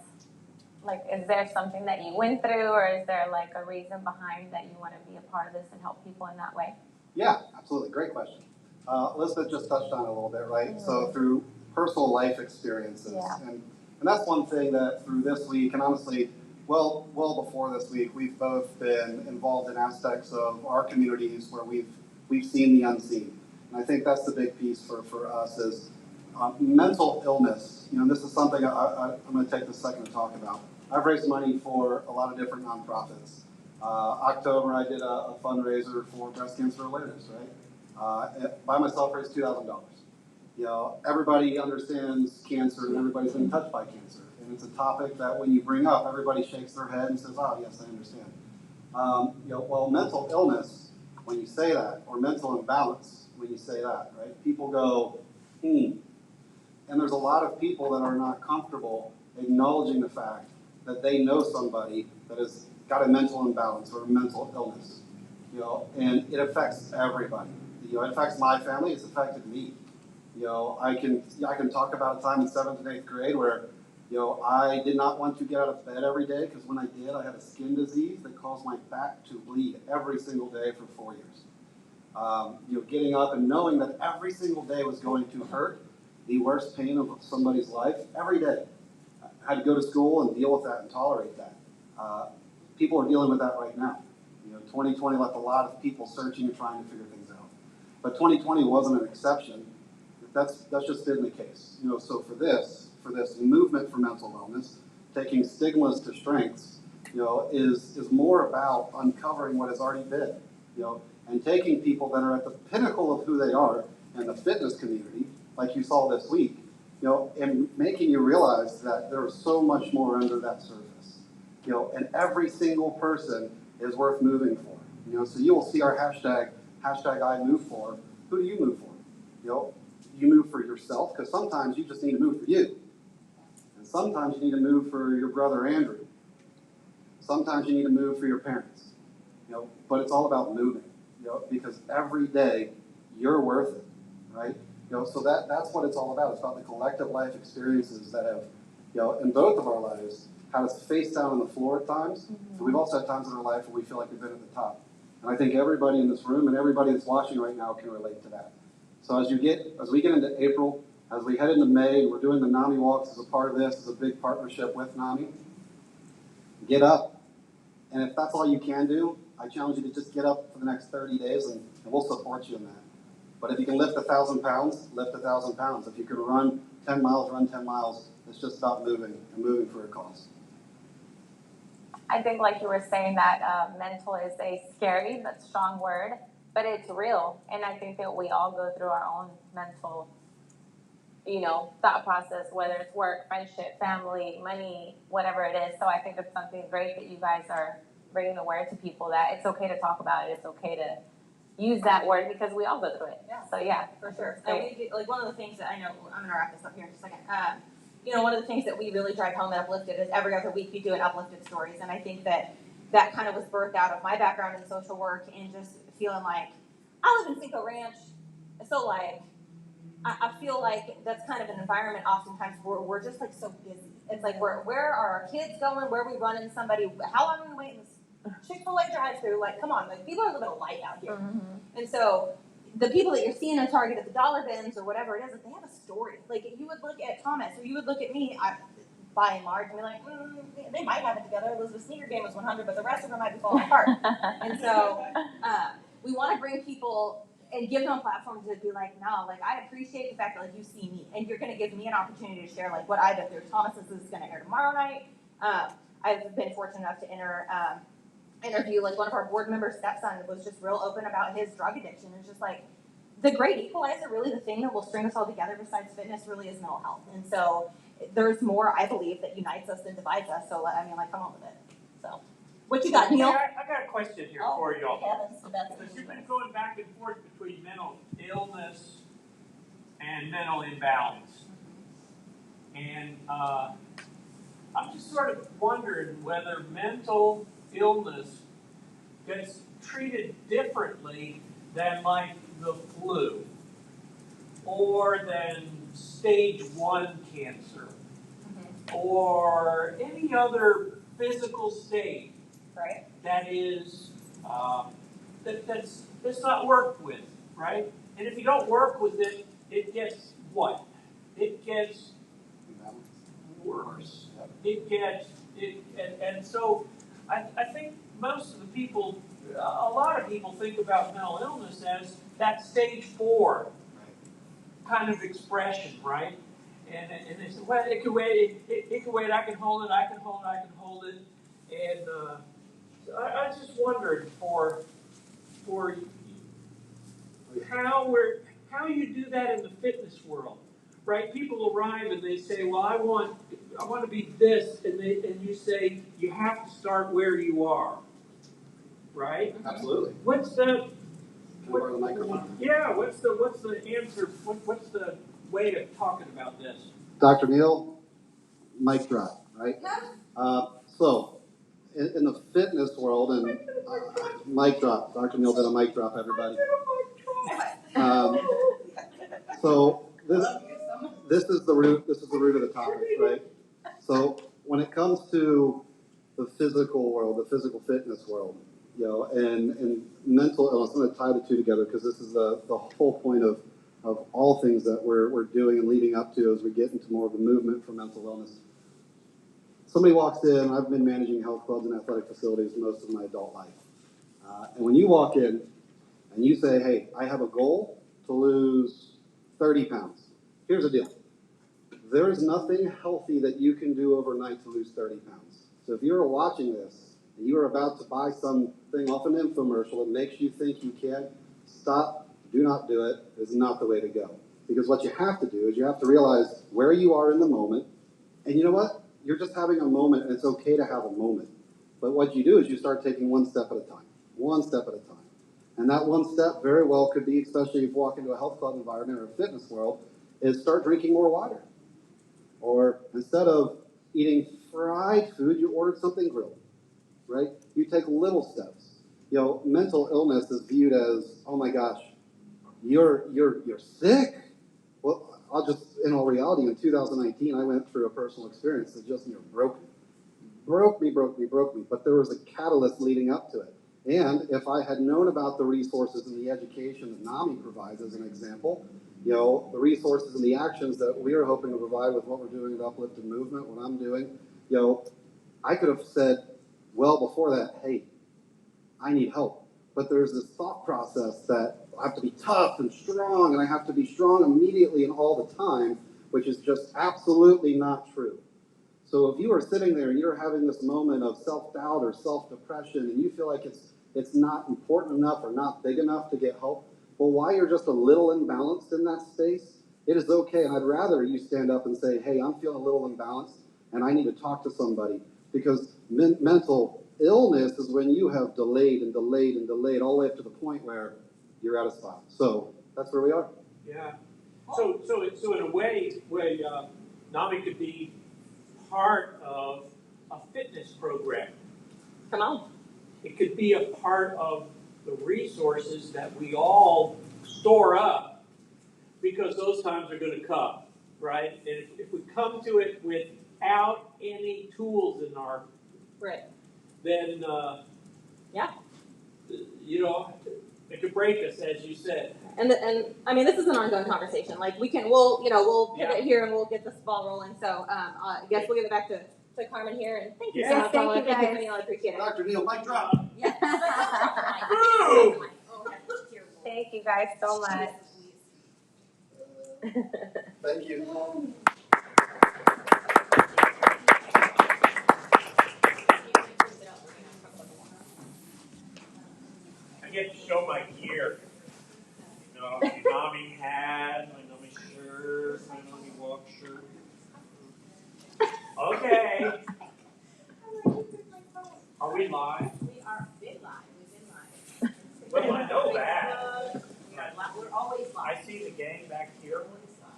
Like, is there something that you went through, or is there like a reason behind that you want to be a part of this and help people in that way? Yeah, absolutely. Great question. Elizabeth just touched on it a little bit, right? Mm-hmm. So through personal life experiences. Yeah. And that's one thing that through this week, and honestly, well before this week, we've both been involved in aspects of our communities where we've seen the unseen. And I think that's the big piece for us is mental illness. You know, this is something I'm going to take this second to talk about. I've raised money for a lot of different nonprofits. October, I did a fundraiser for breast cancer awareness, right? By myself, raised $2,000. You know, everybody understands cancer and everybody's been touched by cancer. And it's a topic that when you bring up, everybody shakes their head and says, oh, yes, I understand. You know, well, mental illness, when you say that, or mental imbalance, when you say that, right? People go, And there's a lot of people that are not comfortable acknowledging the fact that they know somebody that has got a mental imbalance or a mental illness, you know, and it affects everybody. You know, it affects my family. It's affected me. You know, I can talk about a time in 7th and 8th grade where, you know, I did not want to get out of bed every day because when I did, I had a skin disease that caused my back to bleed every single day for 4 years. You know, getting up and knowing that every single day was going to hurt, the worst pain of somebody's life, every day. I had to go to school and deal with that and tolerate that. People are dealing with that right now. You know, 2020 left a lot of people searching and trying to figure things out. But 2020 wasn't an exception. That's just been the case. You know, so for this movement for mental wellness, taking stigmas to strengths, you know, is more about uncovering what has already been, you know, and taking people that are at the pinnacle of who they are in the fitness community, like you saw this week, you know, and making you realize that there is so much more under that surface, you know, and every single person is worth moving for, you know. So you will see our hashtag I move for. Who do you move for? You know, you move for yourself because sometimes you just need to move for you, and sometimes you need to move for your brother Andrew. Sometimes you need to move for your parents, you know. But it's all about moving, you know, because every day you're worth it, right? You know, so that's what it's all about. It's about the collective life experiences that have, you know, in both of our lives, had us face down on the floor at times. Mm-hmm. But we've also had times in our life where we feel like we've been at the top. And I think everybody in this room and everybody that's watching right now can relate to that. So as we get into April, as we head into May, we're doing the NAMI walks as a part of this, as a big partnership with NAMI. Get up. And if that's all you can do, I challenge you to just get up for the next 30 days and we'll support you in that. But if you can lift 1,000 pounds, lift 1,000 pounds. If you can run 10 miles, run 10 miles. It's just about moving and moving for a cause. I think, like you were saying, that mental is a scary but strong word, but it's real. And I think that we all go through our own mental, you know, thought process, whether it's work, friendship, family, money, whatever it is. So I think it's something great that you guys are bringing the word to people that it's okay to talk about it. It's okay to use that word because we all go through it. Yeah. So yeah, for sure. And we, like, one of the things that I know, I'm going to wrap this up here in just a second. You know, one of the things that we really drive home at Uplifted is every other week we do an Uplifted Stories. And I think that kind of was birthed out of my background in social work and just feeling like I live in Cinco Ranch. So like, I feel like that's kind of an environment oftentimes where we're just like so busy. It's like, where are our kids going? Where are we running somebody? How long are we waiting this Chick-fil-A drive-through? Like, come on, like people are living a life out here. Mm-hmm. And so the people that you're seeing on Target at the dollar bins or whatever it is, they have a story. Like, you would look at Thomas or you would look at me. by and large, and be like, they might have it together. Elizabeth's sneaker game is 100, but the rest of them might be falling apart. And so we want to bring people and give them a platform to be like, no, like I appreciate the fact that like you see me, and you're going to give me an opportunity to share like what I've been through. Thomas's is going to air tomorrow night. I've been fortunate enough to interview like one of our board members' stepson that was just real open about his drug addiction. It's just like the great equalizer, really the thing that will string us all together besides fitness really is mental health. And so there's more, I believe, that unites us than divides us. So I mean, like, come on with it. So what you got, Neil? I got a question here for y'all. Because you've been going back and forth between mental illness and mental imbalance. And I'm just sort of wondering whether mental illness gets treated differently than like the flu or than stage 1 cancer or any other physical state that is that's not worked with, right? And if you don't work with it, it gets what? It gets worse. It gets and so I think most of the people, a lot of people think about mental illness as that stage 4 kind of expression, right? And they say, well, it can wait, it can wait, I can hold it, I can hold it. And so I was just wondering for how you do that in the fitness world, right? People arrive and they say, well, I want to be this, and you say you have to start where you are, right? Absolutely. What's the Can I borrow the microphone? Yeah, what's the answer? What's the way of talking about this? Dr. Neal, mic drop, right? So, in the fitness world, and mic drop. Dr. Neal did a mic drop, everybody. So this is the root. This is the root of the topic, right? So when it comes to the physical world, the physical fitness world, you know, and mental illness, I'm going to tie the two together because this is the whole point of all things that we're doing and leading up to as we get into more of the movement for mental illness. Somebody walks in, I've been managing health clubs and athletic facilities most of my adult life. And when you walk in and you say, hey, I have a goal to lose 30 pounds. Here's the deal. There is nothing healthy that you can do overnight to lose 30 pounds. So if you're watching this and you are about to buy something off an infomercial that makes you think you can, stop, do not do it. It's not the way to go. Because what you have to do is you have to realize where you are in the moment. And you know what? You're just having a moment, and it's okay to have a moment. But what you do is you start taking one step at a time. One step at a time. And that one step very well could be, especially if you walk into a health club environment or a fitness world, is start drinking more water. Or instead of eating fried food, you ordered something grilled, right? You take little steps. You know, mental illness is viewed as, oh my gosh, you're sick. Well, I'll just, in all reality, in 2019, I went through a personal experience that just broke me. Broke me. But there was a catalyst leading up to it. And if I had known about the resources and the education that NAMI provides, as an example, you know, the resources and the actions that we are hoping to provide with what we're doing with Uplifted Movement, what I'm doing, you know, I could have said well before that, hey, I need help. But there's this thought process that I have to be tough and strong, and I have to be strong immediately and all the time, which is just absolutely not true. So if you are sitting there and you're having this moment of self-doubt or self-depression and you feel like it's not important enough or not big enough to get help, well, while you're just a little imbalanced in that space, it is okay. And I'd rather you stand up and say, hey, I'm feeling a little imbalanced and I need to talk to somebody. Because mental illness is when you have delayed all the way up to the point where you're at a spot. So that's where we are. Yeah. So in a way, NAMI could be part of a fitness program. Come on. It could be a part of the resources that we all store up because those times are going to come, right? And if we come to it without any tools in our then yeah, you know, It could break us, as you said. And I mean, this is an ongoing conversation. Like we'll pivot here and we'll get this ball rolling. So I guess we'll give it back to Carmen here. And thank you so much. Thank you, Thank you, guys. Neil. I appreciate it. Dr. Neil, mic drop. Yeah. Thank you guys so much. Thank you. I get to show my gear. You know, my NAMI hat, my NAMI shirt, my NAMI walk shirt. Okay. Are we live? We are big live. We've been live. Well, I know that. We're always live. I see the gang back here. Always live.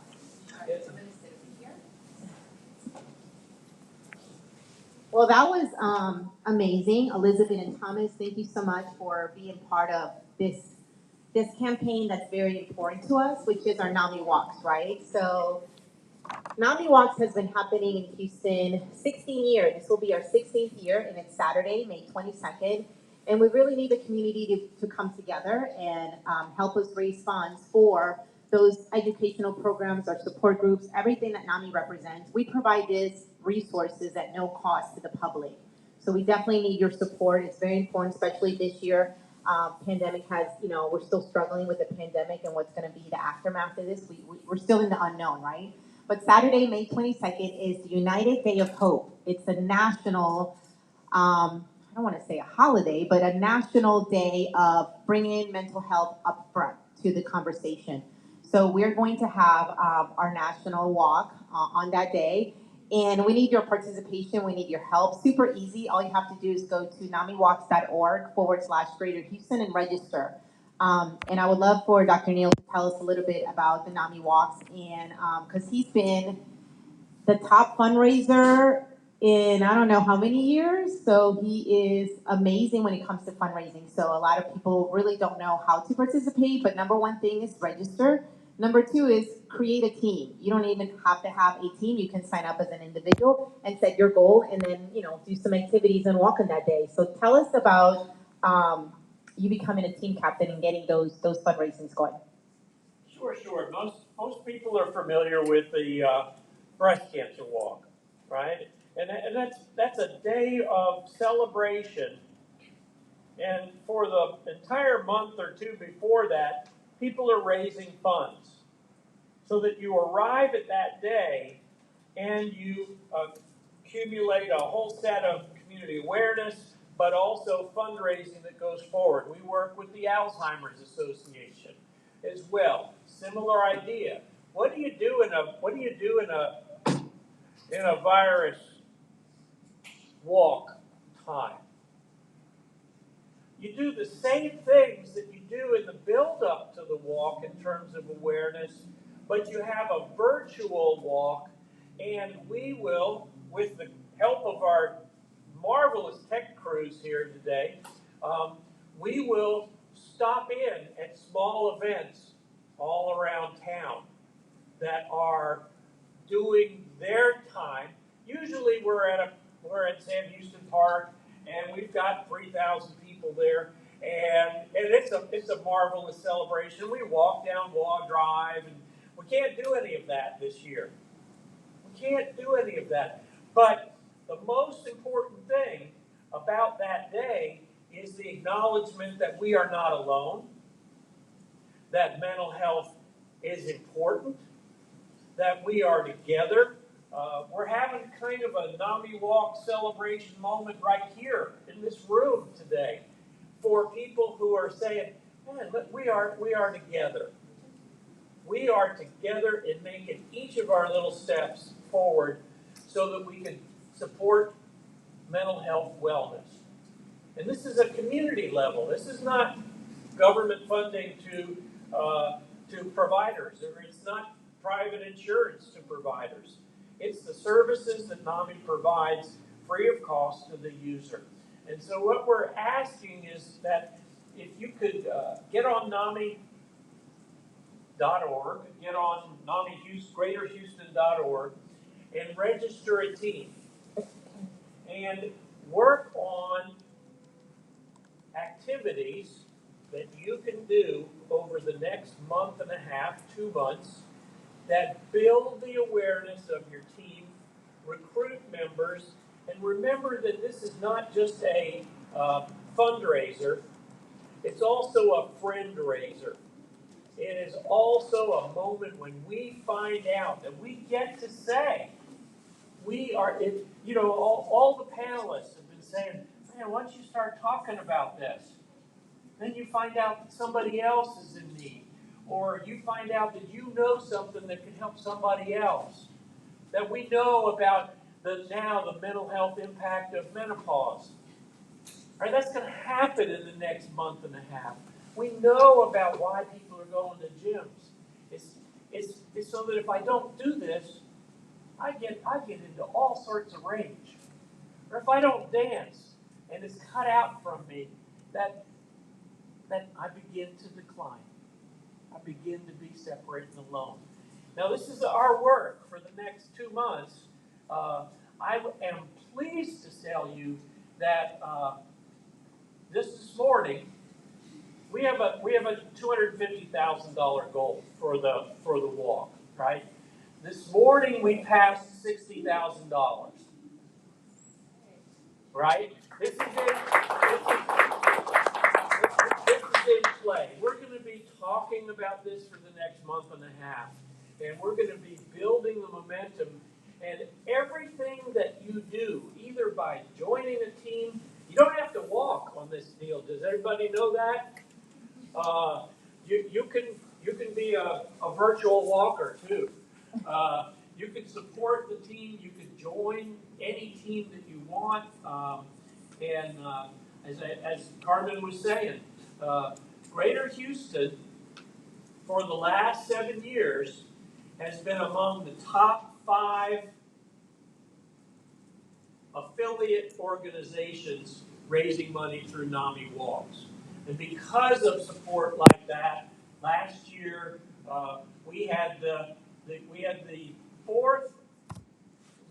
I'm going to sit over here. Well, that was amazing. Elizabeth and Thomas, thank you so much for being part of this campaign that's very important to us, which is our NAMI Walks, right? So NAMI Walks has been happening in Houston 16 years. This will be our 16th year, and it's Saturday, May 22nd. And we really need the community to come together and help us raise funds for those educational programs, our support groups, everything that NAMI represents. We provide these resources at no cost to the public. So we definitely need your support. It's very important, especially this year. Pandemic has, we're still struggling with the pandemic and what's going to be the aftermath of this. We're still in the unknown, right? But Saturday, May 22nd is the United Day of Hope. It's a national, I don't want to say a holiday, but a national day of bringing mental health up front to the conversation. So we're going to have our national walk on that day. And we need your participation. We need your help. Super easy. All you have to do is go to namiwalks.org/Greater Houston and register. And I would love for Dr. Neil to tell us a little bit about the NAMI Walks, and because he's been the top fundraiser in I don't know how many years, so he is amazing when it comes to fundraising. So a lot of people really don't know how to participate, but number one thing is register. Number two is create a team. You don't even have to have a team. You can sign up as an individual and set your goal, and then do some activities and walk on that day. So tell us about you becoming a team captain and getting those fundraisings going. Sure. Most people are familiar with the breast cancer walk, right? And that's a day of celebration. And for the entire month or two before that, people are raising funds so that you arrive at that day and you accumulate a whole set of community awareness, but also fundraising that goes forward. We work with the Alzheimer's Association as well. Similar idea. What do you do in a virus walk time? You do the same things that you do in the build-up to the walk in terms of awareness, but you have a virtual walk, and we will, with the help of our marvelous tech crews here today, we will stop in at small events all around town that are doing their time. Usually we're at Sam Houston Park, and we've got 3,000 people there, and it's a marvelous celebration. We walk down Waugh Drive, and we can't do any of that this year. We can't do any of that. But the most important thing about that day is the acknowledgement that we are not alone, that mental health is important, that we are together. We're having kind of a NAMI Walk celebration moment right here in this room today for people who are saying, man, we are together. We are together in making each of our little steps forward so that we can support mental health wellness. And this is a community level. This is not government funding to providers, or it's not private insurance to providers. It's the services that NAMI provides free of cost to the user. And so what we're asking is that if you could get on NAMI.org, get on NAMI-GreaterHouston.org, and register a team. And work on activities that you can do over the next month and a half, 2 months, that build the awareness of your team, recruit members, and remember that this is not just a fundraiser, it's also a friend raiser. It is also a moment when we find out that we get to say, all the panelists have been saying, man, once you start talking about this, then you find out that somebody else is in need. Or you find out that you know something that can help somebody else. That we know about the mental health impact of menopause. Right, that's going to happen in the next month and a half. We know about why people are going to gyms. It's so that if I don't do this, I get into all sorts of rage. Or if I don't dance and it's cut out from me, that I begin to decline. I begin to be separate and alone. Now this is our work for the next 2 months. I am pleased to tell you that this morning we have a $250,000 goal for the walk, right? This morning we passed $60,000, right? This is in play. We're going to be talking about this for the next month and a half, and we're going to be building the momentum. And everything that you do, either by joining a team, you don't have to walk on this deal. Does everybody know that? You can be a virtual walker too. You can support the team. You can join any team that you want. As Carmen was saying, Greater Houston for the last 7 years has been among the top 5 affiliate organizations raising money through NAMI Walks. And because of support like that, last year we had the 4th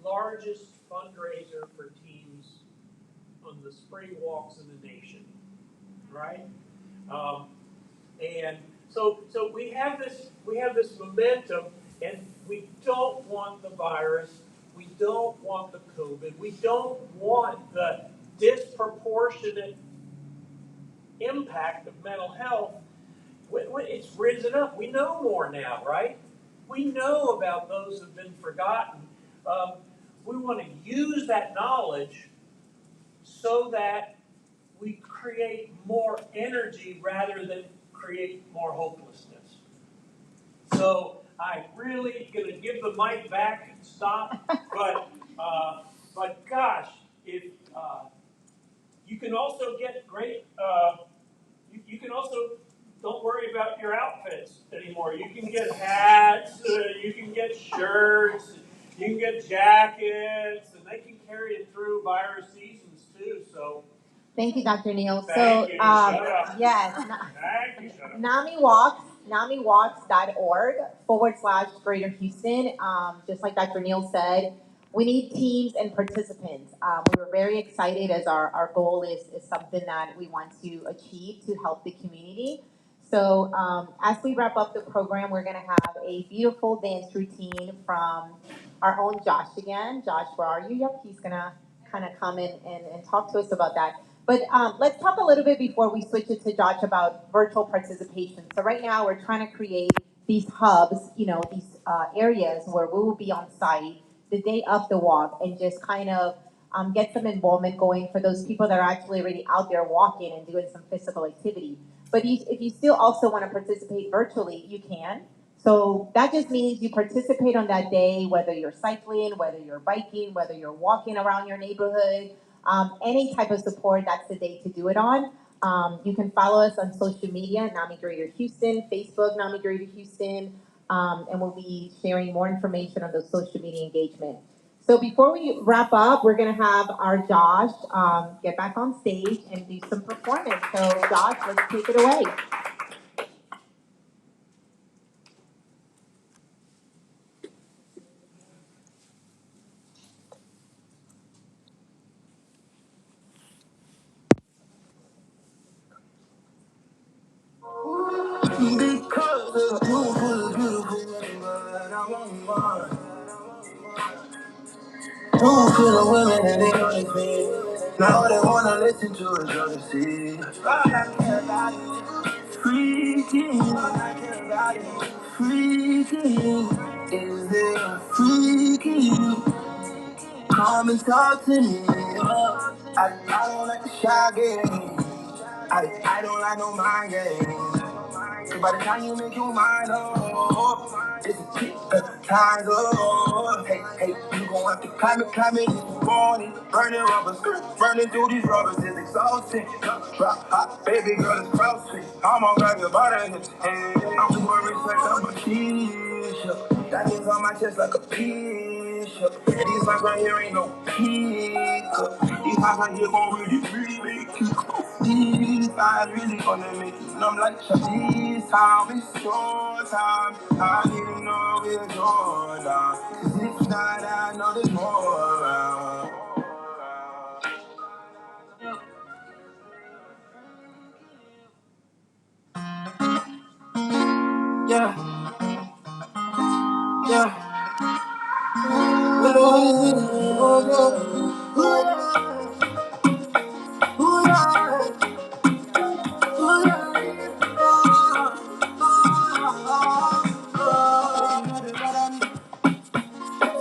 largest fundraiser for teams on the spring walks in the nation, right? And so we have this momentum, and we don't want the virus. We don't want the COVID. We don't want the disproportionate impact of mental health. It's risen up. We know more now, right? We know about those who've been forgotten. We want to use that knowledge so that we create more energy rather than create more hopelessness. So I'm really going to give the mic back and stop. But gosh, if you can also get great. You can also don't worry about your outfits anymore. You can get hats. You can get shirts. You can get jackets, and they can carry it through virus seasons too. So. Thank you, Dr. Neal. Thank you. Yes, Thank you. NAMI Walks, NAMIWalks.org/Greater Houston. Just like Dr. Neal said, we need teams and participants. We were very excited as our goal is something that we want to achieve to help the community. So as we wrap up the program, we're going to have a beautiful dance routine from our own Josh again. Josh, where are you? Yep, he's going to kind of come in and talk to us about that. But let's talk a little bit before we switch it to Josh about virtual participation. So right now we're trying to create these hubs, these areas where we will be on site the day of the walk and just kind of get some involvement going for those people that are actually already out there walking and doing some physical activity. But if you still also want to participate virtually, you can. So that just means you participate on that day, whether you're cycling, whether you're biking, whether you're walking around your neighborhood, any type of support, that's the day to do it on. You can follow us on social media, NAMI Greater Houston, Facebook, NAMI Greater Houston, and we'll be sharing more information on those social media engagement. So before we wrap up, we're going to have our Josh get back on stage and do some performance. So Josh, let's take it away. do to the women and they notice me. Now they wanna listen to a jealousy. All I care about is freaking. All I care about is freaking. Is there freaking? Come and talk to me. I don't like the shy game. I don't like no mind games. So by the time you make your mind up, it's a tick, time's up. Hey, hey, you gon' have to climb it if you want it. Burning rubbers, burning through these rubbers is exhausting. Rock, hot, baby girl, it's crossfit. I'm on grab your body and hips. I'm super rich like I'm a Keisha. That means on my chest like a peach. These lines right here ain't no peak. These lines right here gon' really make you. These eyes really gonna make you numb like this time is your time. I need to know it's your time. 'Cause if not, I know there's more around. Yeah, yeah.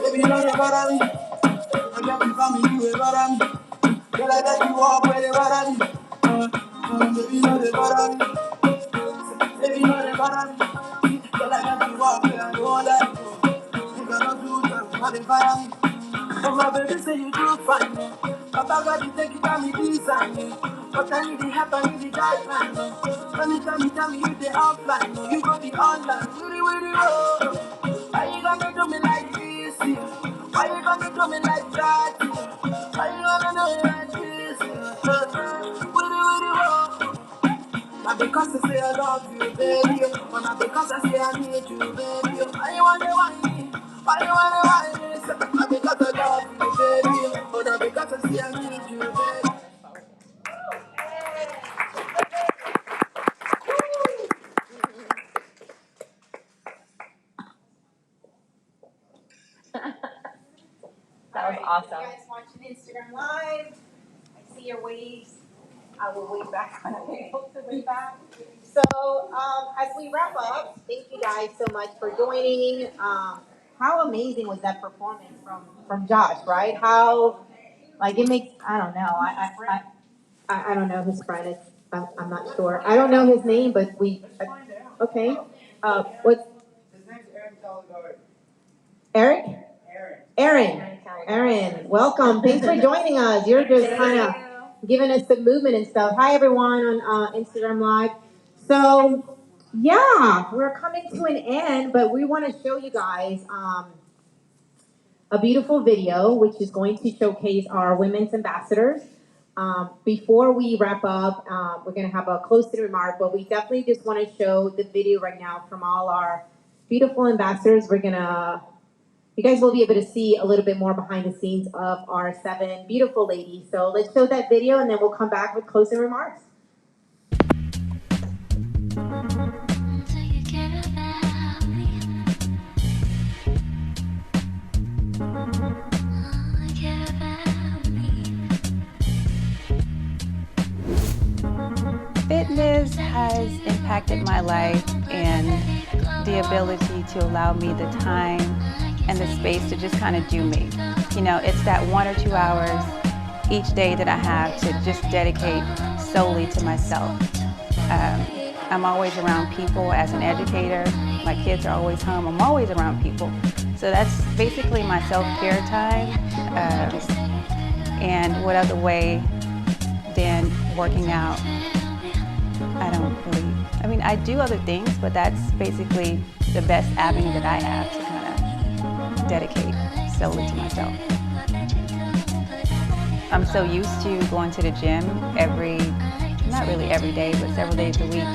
Baby, you know they bother me. I got you from me, you ain't bother me. Girl, I let you walk where they bother me. Baby, you know they bother me. Baby, you know they bother me. Girl, I got you walk where I don't like you. If I don't do them, why they bother me? Oh, my baby say you do fine. Papa God, you take it on me design. But I need the help, I need the guideline. Tell me you the offline. You go the online. Really, oh. Why you gonna do me like this? Why you gonna do me like that? Why you gonna do me like this? Really, not because I say I love you, baby. But not because I say I need you, baby. Why you wanna whine me? Why you wanna whine me? Not because I love you, baby. But not because I say I need you, baby. That was awesome. You guys watching Instagram Live. I see your waves. I will wave back when I'm able to wave back. So as we wrap up, thank you guys so much for joining. How amazing was that performance from Josh, right? How, like, it makes, I don't know. I don't know his friend. I'm not sure. I don't know his name, but okay. What's his name's Eric? Aaron, welcome. Thanks for joining us. You're just kind of giving us some movement and stuff. Hi, everyone on Instagram Live. So, yeah, we're coming to an end, but we want to show you guys a beautiful video, which is going to showcase our women's ambassadors. Before we wrap up, we're going to have a closing remark, but we definitely just want to show the video right now from all our beautiful ambassadors. You guys will be able to see a little bit more behind the scenes of our 7 beautiful ladies. So let's show that video and then we'll come back with closing remarks. Fitness has impacted my life and the ability to allow me the time and the space to just kind of do me. You know, it's that 1 or 2 hours each day that I have to just dedicate solely to myself. I'm always around people as an educator. My kids are always home. I'm always around people. So that's basically my self-care time. And what other way than working out? I do other things, but that's basically the best avenue that I have to kind of dedicate solely to myself. I'm so used to going to the gym not really every day, but several days a week.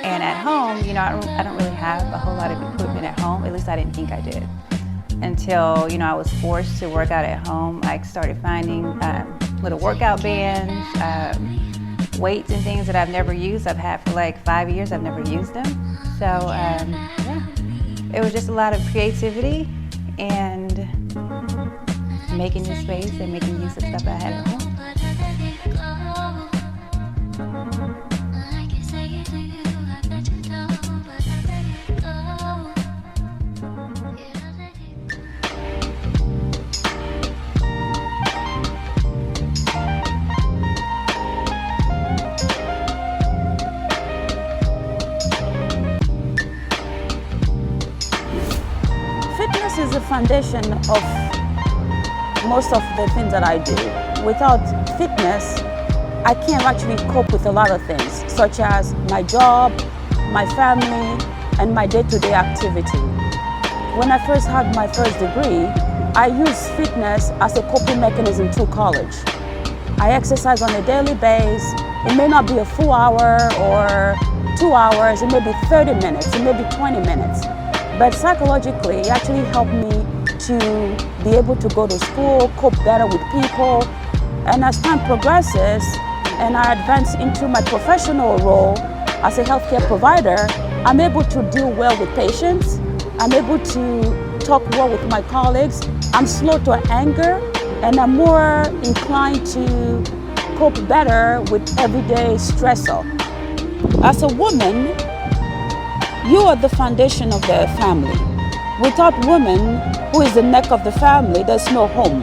And at home, you know, I don't really have a whole lot of equipment at home. At least I didn't think I did. Until, you know, I was forced to work out at home. I started finding little workout bands, weights and things that I've never used. I've had for like 5 years. I've never used them. So yeah, it was just a lot of creativity and making you space and making you step ahead of home. Fitness is the foundation of most of the things that I do. Without fitness, I can't actually cope with a lot of things, such as my job, my family, and my day-to-day activity. When I first had my first degree, I used fitness as a coping mechanism through college. I exercise on a daily basis. It may not be a full hour or 2 hours, it may be 30 minutes, it may be 20 minutes. But psychologically, it actually helped me to be able to go to school, cope better with people. And as time progresses and I advance into my professional role as a healthcare provider, I'm able to deal well with patients. I'm able to talk well with my colleagues. I'm slow to anger, and I'm more inclined to cope better with everyday stressor. As a woman, you are the foundation of the family. Without woman, who is the neck of the family, there's no home.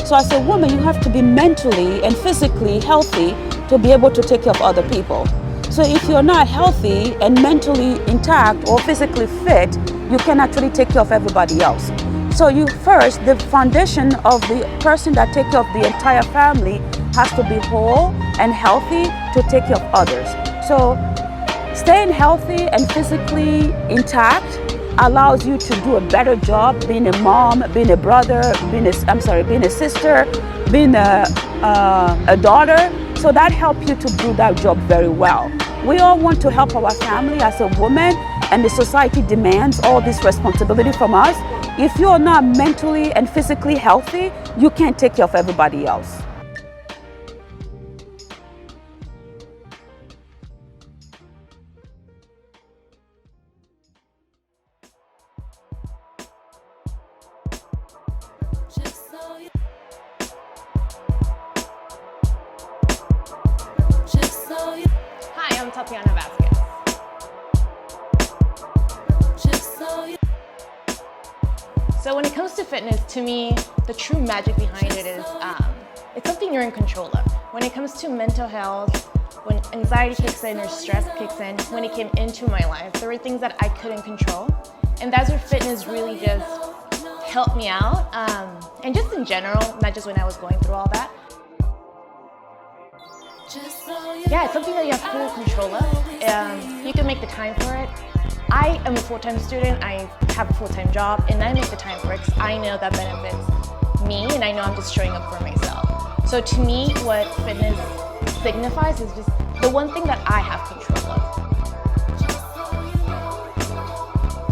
So as a woman, you have to be mentally and physically healthy to be able to take care of other people. So if you're not healthy and mentally intact or physically fit, you can actually take care of everybody else. So the foundation of the person that takes care of the entire family has to be whole and healthy to take care of others. So staying healthy and physically intact allows you to do a better job being a mom, being a brother, being a sister, being a daughter. So that helps you to do that job very well. We all want to help our family as a woman, and the society demands all this responsibility from us. If you're not mentally and physically healthy, you can't take care of everybody else. Hi, I'm Tatiana Vasquez. So when it comes to fitness, to me, the true magic behind it is it's something you're in control of. When it comes to mental health, when anxiety kicks in or stress kicks in, when it came into my life, there were things that I couldn't control. And that's where fitness really just helped me out. And just in general, not just when I was going through all that. Yeah, it's something that you have full control of. You can make the time for it. I am a full-time student, I have a full-time job, and I make the time for it because I know that benefits me, and I know I'm just showing up for myself. So to me, what fitness signifies is just the one thing that I have control of.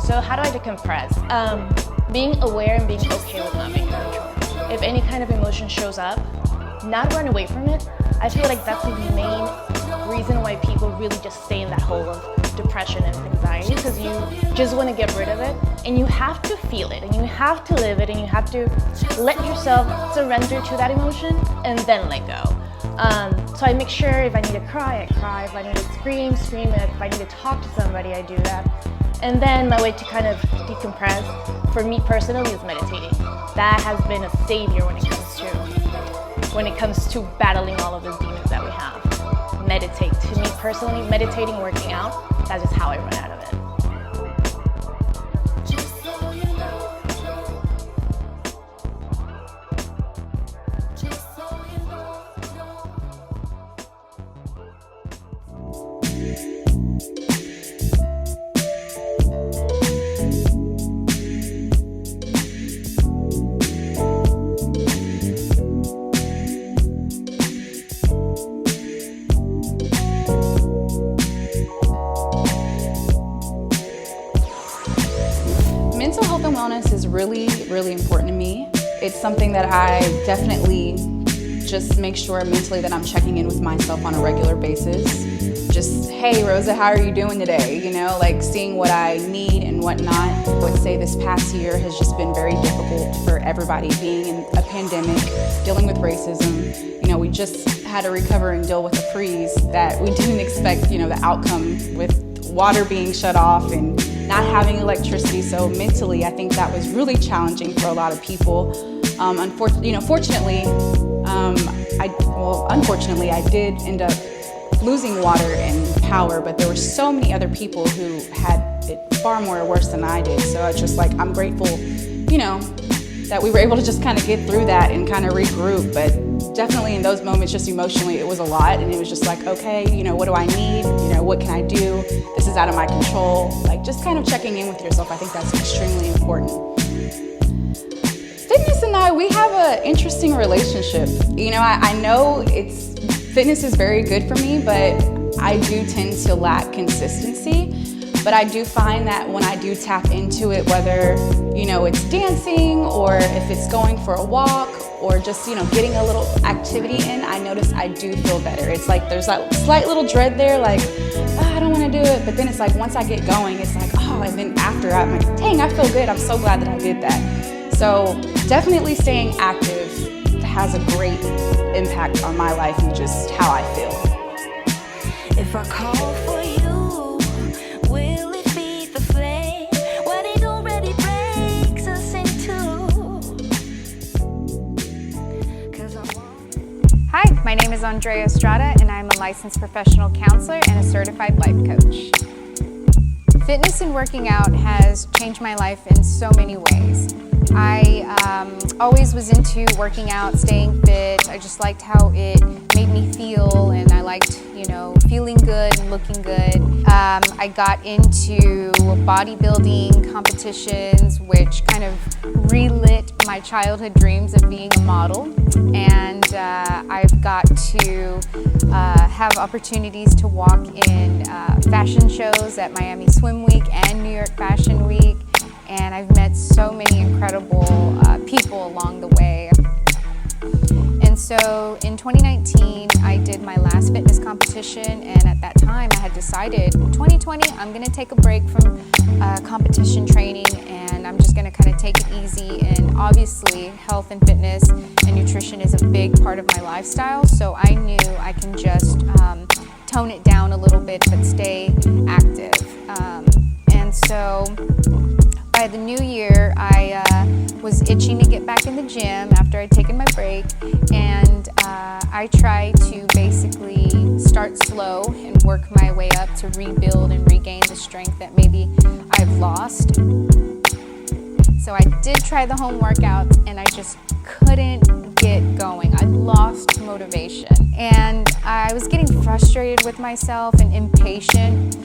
So how do I decompress? Being aware and being okay with not being in control. If any kind of emotion shows up, not run away from it. I feel like that's the main reason why people really just stay in that hole of depression and anxiety, because you just want to get rid of it, and you have to feel it, and you have to live it, and you have to let yourself surrender to that emotion and then let go. So I make sure if I need to cry, I cry. If I need to scream, scream. If I need to talk to somebody, I do that. And then my way to kind of decompress, for me personally, is meditating. That has been a savior when it comes to battling all of those demons that we have. Meditate. To me personally, meditating, working out, that's just how I run out of it. Mental health and wellness is really important to me. It's something that I definitely just make sure mentally that I'm checking in with myself on a regular basis, just, hey, Rosa, how are you doing today? You know, like seeing what I need and whatnot. I would say this past year has just been very difficult for everybody, being in a pandemic, dealing with racism. You know, we just had to recover and deal with a freeze that we didn't expect, you know, the outcome with water being shut off and not having electricity. So mentally, I think that was really challenging for a lot of people. Unfortunately, I did end up losing water and power, but there were so many other people who had it far more worse than I did. So it's just like, I'm grateful, you know, that we were able to just kind of get through that and kind of regroup. But definitely in those moments, just emotionally, it was a lot. And it was just like, okay, you know, what do I need? You know, what can I do? This is out of my control. Like, just kind of checking in with yourself. I think that's extremely important. Fitness and I, we have an interesting relationship. You know, I know fitness is very good for me, but I do tend to lack consistency. But I do find that when I do tap into it, whether, you know, it's dancing or if it's going for a walk or just, you know, getting a little activity in, I notice I do feel better. It's like there's that slight little dread there, like, oh, I don't want to do it. But then it's like once I get going, it's like, oh, and then after I'm like, dang, I feel good. I'm so glad that I did that. So definitely staying active has a great impact on my life and just how I feel. If I call for you, will it feed the flame when it already breaks us in two? Hi, my name is Andrea Estrada, and I'm a licensed professional counselor and a certified life coach. Fitness and working out has changed my life in so many ways. I always was into working out, staying fit. I just liked how it made me feel, and I liked, you know, feeling good and looking good. I got into bodybuilding competitions, which kind of relit my childhood dreams of being a model. And I've got to have opportunities to walk in fashion shows at Miami Swim Week and New York Fashion Week. And I've met so many incredible people along the way. And so in 2019, I did my last fitness competition, and at that time I had decided, 2020, I'm gonna take a break from competition training, and I'm just gonna kind of take it easy. And obviously, health and fitness and nutrition is a big part of my lifestyle, so I knew I can just tone it down a little bit, but stay active. And so by the new year, I was itching to get back in the gym after I'd taken my break, and I tried to basically start slow and work my way up to rebuild and regain the strength that maybe I've lost. So I did try the home workouts, and I just couldn't get going. I lost motivation, and I was getting frustrated with myself and impatient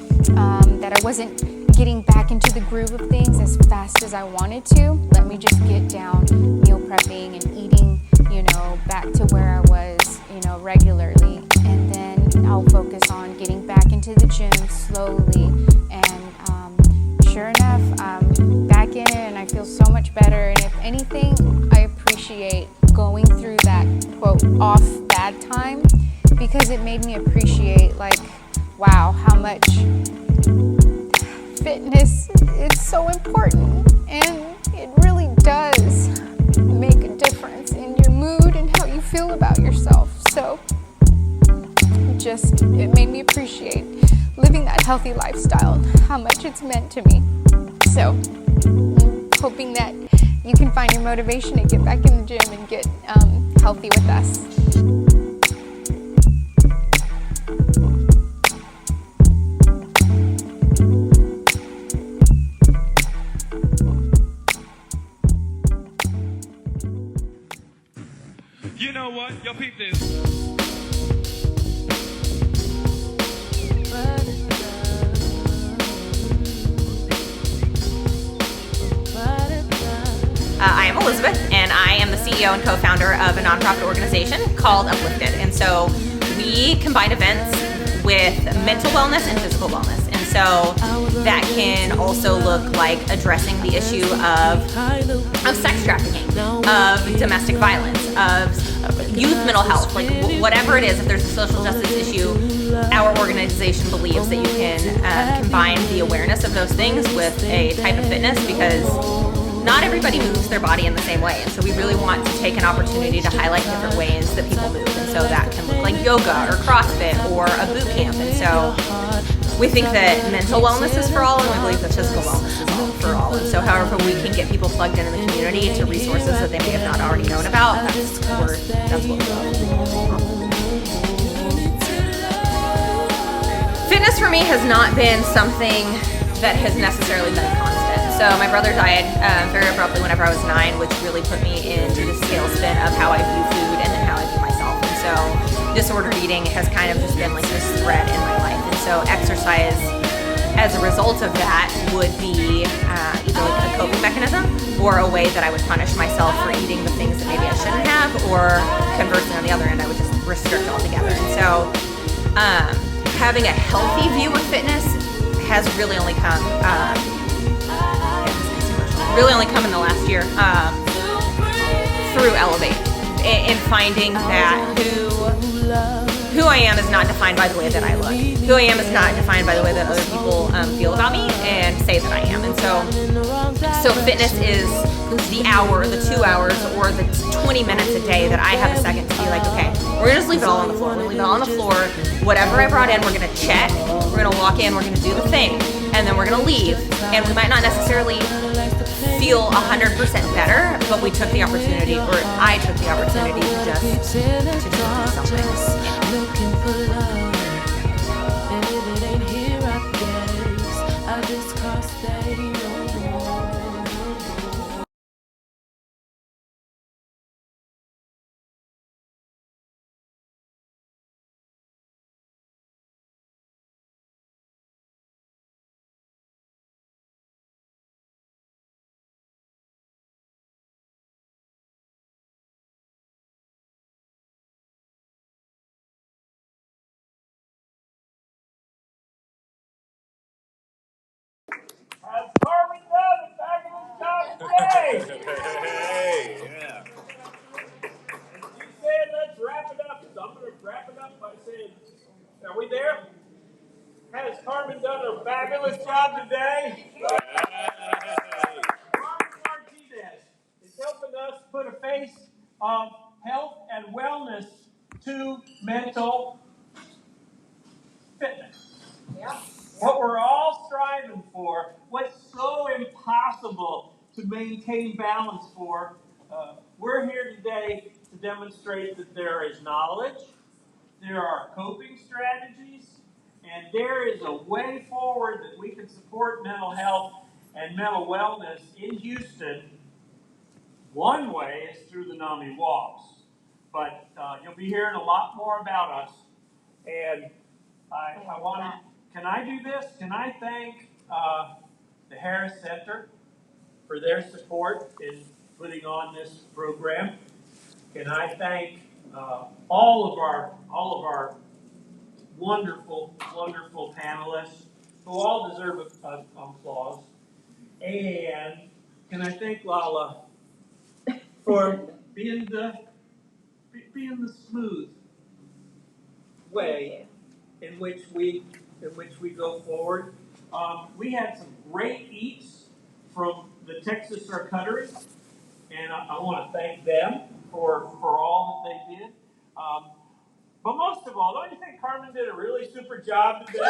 that I wasn't getting back into the groove of things as fast as I wanted to. Let me just get down meal prepping and eating, you know, back to where I was, you know, regularly. And then I'll focus on getting back into the gym slowly. And sure enough, I'm back in it, and I feel so much better. And if anything, I appreciate going through that, quote, off bad time, because it made me appreciate, like, wow, how much fitness is so important, and it really does make a difference in your mood and how you feel about yourself. So it made me appreciate living that healthy lifestyle, how much it's meant to me. So I'm hoping that you can find your motivation to get back in the gym and get healthy with us. You know what? Y'all peep this. I am Elizabeth, and I am the CEO and co-founder of a nonprofit organization called Uplifted. And so we combine events with mental wellness and physical wellness. And so that can also look like addressing the issue of sex trafficking, of domestic violence, of youth mental health, like whatever it is. If there's a social justice issue, our organization believes that you can combine the awareness of those things with a type of fitness, because not everybody moves their body in the same way. And so we really want to take an opportunity to highlight different ways that people move. And so that can look like yoga or CrossFit or a boot camp. And so we think that mental wellness is for all, and we believe that physical wellness is all for all. And so however we can get people plugged into the community to resources that they may have not already known about, that's what we're doing. Fitness for me has not been something that has necessarily been constant. So my brother died very abruptly whenever I was 9, which really put me into the scale spin of how I view food and then how I view myself. And so disordered eating has kind of just been like this thread in my life. And so exercise as a result of that would be either like a coping mechanism or a way that I would punish myself for eating the things that maybe I shouldn't have, or conversely on the other end, I would just restrict altogether. And so having a healthy view of fitness has really only come in the last year through Elevate, in finding that who I am is not defined by the way that I look. Who I am is not defined by the way that other people feel about me and say that I am. And so fitness is the hour, the 2 hours, or the 20 minutes a day that I have a second to be like, okay, we're gonna just leave it all on the floor. We're gonna leave it all on the floor. Whatever I brought in, we're gonna check. We're gonna walk in, we're gonna do the thing, and then we're gonna leave. And we might not necessarily feel 100% better, but we took the opportunity, or I took the opportunity to just do something. Looking for love, and if it ain't here, I guess I just can't stay no more. Has Carmen done a fabulous job today? Hey, yeah. You said let's wrap it up, so I'm going to wrap it up by saying, are we there? Has Carmen done a fabulous job today? Carmen Martinez is helping us put a face of health and wellness to mental fitness. Yeah. What we're all striving for, what's so impossible to maintain balance for, we're here today to demonstrate that there is knowledge, there are coping strategies, and there is a way forward that we can support mental health and mental wellness in Houston. One way is through the NAMI walks, but you'll be hearing a lot more about us. And I want to, can I do this? Can I thank the Harris Center for their support in putting on this program? Can I thank all of our wonderful, wonderful panelists who all deserve applause? And can I thank Lala for being the smooth way in which we go forward. We had some great eats from the Texas Charcuterie, and I want to thank them for all that they did. But most of all, don't you think Carmen did a really super job today?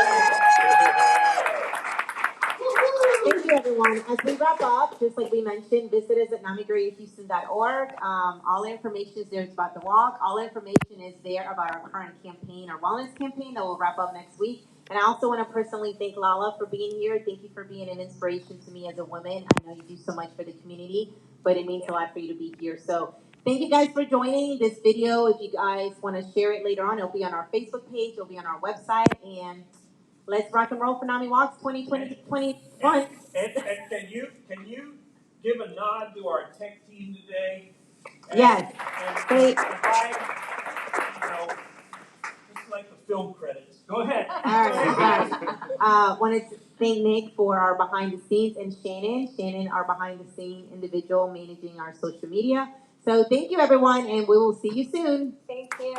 Thank you, everyone. As we wrap up, just like we mentioned, visit us at NAMIGreaterHouston.org. All information is there about the walk. All information is there about our current campaign, our wellness campaign that will wrap up next week. And I also want to personally thank Lala for being here. Thank you for being an inspiration to me as a woman. I know you do so much for the community, but it means a lot for you to be here. So thank you guys for joining this video. If you guys want to share it later on, it'll be on our Facebook page, it'll be on our website, and let's rock and roll for NAMI Walks 2020-21. And can you give a nod to our tech team today? Yes. And provide, just like the film credits. Go ahead. All right. Want to thank Nick for our behind the scenes, and Shannon, our behind the scene individual managing our social media. So thank you, everyone, and we will see you soon. Thank you.